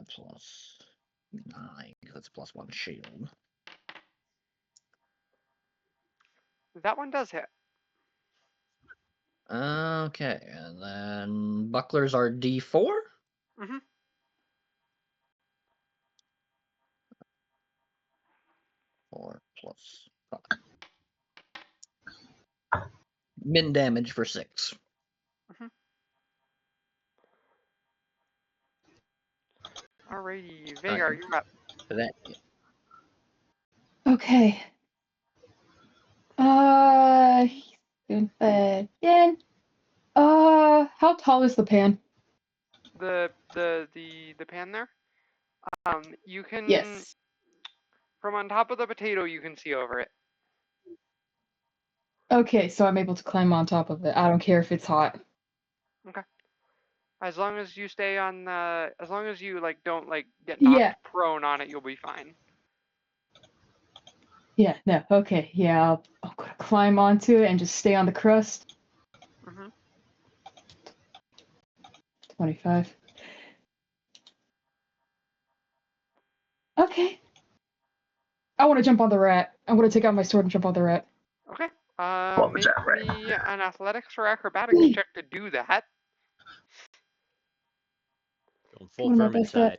Plus 9. That's plus 1 shield. That one does hit. Okay, and then bucklers are D4? Mm-hmm. 4 plus 5. Min damage for 6. Mm-hmm. Alrighty, Vagar, you're up. For that. Okay. Again. How tall is the pan? The pan there. You can. Yes. From on top of the potato, you can see over it. Okay, so I'm able to climb on top of it. I don't care if it's hot. Okay. As long as you stay on the, as long as you don't get knocked prone on it, you'll be fine. Yeah. No. Okay. Yeah. I'll climb onto it and just stay on the crust. Mm-hmm. 25. Okay. I want to jump on the rat. I want to take out my sword and jump on the rat. Okay. Make me an athletics or acrobatics check to do that. Going full firm inside.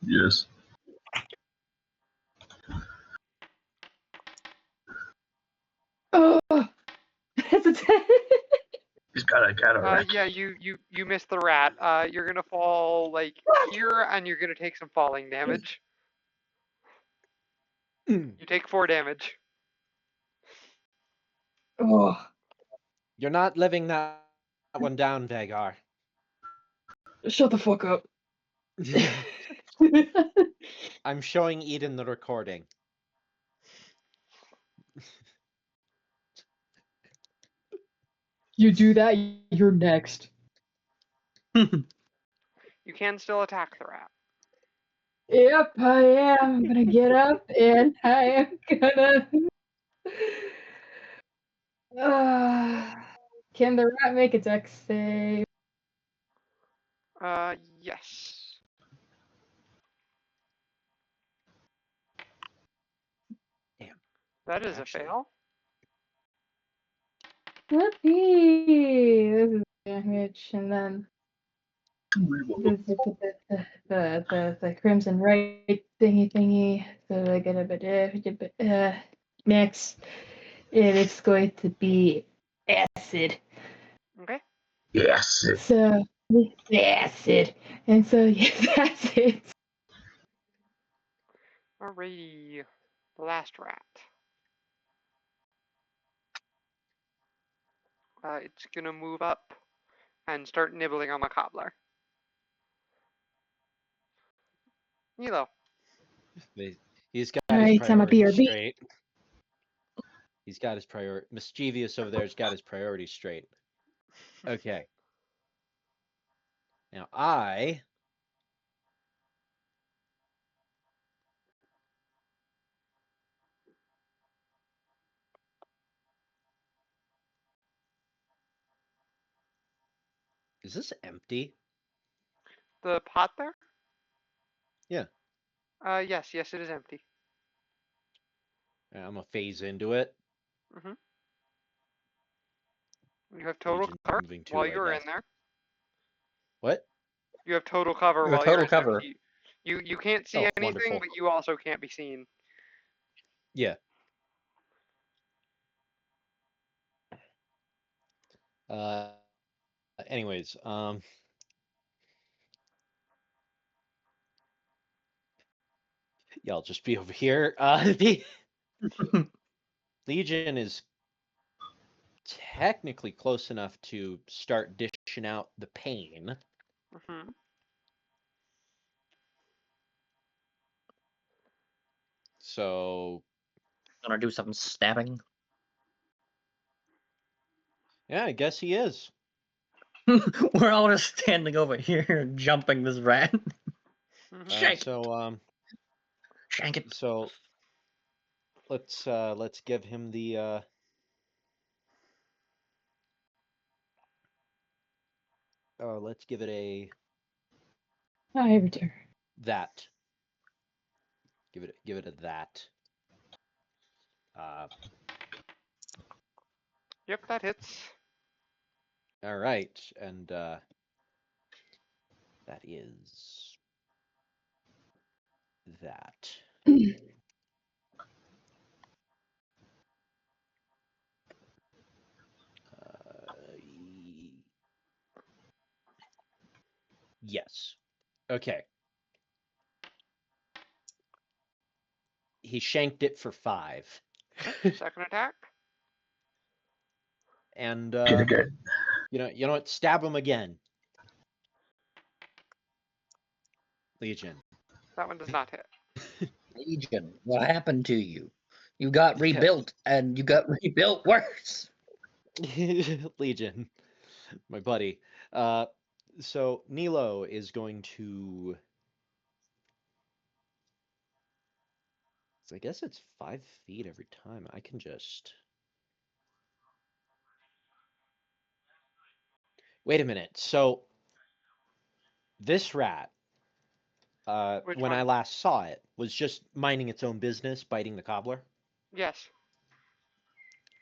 Yes. Oh, it's a 10. He's got a cataract. Yeah, you missed the rat. You're gonna fall here, and you're gonna take some falling damage. You take 4 damage. Oh. You're not living that one down, Vagar. Shut the fuck up. I'm showing Eden the recording. You do that, you're next. You can still attack the rat. Yep, I am. I'm gonna get up and I am gonna. Can the rat make a dex save? Yes. Damn. That is actually a fail. Whoopee! This is damage, and then the crimson right thingy. So I get a bit next. It is going to be acid. Okay. Yes. So with the acid. And so, yes, that's it. Alrighty. The last rat. It's gonna move up and start nibbling on the cobbler. Nilo. He's got All his right, I'm a priorities BRB. straight. He's got his priority. Mischievous over there's got his priorities straight. Okay. Now I Is this empty? The pot there? Yeah. Yes, it is empty. I'm gonna phase into it. Mm-hmm. You have total Legion's cover moving too, while I you're guess. in there. What? You have total cover You have while you're total in there. cover. You can't see Oh, anything, wonderful. but you also can't be seen. Yeah. Anyways, yeah, I'll just be over here. The Legion is technically close enough to start dishing out the pain. Mm-hmm. So Gonna do some stabbing. yeah, I guess he is. We're all just standing over here jumping this rat. Mm-hmm. Shank it. So Shank it. so let's give him the let's give it a I return. that. Give it a that. Yep, that hits. All right, and that is that. Yes. Okay. He shanked it for 5. Second attack. And Again. you know what? Stab him again. Legion. That one does not hit. Legion, what happened to you? You got rebuilt, and you got rebuilt worse. Legion, my buddy. So Nilo is going to. So I guess it's 5 feet every time. I can just. Wait a minute. So this rat, Which when one? I last saw it, was just minding its own business, biting the cobbler. Yes.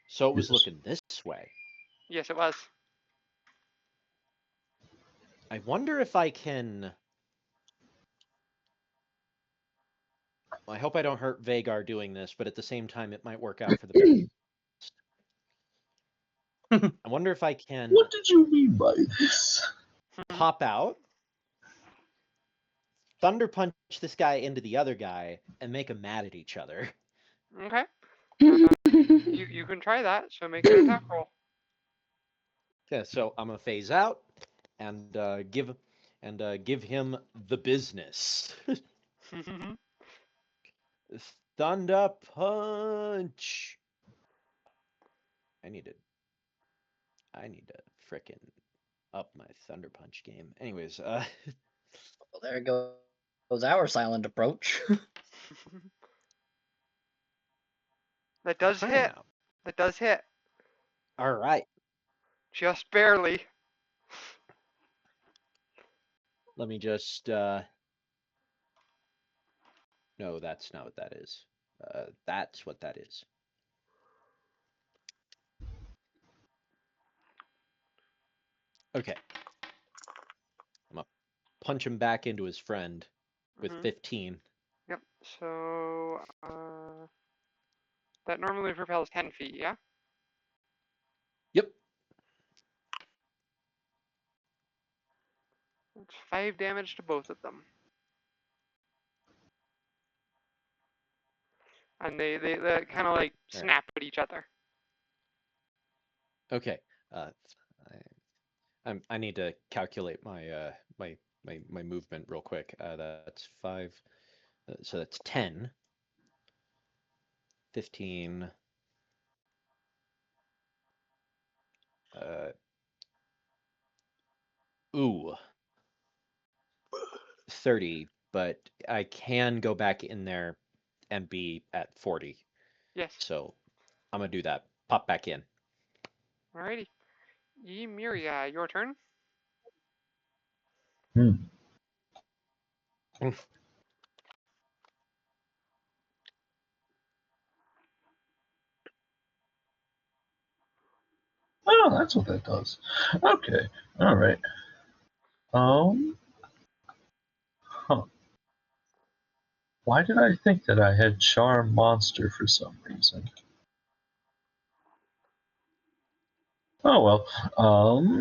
So it was Yes. looking this way. Yes, it was. I wonder if I can. I hope I don't hurt Vagar doing this, but at the same time, it might work out for the best. I wonder if I can What did you mean by this? pop out, thunder punch this guy into the other guy, and make them mad at each other. Okay. You can try that. So make an attack roll. Yeah, so I'm gonna phase out and give him the business. Thunder punch. I need to frickin' up my thunder punch game. Anyways, Well, there goes our silent approach. That does hit. Wow. That does hit. All right. Just barely. Let me just no, that's not what that is. That's what that is. Okay. I'm gonna punch him back into his friend with 15. Yep. So that normally propels 10 feet. Yeah. Yep. That's 5 damage to both of them. And they kind of like snap at each other. Okay. I need to calculate my my movement real quick. That's 5. So that's 10, 15. Ooh. 30, but I can go back in there and be at 40. Yes. So I'm gonna do that. Pop back in. Alrighty. Emiria, your turn. Oh, that's what that does. Okay. All right. Huh. Why did I think that I had Charm Monster for some reason? Oh well.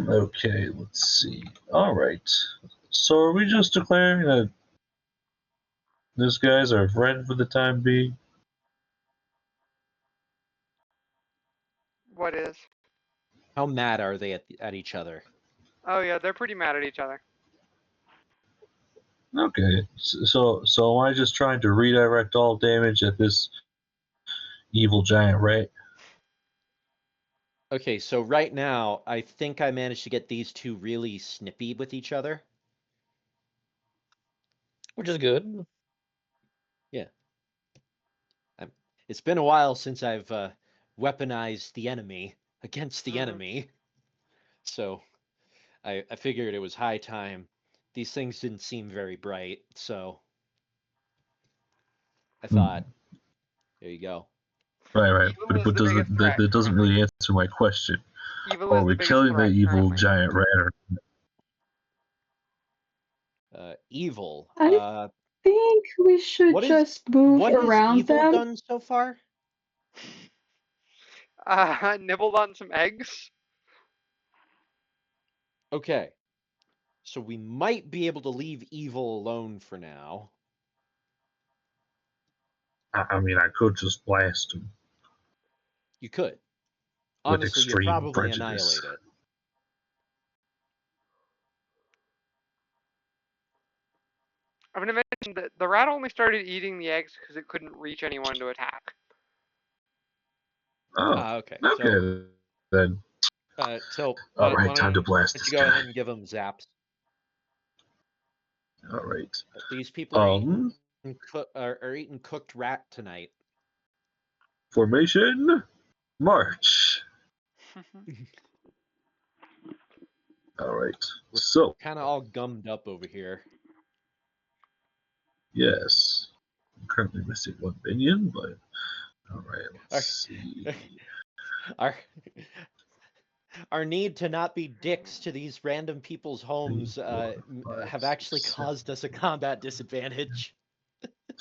Okay, let's see. Alright. So are we just declaring that this guy's our friend for the time being? What is? How mad are they at each other? Oh yeah, they're pretty mad at each other. Okay. So am I just trying to redirect all damage at this evil giant rat? Okay, so right now, I think I managed to get these two really snippy with each other. Which is good. Yeah. It's been a while since I've weaponized the enemy against the enemy. So I figured it was high time. These things didn't seem very bright, so I thought, there you go. Right. Evil But is the biggest threat that doesn't currently. really answer my question. Evil Are is the we biggest killing the threat evil currently. giant rat? Or... Evil. I think we should just move what has around evil them. done so far? Nibbled on some eggs. Okay. So we might be able to leave evil alone for now. I mean, I could just blast him. You could. With Honestly, you'd extreme probably prejudice. annihilate it. I'm gonna mention that the rat only started eating the eggs because it couldn't reach anyone to attack. Oh, Okay. okay then. So All right, why time to don't blast you this go guy. ahead and give them zaps? All right. These people are eating cooked rat tonight. Formation, march. All right. We're kind of all gummed up over here. Yes. I'm currently missing one minion, but all right. Let's see. Our need to not be dicks to these random people's homes have actually caused us a combat disadvantage.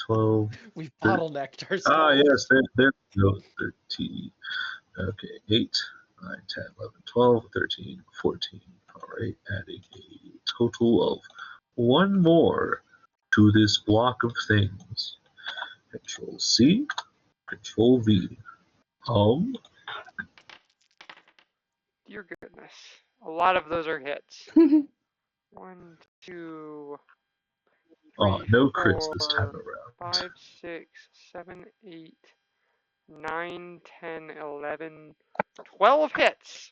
12. We've bottlenecked ourselves. Ah, yes, there we go. 13. Okay, 8, 9, 10, 11, 12, 13, 14. All right, adding a total of one more to this block of things. Control C, Control V. Dear goodness. A lot of those are hits. 1, 2, 3, no 4, crits this time around. 5, 6, 7, 8, 9, 10, 11, 12 hits.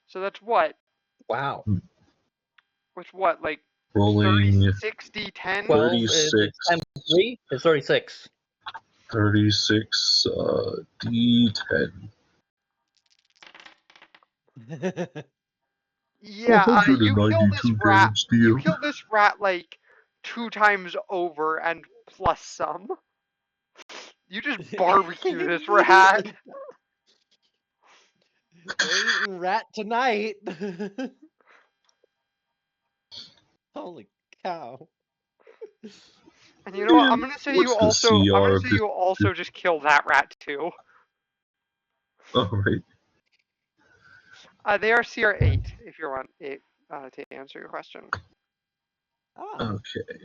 So that's what? Wow. Which what, like Rolling 30, 60, 10? 12 36. is times 3 is 36. 36 D10. Yeah, you kill this 192 rat. damage to You you. kill this rat like 2 times over and plus some. You just barbecue this rat. We're eating rat tonight. Holy cow. And you know what? I'm gonna say you also. I'm gonna CR say you also just kill that rat too. All right. They are CR8. If you want it to answer your question. Ah. Okay.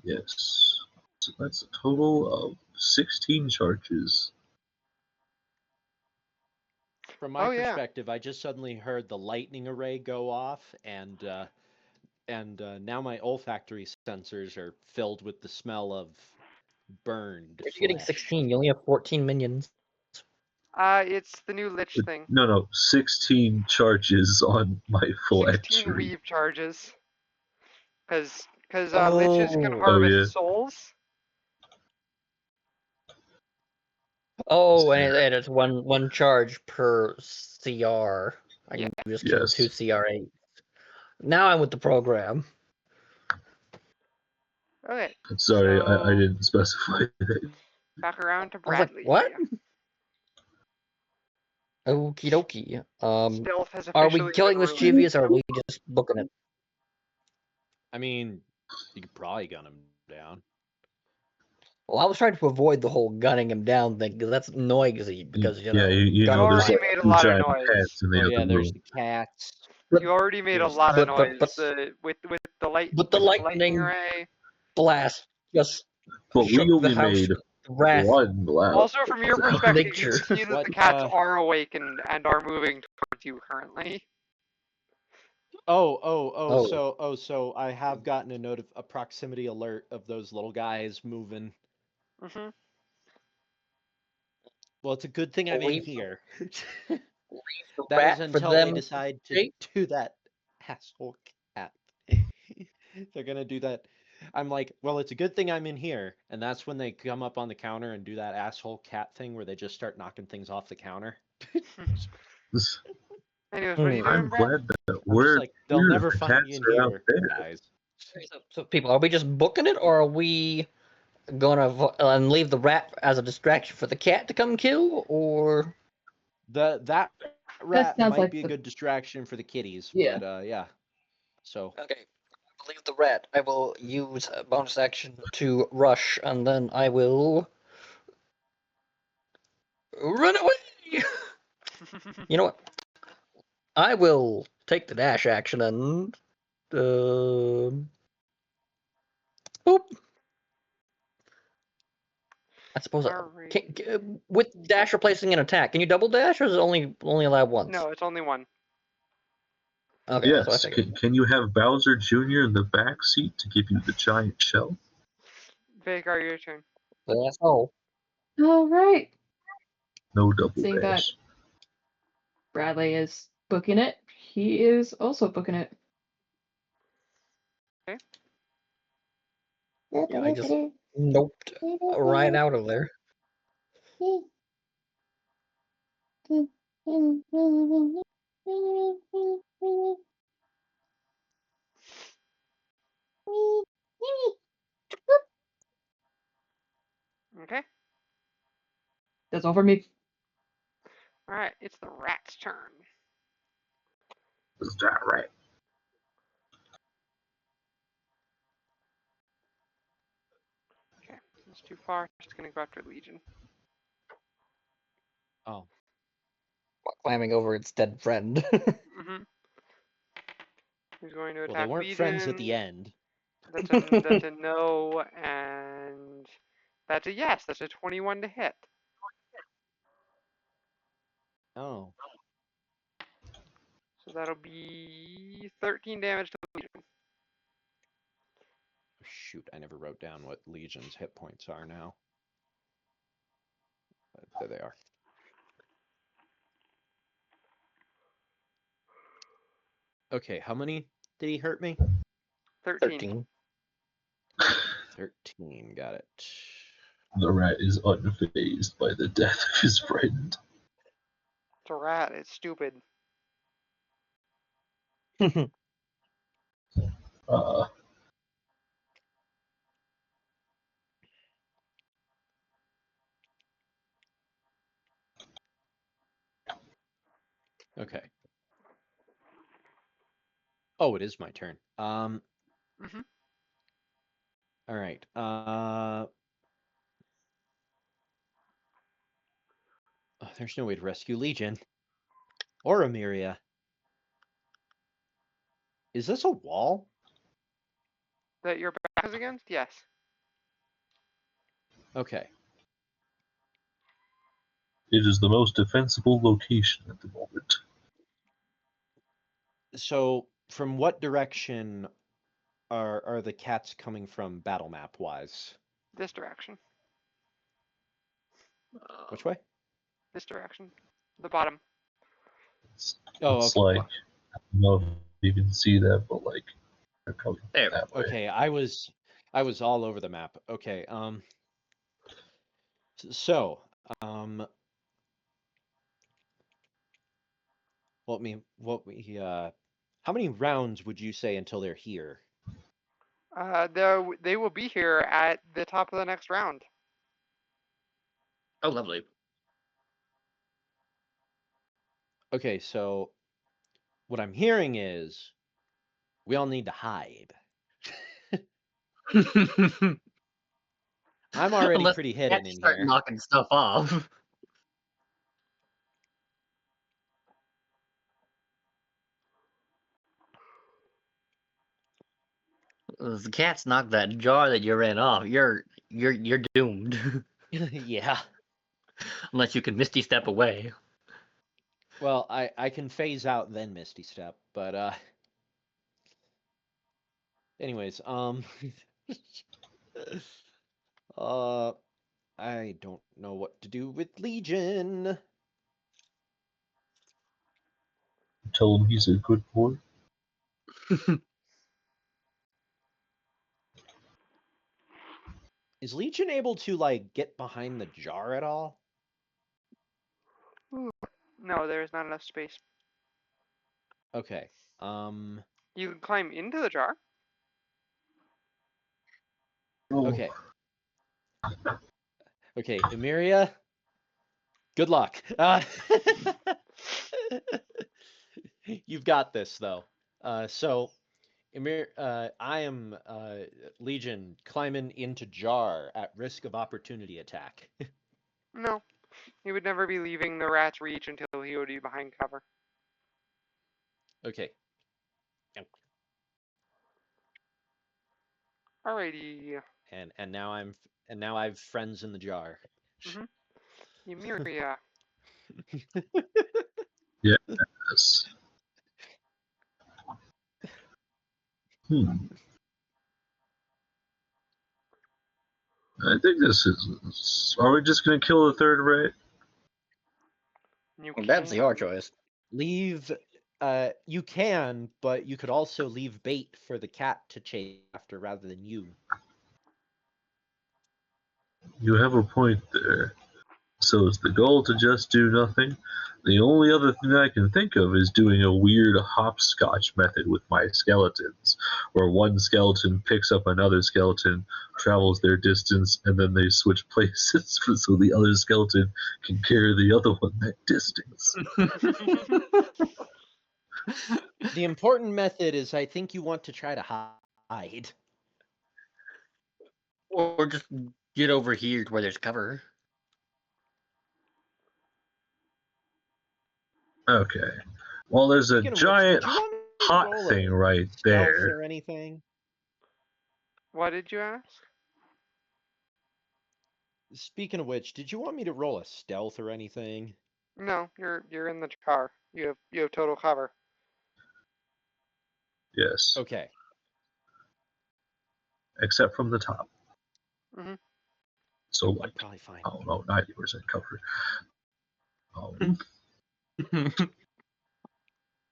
Yes. So that's a total of 16 charges. From my perspective, I just suddenly heard the lightning array go off, and now my olfactory sensors are filled with the smell of burned You're getting flesh. 16. You only have 14 minions. It's the new Lich thing. No, 16 charges on my full 16 entry. weave charges. Because Liches can harvest souls. Oh, and it's one charge per CR. I can just kill 2 CR8. Now I'm with the program. Okay. Sorry, so I didn't specify that. Back around to I was like, Bradley. what? Okie dokie. Stealth has Are we officially killing been ruined. mischievous or are we just booking it? I mean, you could probably gun him down. Well, I was trying to avoid the whole gunning him down thing because that's noisy. Because you know, you You know, there's already like made a two lot of giant noise. cats in the Oh other yeah, there's room. the cats. You already made a There's- lot of but- noise. With the light. But the with lightning array. blast just But we shook the only house made with wrath. one loud. Also, from your perspective, you Nature. can see that What, the cats are awakened and are moving towards you currently. So I have gotten a proximity alert of those little guys moving. Mm-hmm. Well, it's a good thing I'm in Leave- here. the That rat is for until they them decide to shape. do that asshole cat. They're gonna do that. I'm like, well, it's a good thing I'm in here, and that's when they come up on the counter and do that asshole cat thing where they just start knocking things off the counter. Anyways, what are you doing, I'm Brad? glad that I'm just like, they'll never the find me cats in are out here, there. guys. So people, are we just booking it, or are we gonna leave the rat as a distraction for the cat to come kill, or That rat sounds might like be a the- good distraction for the kitties, Yeah. but yeah. So okay, I will leave the rat. I will use a bonus action to rush, and then I will run away. You know what? I will take the dash action and boop. I suppose with dash replacing an attack, can you double dash, or is it only allowed once? No, it's only one. Okay, that's what I Yes, figured. can you have Bowser Jr. in the back seat to give you the giant shell? Vagar, your turn. That's all. All right. No double Seeing that dash. Bradley is booking it, he is also booking it. Okay. Yeah, I just noped right out of there. Okay. That's all for me. All right. It's the rat's turn. Is that right? Okay. It's too far. Just gonna go after Legion. oh, Climbing over its dead friend. Mm-hmm. He's going to well, attack they weren't Legion. friends at the end. That's a no, and that's a yes. That's a 21 to hit. Oh, So that'll be 13 damage to Legion. shoot, I never wrote down what Legion's hit points are now. There they are. Okay, how many did he hurt me? 13. 13, got it. The rat is unfazed by the death of his friend. It's a rat. It's stupid. Uh, Okay. Oh, it is my turn. Mhm. All right. There's no way to rescue Legion or Emiria. Is this a wall? That your back is against? Yes. Okay. It is the most defensible location at the moment. So, from what direction are the cats coming from, battle map wise? This direction. Which way? This direction. The bottom. It's Okay. like, I don't know if you can see that, but like, they're coming that way. Okay, I was all over the map. Okay, so, how many rounds would you say until they're here? They will be here at the top of the next round. Oh, lovely. Okay, so what I'm hearing is we all need to hide. I'm already Unless pretty hidden cats in start here. knocking stuff off. If the cats knock that jar that you ran off, you're doomed. Yeah. Unless you can misty step away. Well, I can phase out then Misty Step, but anyways, I don't know what to do with Legion. Tell him he's a good boy. Is Legion able to like get behind the jar at all? No, there's not enough space. Okay. You can climb into the jar. Okay. Okay, Emiria. Good luck. You've got this though. So I am Legion climbing into jar at risk of opportunity attack. No, he would never be leaving the rat's reach until he would be behind cover. Okay. Alrighty. And now I've friends in the jar. Emiria. Yes. I think this is. Are we just gonna kill the third rat? That's your choice. Leave. You can, but you could also leave bait for the cat to chase after rather than you. You have a point there. So is the goal to just do nothing? The only other thing I can think of is doing a weird hopscotch method with my skeletons, where one skeleton picks up another skeleton, travels their distance, and then they switch places so the other skeleton can carry the other one that distance. The important method is I think you want to try to hide. Or just get over here to where there's cover. Okay. Well, there's a giant hot thing right there. Or anything? What did you ask? Speaking of which, did you want me to roll a stealth or anything? No, you're in the jar. You have total cover. Yes. Okay. Except from the top. Mhm. So like, probably fine. I don't know, 90% cover.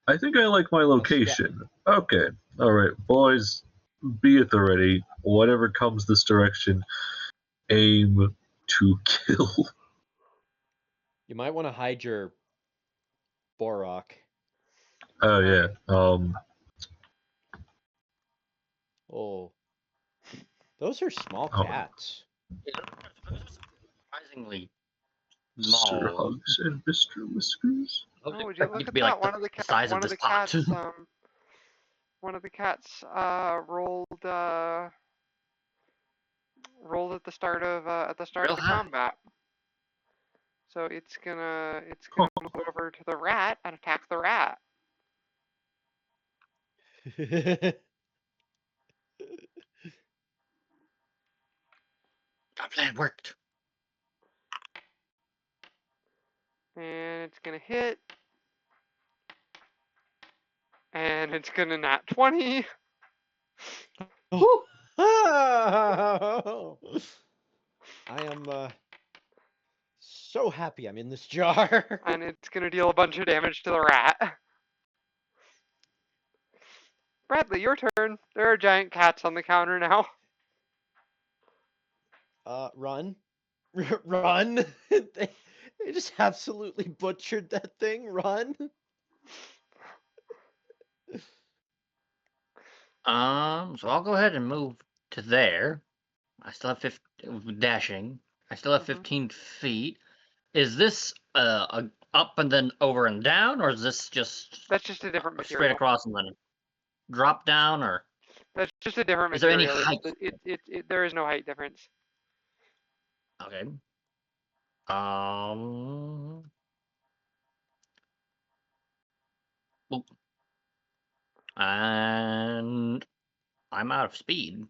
I think I like my location. Okay. All right, boys, be at the ready. Whatever comes this direction, aim to kill. You might want to hide your Borok. Oh yeah. Oh. Those are small cats. Surprisingly Mr. small. Hugs and Mr. Whiskers. Oh, would you look at Be that? like One of the size of this pot. one of the cats rolled at the start of Real the high. combat. So it's gonna move over to the rat and attack the rat. plan worked. And it's gonna hit. And it's gonna nat 20. Oh. I am so happy I'm in this jar. And it's gonna deal a bunch of damage to the rat. Bradley, your turn. There are giant cats on the counter now. Run. Run. They just absolutely butchered that thing. Run. So I'll go ahead and move to there. I still have 15 dashing. I still have 15 feet. Is this a up and then over and down, or is this just That's just a different straight material. across and then drop down, or That's just a different is there any material. height? There is no height difference. Okay. Oop. And I'm out of speed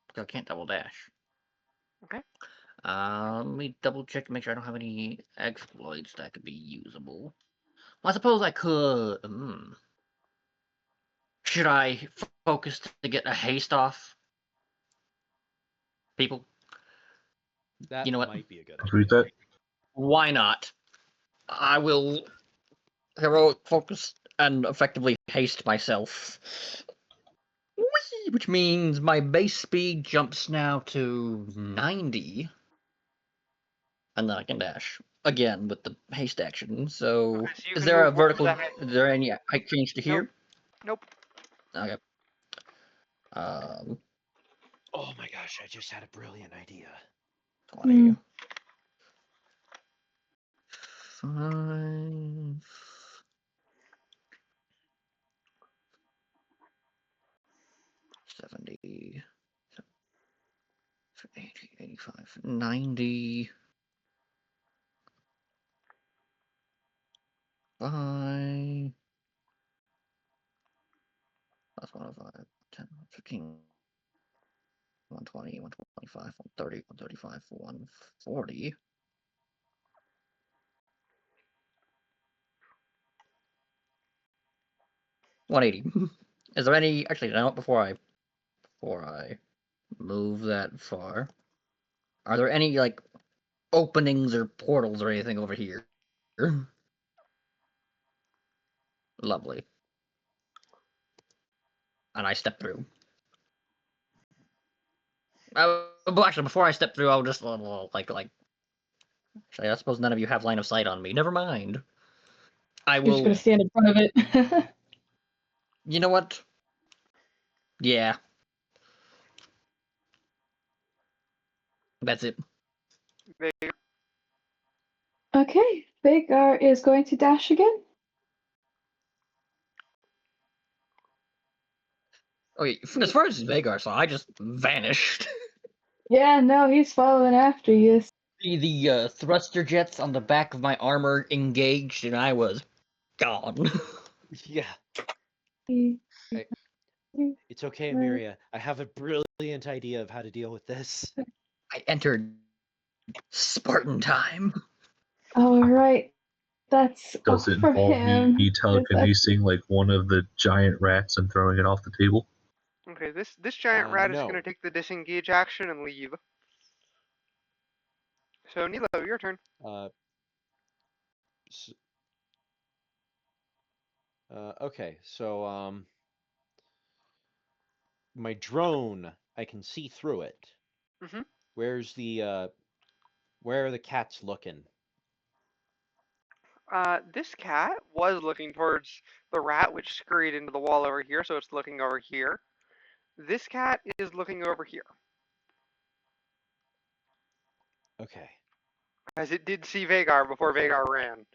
because I can't double dash. Okay. Let me double check to make sure I don't have any exploits that could be usable. Well, I suppose I could. Should I focus to get a haste off? People? That You know what? might be a good Read idea. that. Why not? I will heroic focus and effectively haste myself. Whee! Which means my base speed jumps now to 90. And then I can dash again with the haste action. So, Okay, so you is can there move a vertical? that. Is there any height change to here? Nope. Okay. Oh my gosh! I just had a brilliant idea. 20. 5. 70. 80, 85, 90. 5. That's 105, 10, 15, 120, 125, 130, 135, 140. 180. Is there any actually no before I move that far? Are there any like openings or portals or anything over here? Lovely. And I step through. Well, actually, before I step through, I'll just like. Actually, I suppose none of you have line of sight on me. Never mind. I You're just will. gonna stand in front of it. You know what? Yeah. That's it. Okay, Vagar is going to dash again. Okay, as far as Vagar saw, I just vanished. Yeah, no, he's following after you. The thruster jets on the back of my armor engaged, and I was gone. Yeah. It's okay, Amiria. I have a brilliant idea of how to deal with this. I entered Spartan time. All right, that's Does all it for involve him. me telekinesing like one of the giant rats and throwing it off the table? Okay, this giant rat is No. gonna take the disengage action and leave. So Nilo, your turn. Okay, so my drone, I can see through it. Mm-hmm. Where are the cats looking? This cat was looking towards the rat, which scurried into the wall over here, so it's looking over here. This cat is looking over here, Okay. as it did see Vagar before Vagar ran.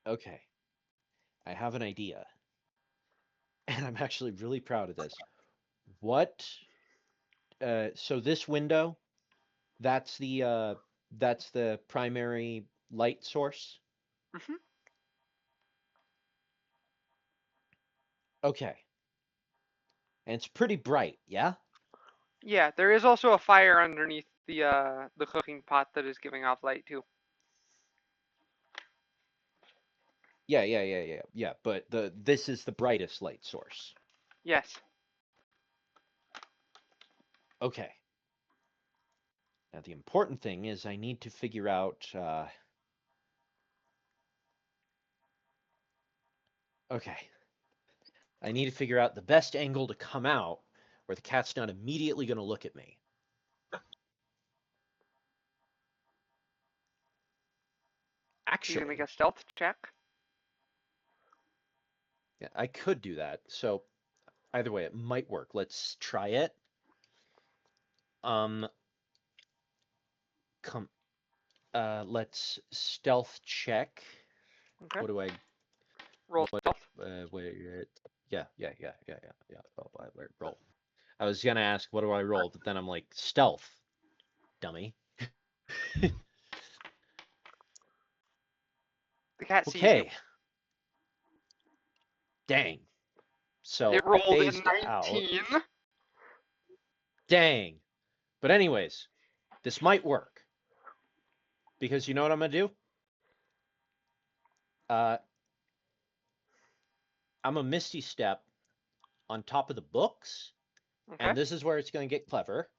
Okay. I have an idea. And I'm actually really proud of this. What so this window, that's the primary light source. Mm-hmm. Okay. And it's pretty bright, yeah? Yeah, there is also a fire underneath the cooking pot that is giving off light too. Yeah. But this is the brightest light source. Yes. Okay. Now the important thing is I need to figure out. Okay. I need to figure out the best angle to come out where the cat's not immediately going to look at me. You gonna make Actually, a stealth check? yeah, I could do that. So either way, it might work. Let's try it. Let's stealth check. Okay. What do I Roll stealth. wait, yeah. Oh, roll. I was gonna ask what do I roll, but then I'm like stealth, dummy. The cat sees you. Okay. Dang. So It rolled a phased out. 19. Dang. But anyways, this might work. Because you know what I'm gonna do? I'm a Misty Step on top of the books, Okay. and this is where it's gonna get clever.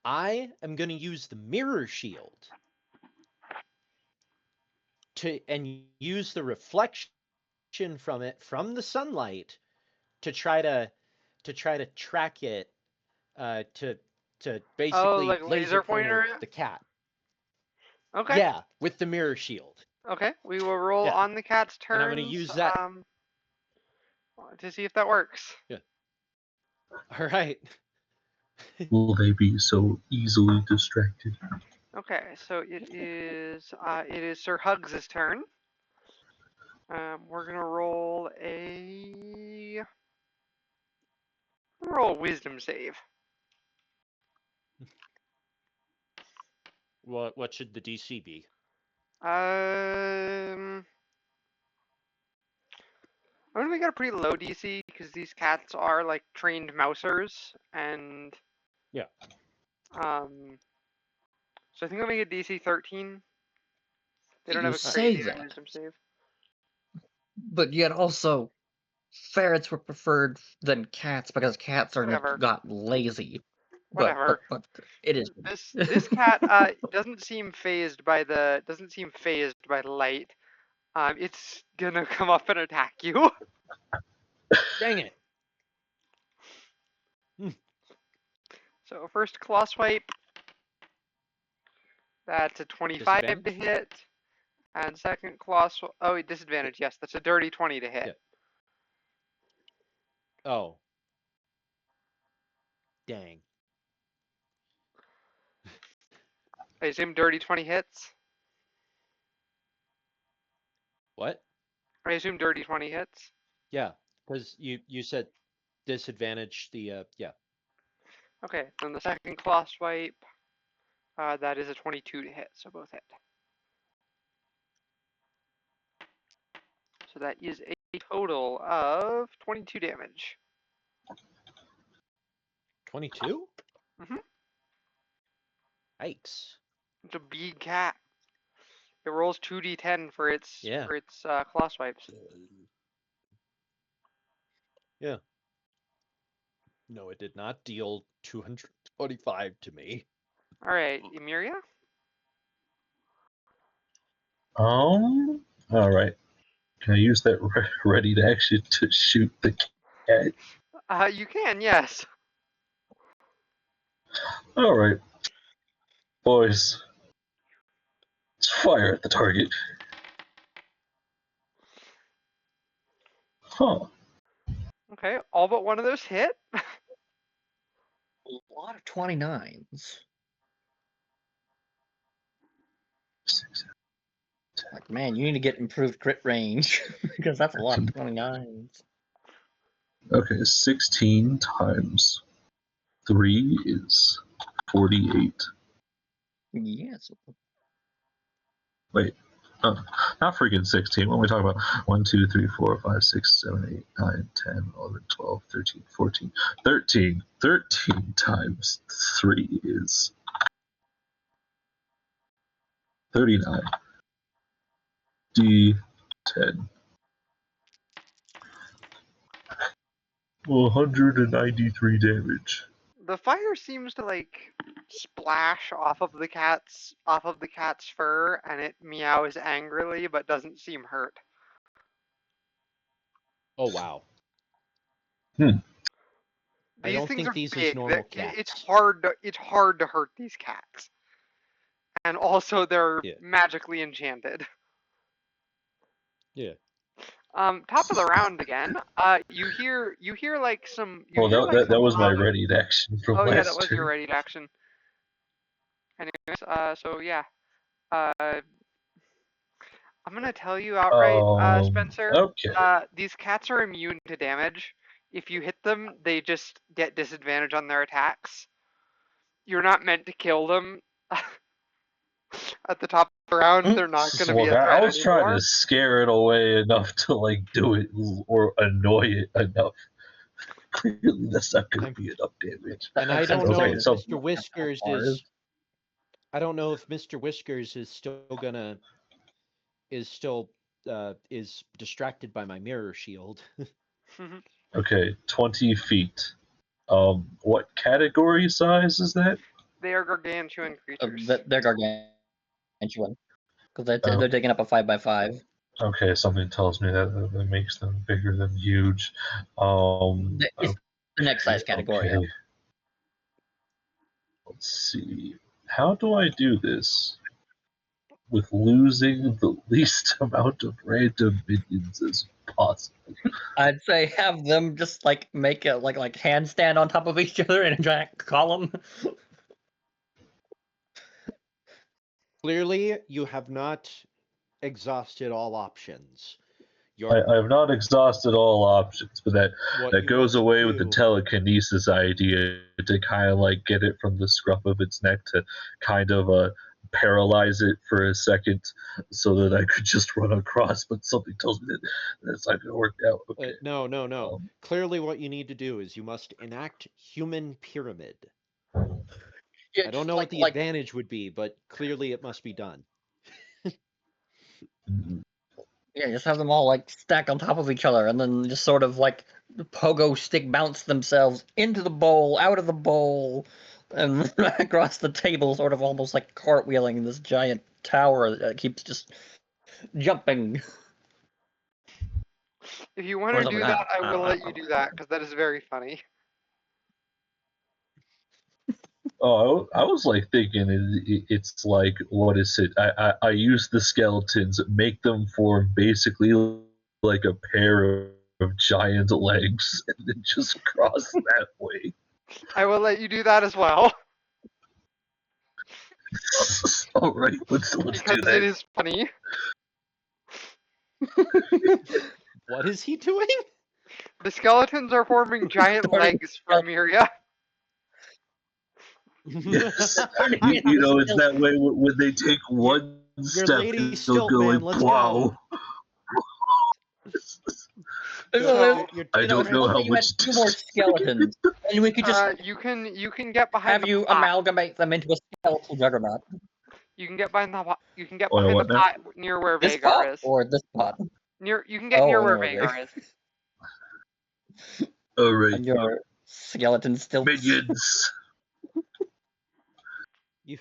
I am gonna use the mirror shield and use the reflection from it from the sunlight to try to track it to basically like laser pointer it? the cat. Okay. Yeah, with the mirror shield. Okay. We will roll Yeah. on the cat's turn. And I'm gonna use that to see if that works. Yeah. All right. Will they be so easily distracted? Okay, so it is Sir Hugs' turn. We're gonna roll a wisdom save. What should the DC be? I'm gonna make it a pretty low DC because these cats are like trained mousers, and Yeah. So I think I'll make it DC 13. They don't You have a say crazy that. wisdom save. But yet also, ferrets were preferred than cats because cats are Whatever. got lazy. Whatever. But it is. This cat doesn't seem phased by the light. It's gonna come up and attack you. Dang it. So first claw swipe. That's a 25 to hit. And second claw swipe. Oh, disadvantage. Yes, that's a dirty 20 to hit. Yeah. Oh. Dang. I assume dirty 20 hits. What? I assume dirty 20 hits. Yeah, because you said disadvantage the yeah. Okay, then the second claw swipe. That is a 22 to hit, so both hit. So that is a total of 22 damage. 22? Mhm. Yikes. It's a big cat. It rolls 2d10 for its claw swipes. Yeah. No, it did not deal 225 to me. All right, Emiria? All right. Can I use that ready to action to shoot the cat? You can, yes. All right, boys. Let's fire at the target. Huh. Okay, all but one of those hit. A lot of 29s. Like, man, you need to get improved crit range because that's a lot of 29s. Okay, 16 times 3 is 48. Yes. Wait, Not freaking 16. What are we talking about? 1, 2, 3, 4, 5, 6, 7, 8, 9, 10, 11, 12, 13, 14, 13. 13 times 3 is 39. D10. 193 damage. The fire seems to like splash off of the cat's fur, and it meows angrily, but doesn't seem hurt. Oh wow. These I don't things think are these is big. normal It's cats. hard to hurt these cats, and also they're Yeah. magically enchanted. Yeah. Top of the round again. You hear like some. Well, that was my readied action from Oh yeah, that last was your turn. readied action. Anyways, so yeah. I'm gonna tell you outright, Spencer. Okay. These cats are immune to damage. If you hit them, they just get disadvantage on their attacks. You're not meant to kill them. At the top of the round, they're not gonna be Look, a I threat was trying anymore. to scare it away enough to like do it or annoy it enough. Clearly, that's not going to be enough damage. And I don't Okay, know if so- Mr. Whiskers is. I don't know if Mr. Whiskers is still gonna is distracted by my mirror shield. Okay, 20 feet. What category size is that? They are gargantuan creatures. They're gargantuan. Because they're taking up a 5x5. Okay, something tells me that makes them bigger than huge. It's the next size category. Okay. Let's see. How do I do this with losing the least amount of random minions as possible? I'd say have them just like make a like handstand on top of each other in a giant column. Clearly, you have not exhausted all options. I have not exhausted all options, but that goes away with the do- telekinesis idea to kind of like get it from the scruff of its neck to kind of paralyze it for a second so that I could just run across, but something tells me that that's not going to work out. Okay. No. Clearly, what you need to do is you must enact human pyramid. Yeah, I don't know what the advantage would be, but clearly it must be done. Yeah, just have them all like stack on top of each other, and then just sort of like pogo stick bounce themselves into the bowl, out of the bowl, and across the table, sort of almost like cartwheeling in this giant tower that keeps just jumping. If you want to do that, I will let you do that because that is very funny. Oh, I was like thinking it's like, what is it? I use the skeletons, make them form basically like a pair of giant legs, and then just cross that way. I will let you do that as well. All right, let's do that. It is funny. What is he doing? The skeletons are forming giant legs for Miria. Yes. you know, it's that way when they take one step, they'll go like, wow. I don't know how much. 2 more skeletons, and we could just. You can get behind. Have you amalgamate them into a skeletal juggernaut? You can get behind the pot. You can get behind the pot near where this Vagar pot is. or this pot. You can get near where Vagar is. All right. And your skeleton still. Minions. You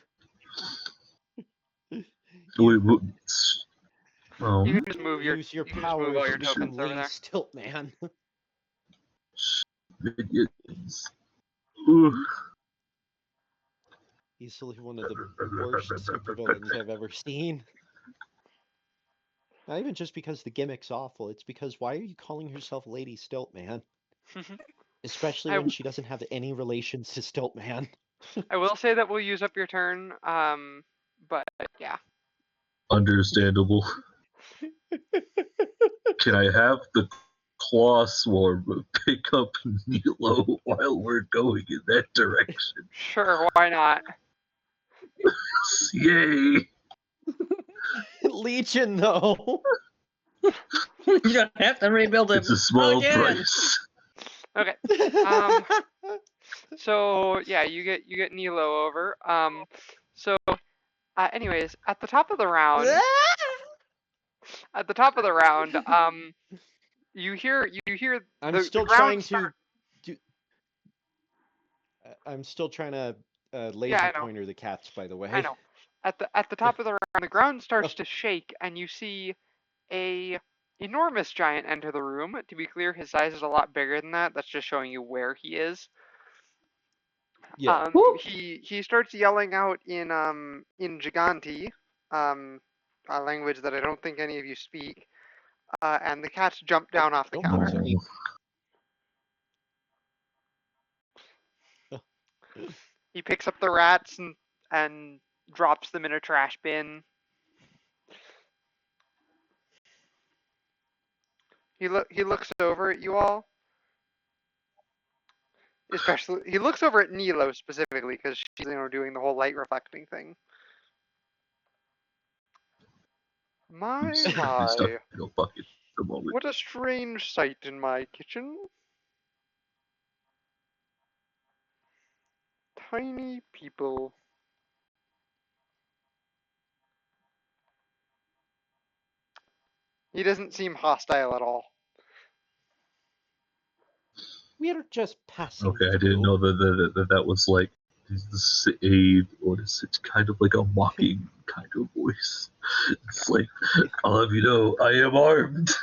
can just move use your powers to become Lady Stiltman. Minions. Easily one of the worst supervillains I've ever seen. Not even just because the gimmick's awful, it's because why are you calling herself Lady Stiltman? Especially when she doesn't have any relations to Stiltman. I will say that we'll use up your turn, but yeah. Understandable. Can I have the claw swarm pick up Nilo while we're going in that direction? Sure, why not? Yay! Legion, though. You don't have to rebuild it. It's a small again. price. Okay. So yeah, you get Nilo over. Anyways, at the top of the round, you hear I'm the still ground trying start. to do. I'm still trying to laser Yeah, I know. pointer the cats. By the way, I know. At the top of the round, the ground starts to shake, and you see a enormous giant enter the room. To be clear, his size is a lot bigger than that. That's just showing you where he is. Yeah. He starts yelling out in Gigante, a language that I don't think any of you speak. And the cats jump down off the Don't believe counter. so. He picks up the rats and drops them in a trash bin. He looks over at you all. Especially, he looks over at Nilo specifically because she's doing the whole light reflecting thing. My. He's stuck in a bucket at the moment. What a strange sight in my kitchen. Tiny people. He doesn't seem hostile at all. We're just passing. Okay, I didn't know that was like what is it? Kind of like a mocking kind of voice. It's like, I'll have you know, I am armed.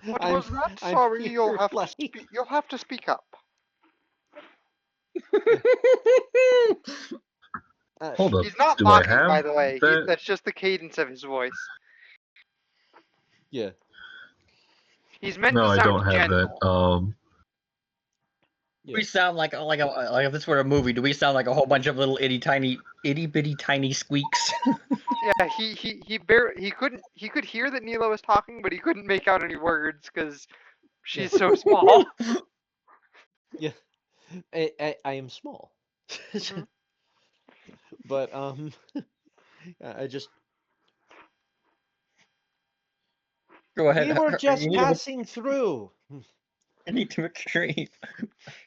What was that? Sorry, you'll have to speak up. Hold up. He's not Do mocking, I have by the way. that? That's just the cadence of his voice. Yeah. He's meant No, to I sound don't have gentle. that. Do we sound like if this were a movie? Do we sound like a whole bunch of little itty bitty tiny squeaks? Yeah, he could hear that Nilo was talking, but he couldn't make out any words because she's so small. Yeah, I am small. Mhm. But I just. Go ahead. We were just You passing through. need to retreat.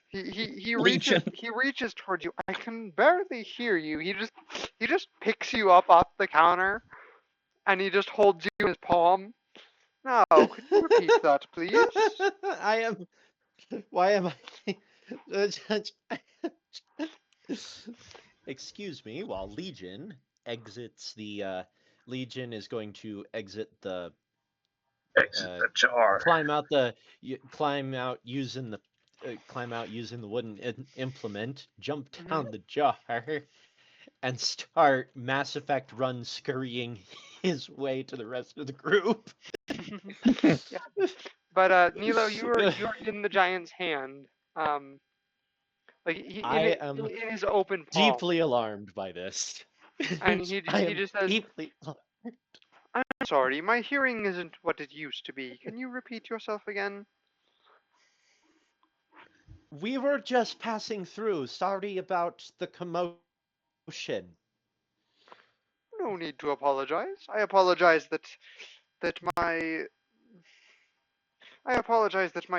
He Legion. reaches towards you. I can barely hear you. He just picks you up off the counter, and he just holds you in his palm. Now, could you repeat that, please? I am. Why am I? Excuse me. While Legion exits the Legion is going to exit the. Exit the jar. Climb out using the wooden implement. Jump down the jar. And start Mass Effect run scurrying his way to the rest of the group. Yeah. But Nilo, you're in the giant's hand. Like in his open palm. Deeply alarmed by this. And he just says, deeply alarmed. I'm sorry, my hearing isn't what it used to be. Can you repeat yourself again? We were just passing through. Sorry about the commotion. No need to apologize. I apologize that my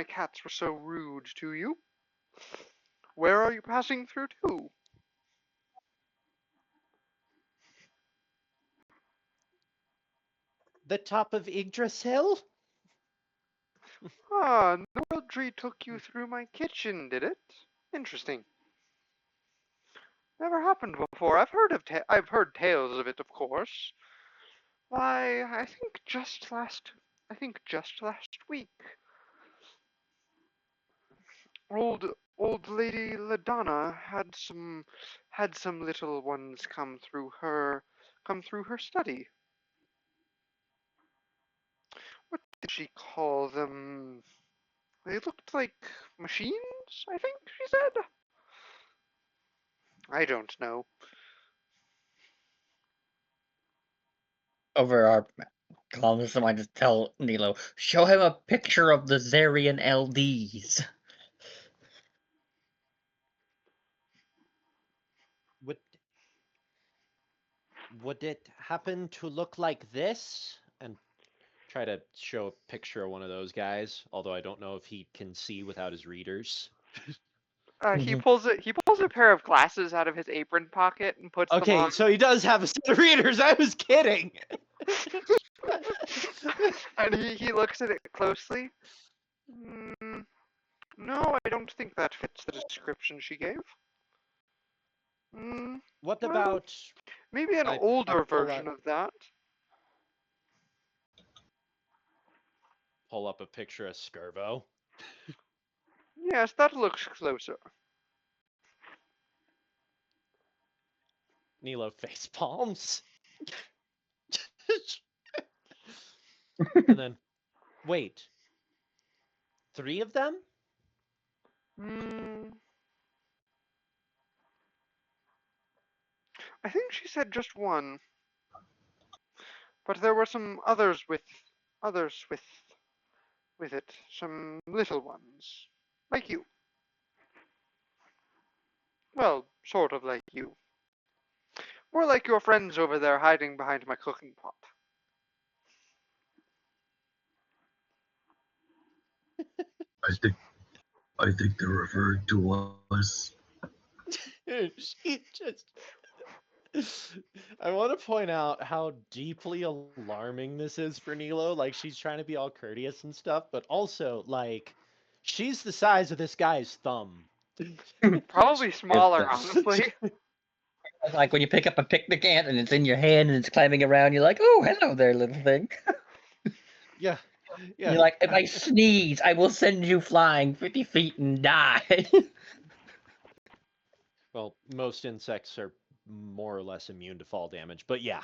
cats were so rude to you. Where are you passing through to? The top of Yggdrasil? Ah, the world tree took you through my kitchen, did it? Interesting. Never happened before. I've heard tales of it, of course. Why, I think just last week, old lady Ladonna had some little ones come through her study. What did she call them? They looked like machines, I think she said. I don't know. Over our columnist, I just tell Nilo, show him a picture of the Zarian LDs. What? would it happen to look like this? And try to show a picture of one of those guys, although I don't know if he can see without his readers. He pulls a pair of glasses out of his apron pocket and puts them Okay, on. so he does have a set of readers. I was kidding. And he looks at it closely. No, I don't think that fits the description she gave. What well, about maybe an I older pull version out- of that? pull up a picture of Skirvo? Yes, that looks closer. Nilo face palms. And then, wait. 3 of them? I think she said just one. But there were some others with it. Some little ones. Like you. Well, sort of like you. More like your friends over there hiding behind my cooking pot. I think they're referring to us. She just... I want to point out how deeply alarming this is for Nilo. Like, she's trying to be all courteous and stuff, but also, like, she's the size of this guy's thumb. Probably smaller, honestly. Like when you pick up a picnic ant and it's in your hand and it's climbing around, you're like, oh, hello there, little thing. Yeah. Yeah. You're like, if I sneeze, I will send you flying 50 feet and die. Well, most insects are more or less immune to fall damage, but yeah.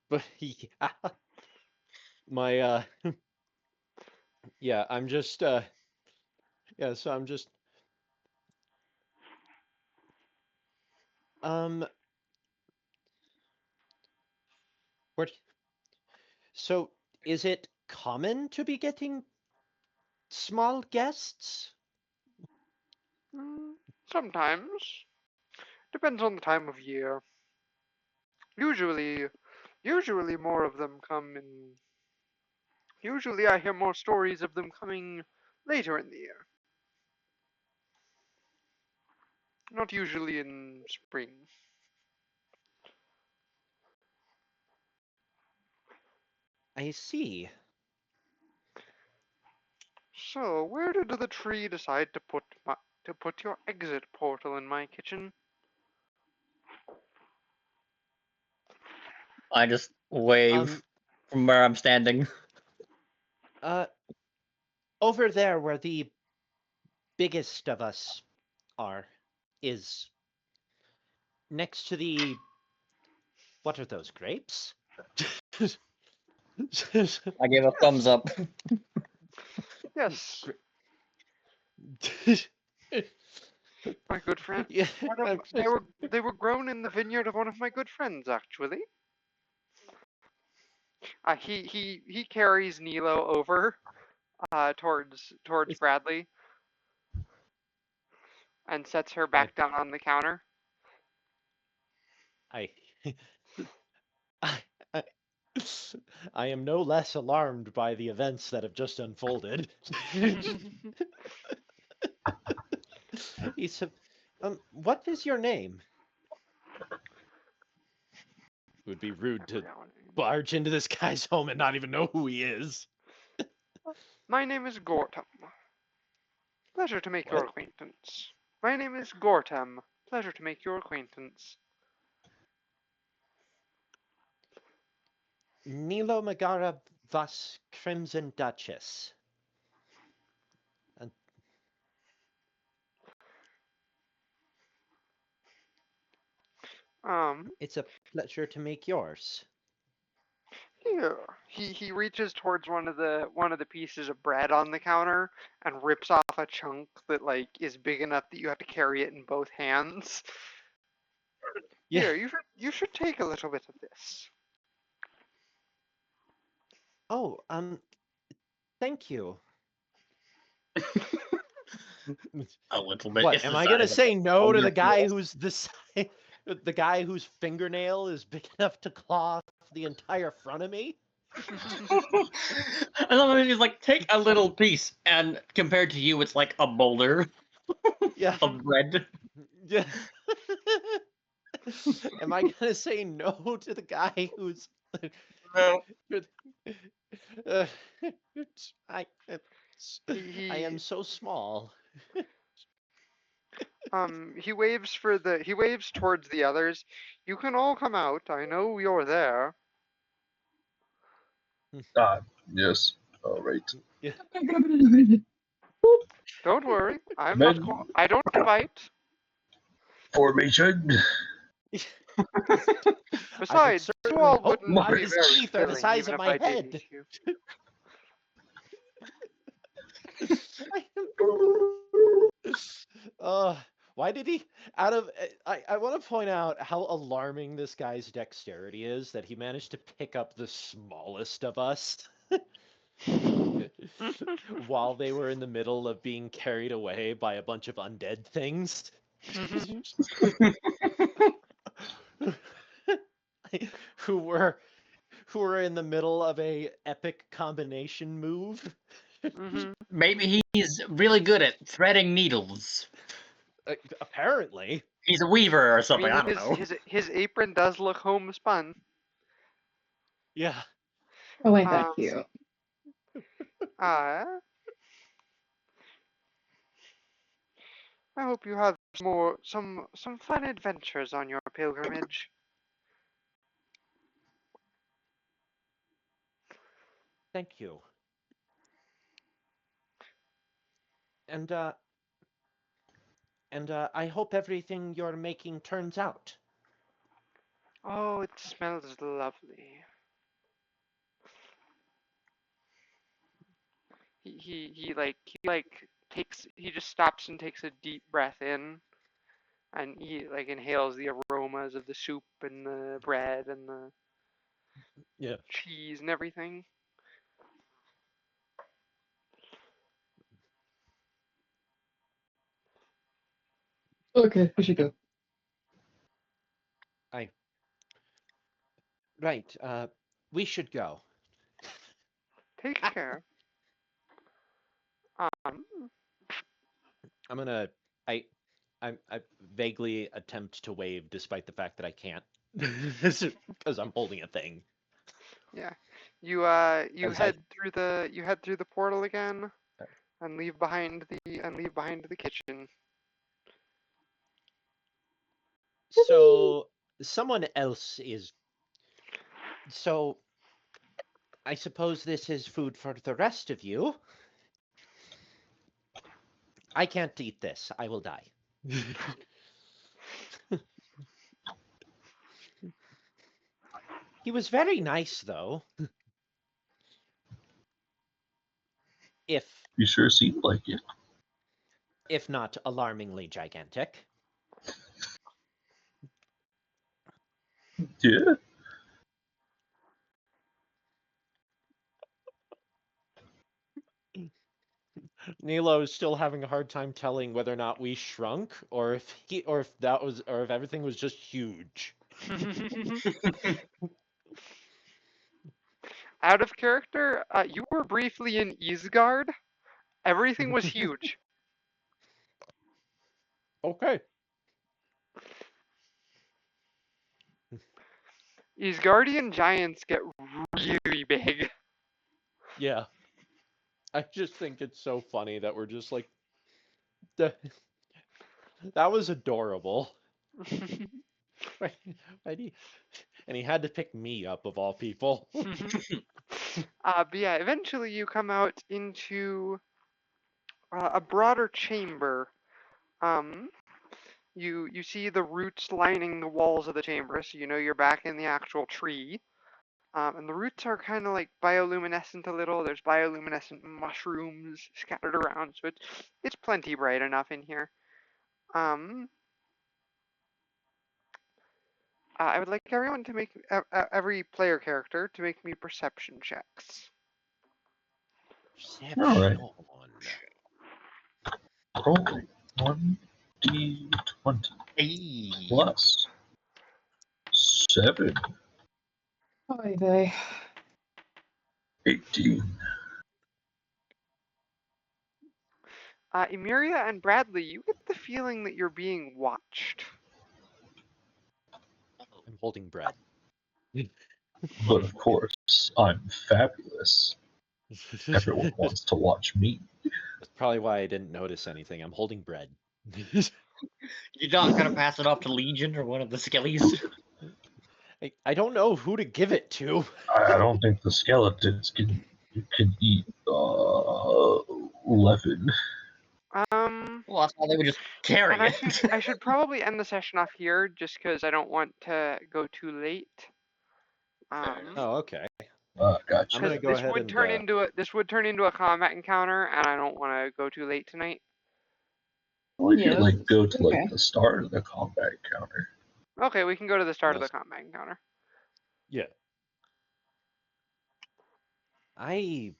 But yeah. My yeah, I'm just yeah, so I'm just what so is it common to be getting small guests? Sometimes. Depends on the time of year. Usually more of them come in. Usually I hear more stories of them coming later in the year. Not usually in spring. I see. So, where did the tree decide to put your exit portal in my kitchen? I just wave from where I'm standing. Over there where the biggest of us is next to the what are those, grapes? I give a thumbs up. Yes, my good friend. Yeah, They were grown in the vineyard of one of my good friends, actually. He carries Nilo over towards Bradley and sets her back down on the counter. I I am no less alarmed by the events that have just unfolded. What is your name? It would be rude to barge into this guy's home and not even know who he is. My name is Gortum. Pleasure to make What? your acquaintance. My name is Gortum. Pleasure to make your acquaintance. Nilo Megara Vas Crimson Duchess. It's a pleasure to make yours. Here. He reaches towards one of the pieces of bread on the counter and rips off a chunk that like is big enough that you have to carry it in both hands. Yeah. Here, you should take a little bit of this. Oh, thank you. A little bit. What, It's am the I gonna size of say a no to the guy wonderful- who's the size? the guy whose fingernail is big enough to claw the entire front of me. I love it. He's like, take a little piece, and compared to you, it's like a boulder Yeah. of bread. Yeah. Am I gonna say no to the guy who's? No. Uh, I I am He so small. he waves towards the others. You can all come out. I know you're there. Yes. All right. Yeah. Don't worry. I'm Men. not. I don't bite. Formation. Besides, you certainly all hope wouldn't not. be his very teeth are the filling, size even of if my I did head. eat you. Why did he? Out of I want to point out how alarming this guy's dexterity is that he managed to pick up the smallest of us while they were in the middle of being carried away by a bunch of undead things. who were in the middle of a epic combination move. Maybe he's really good at threading needles. Apparently. He's a weaver or something. I don't know. His apron does look homespun. Yeah. Oh, ain't that cute? I hope you have some fun adventures on your pilgrimage. Thank you. And I hope everything you're making turns out. Oh, it smells lovely. He just stops and takes a deep breath in, and he like inhales the aromas of the soup and the bread and the cheese and everything. Okay, we should go. Right. We should go. Take care. I'm gonna. I vaguely attempt to wave, despite the fact that I can't, because I'm holding a thing. Yeah, you head through the portal again, and leave behind the kitchen. So someone else is. So I suppose this is food for the rest of you. I can't eat this. I will die. He was very nice, though. You sure seemed like it. If not alarmingly gigantic. Yeah. Nilo is still having a hard time telling whether or not we shrunk, or if everything was just huge. Out of character, you were briefly in Ysgard. Everything was huge. Okay. Ysgardian giants get really big. Yeah. I just think it's so funny that we're just like, that was adorable. And he had to pick me up of all people. But yeah, eventually you come out into a broader chamber. You see the roots lining the walls of the chamber, so you know you're back in the actual tree. And the roots are kind of like bioluminescent a little. There's bioluminescent mushrooms scattered around, so it's plenty bright enough in here. I would like everyone to make every player character to make me perception checks. Perception. All right. Rolling 1d20 plus 7. Oy vey. 18. Emiria and Bradley, you get the feeling that you're being watched. I'm holding bread. But of course, I'm fabulous. Everyone wants to watch me. That's probably why I didn't notice anything. I'm holding bread. You're not gonna pass it off to Legion or one of the skellies? I don't know who to give it to. I don't think the skeletons can eat 11. Well, that's why they would just carry And it. I should probably end the session off here, just because I don't want to go too late. Oh, okay. Gotcha. I'm gonna go this ahead would and turn into a combat encounter, and I don't want to go too late tonight. We Yeah, could go to okay. the start of the combat encounter. Okay, we can go to the start of Yes. the combat encounter. Yeah. I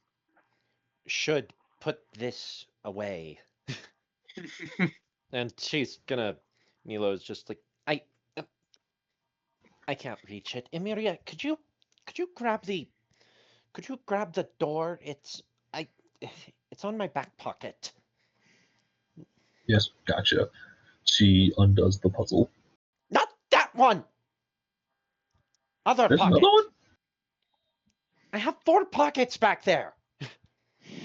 should put this away. And she's gonna. Nilo's just like, I can't reach it. Emiria, could you grab the door? It's on my back pocket. Yes, gotcha. She undoes the puzzle. Not that one. Other There's pocket. another one? I have 4 pockets back there.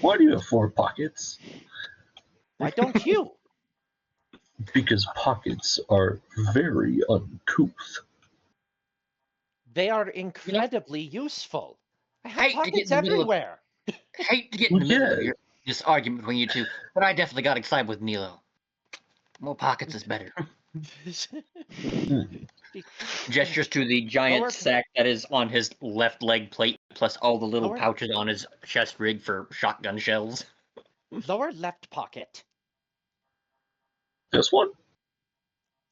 Why do you have 4 pockets? Why don't you? Because pockets are very uncouth. They are incredibly useful. I have Hate to get pockets in the middle of- everywhere. Hate to get in the middle of Yeah. this argument between you two, but I definitely got excited with Nilo. More pockets is better. Gestures to the giant Lower- sack that is on his left leg plate, plus all the little Lower- pouches on his chest rig for shotgun shells. Lower left pocket. This one?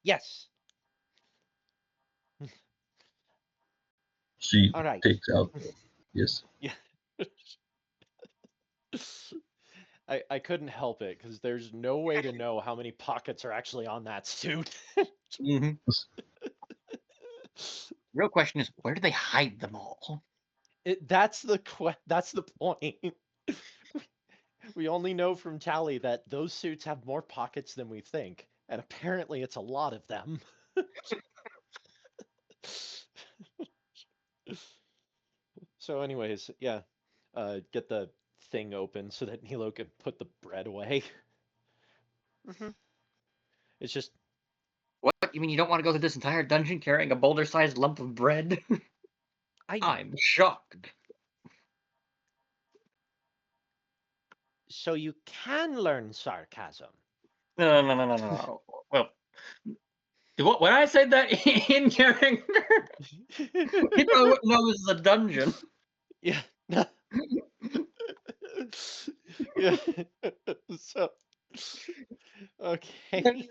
Yes. She All right. takes out. Yes. Yeah. I couldn't help it because there's no way to know how many pockets are actually on that suit. Mm-hmm. Real question is, where do they hide them all? That's the point. We only know from Tally that those suits have more pockets than we think, and apparently it's a lot of them. So anyways, yeah, get the thing open so that Nilo can put the bread away. Mm-hmm. It's just, What? You mean you don't want to go through this entire dungeon carrying a boulder-sized lump of bread? I'm shocked. So you can learn sarcasm. No. Well, when I said that in character, you don't know this is a dungeon. Yeah. Yeah. So, okay.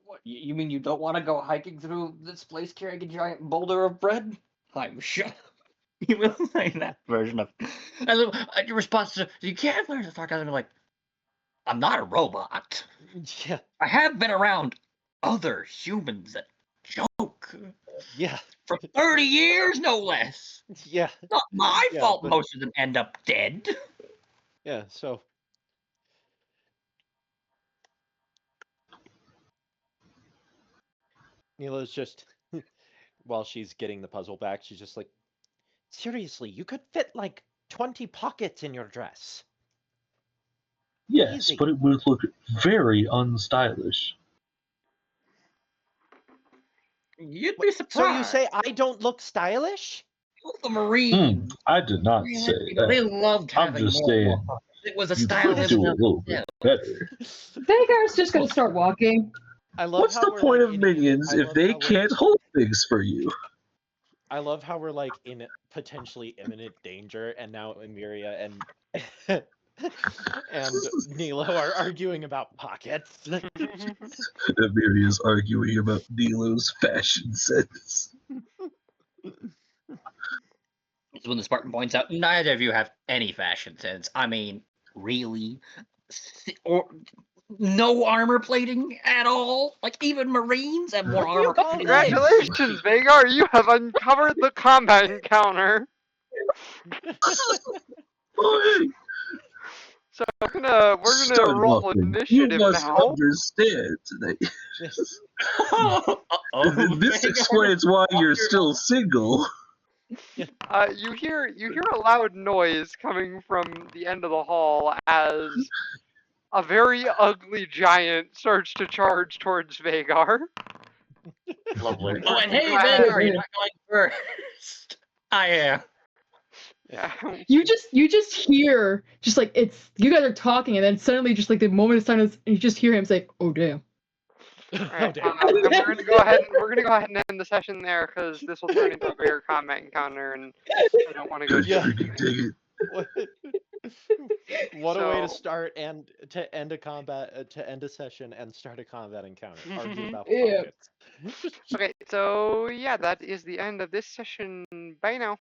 What? You mean you don't want to go hiking through this place carrying a giant boulder of bread? I'm shocked. You will say that version of. And your response to you can't learn the sarcasm. I'm like, I'm not a robot. Yeah. I have been around other humans that joke Yeah. for 30 years, no less. Yeah. Not my Yeah, fault. but- Most of them end up dead. Yeah. So. Nilo's just, while she's getting the puzzle back, she's just like, seriously, you could fit like 20 pockets in your dress. Yes, Easy. but it would look very unstylish. You'd be surprised. So you say I don't look stylish? the Marines? I did not say They that. loved I'm having just more saying, pockets. It was a You style. could do a little bit better. Vagar's just gonna start walking. I love What's how the we're, point like, of in- minions I if love they how we're- can't hold things for you? I love how we're like in potentially imminent danger, and now Emiria and and Nilo are arguing about pockets. Amiria's arguing about Nilo's fashion sense. It's when the Spartan points out, neither of you have any fashion sense. I mean, really? Or no armor plating at all. Like even Marines have more armor plating. Congratulations, Vagar! You have uncovered the combat encounter. So we're gonna roll Starbucks, you initiative must now. understand that Uh-oh, this Vagar. explains why you're still single. You hear a loud noise coming from the end of the hall as a very ugly giant starts to charge towards Vagar. Lovely. Oh, and Go hey, ahead. Vagar, you're not going first. I am. Yeah. You just hear just like it's you guys are talking and then suddenly just like the moment of silence and you just hear him say, "Oh damn." Alright, damn. and we're gonna go ahead and end the session there because this will turn into a bigger combat encounter, and I don't want to go. Yeah. Dig it. What a way to So- start and to end a combat, to end a session and start a combat encounter. Argue about Yeah. politics. Okay, so yeah, that is the end of this session. Bye now.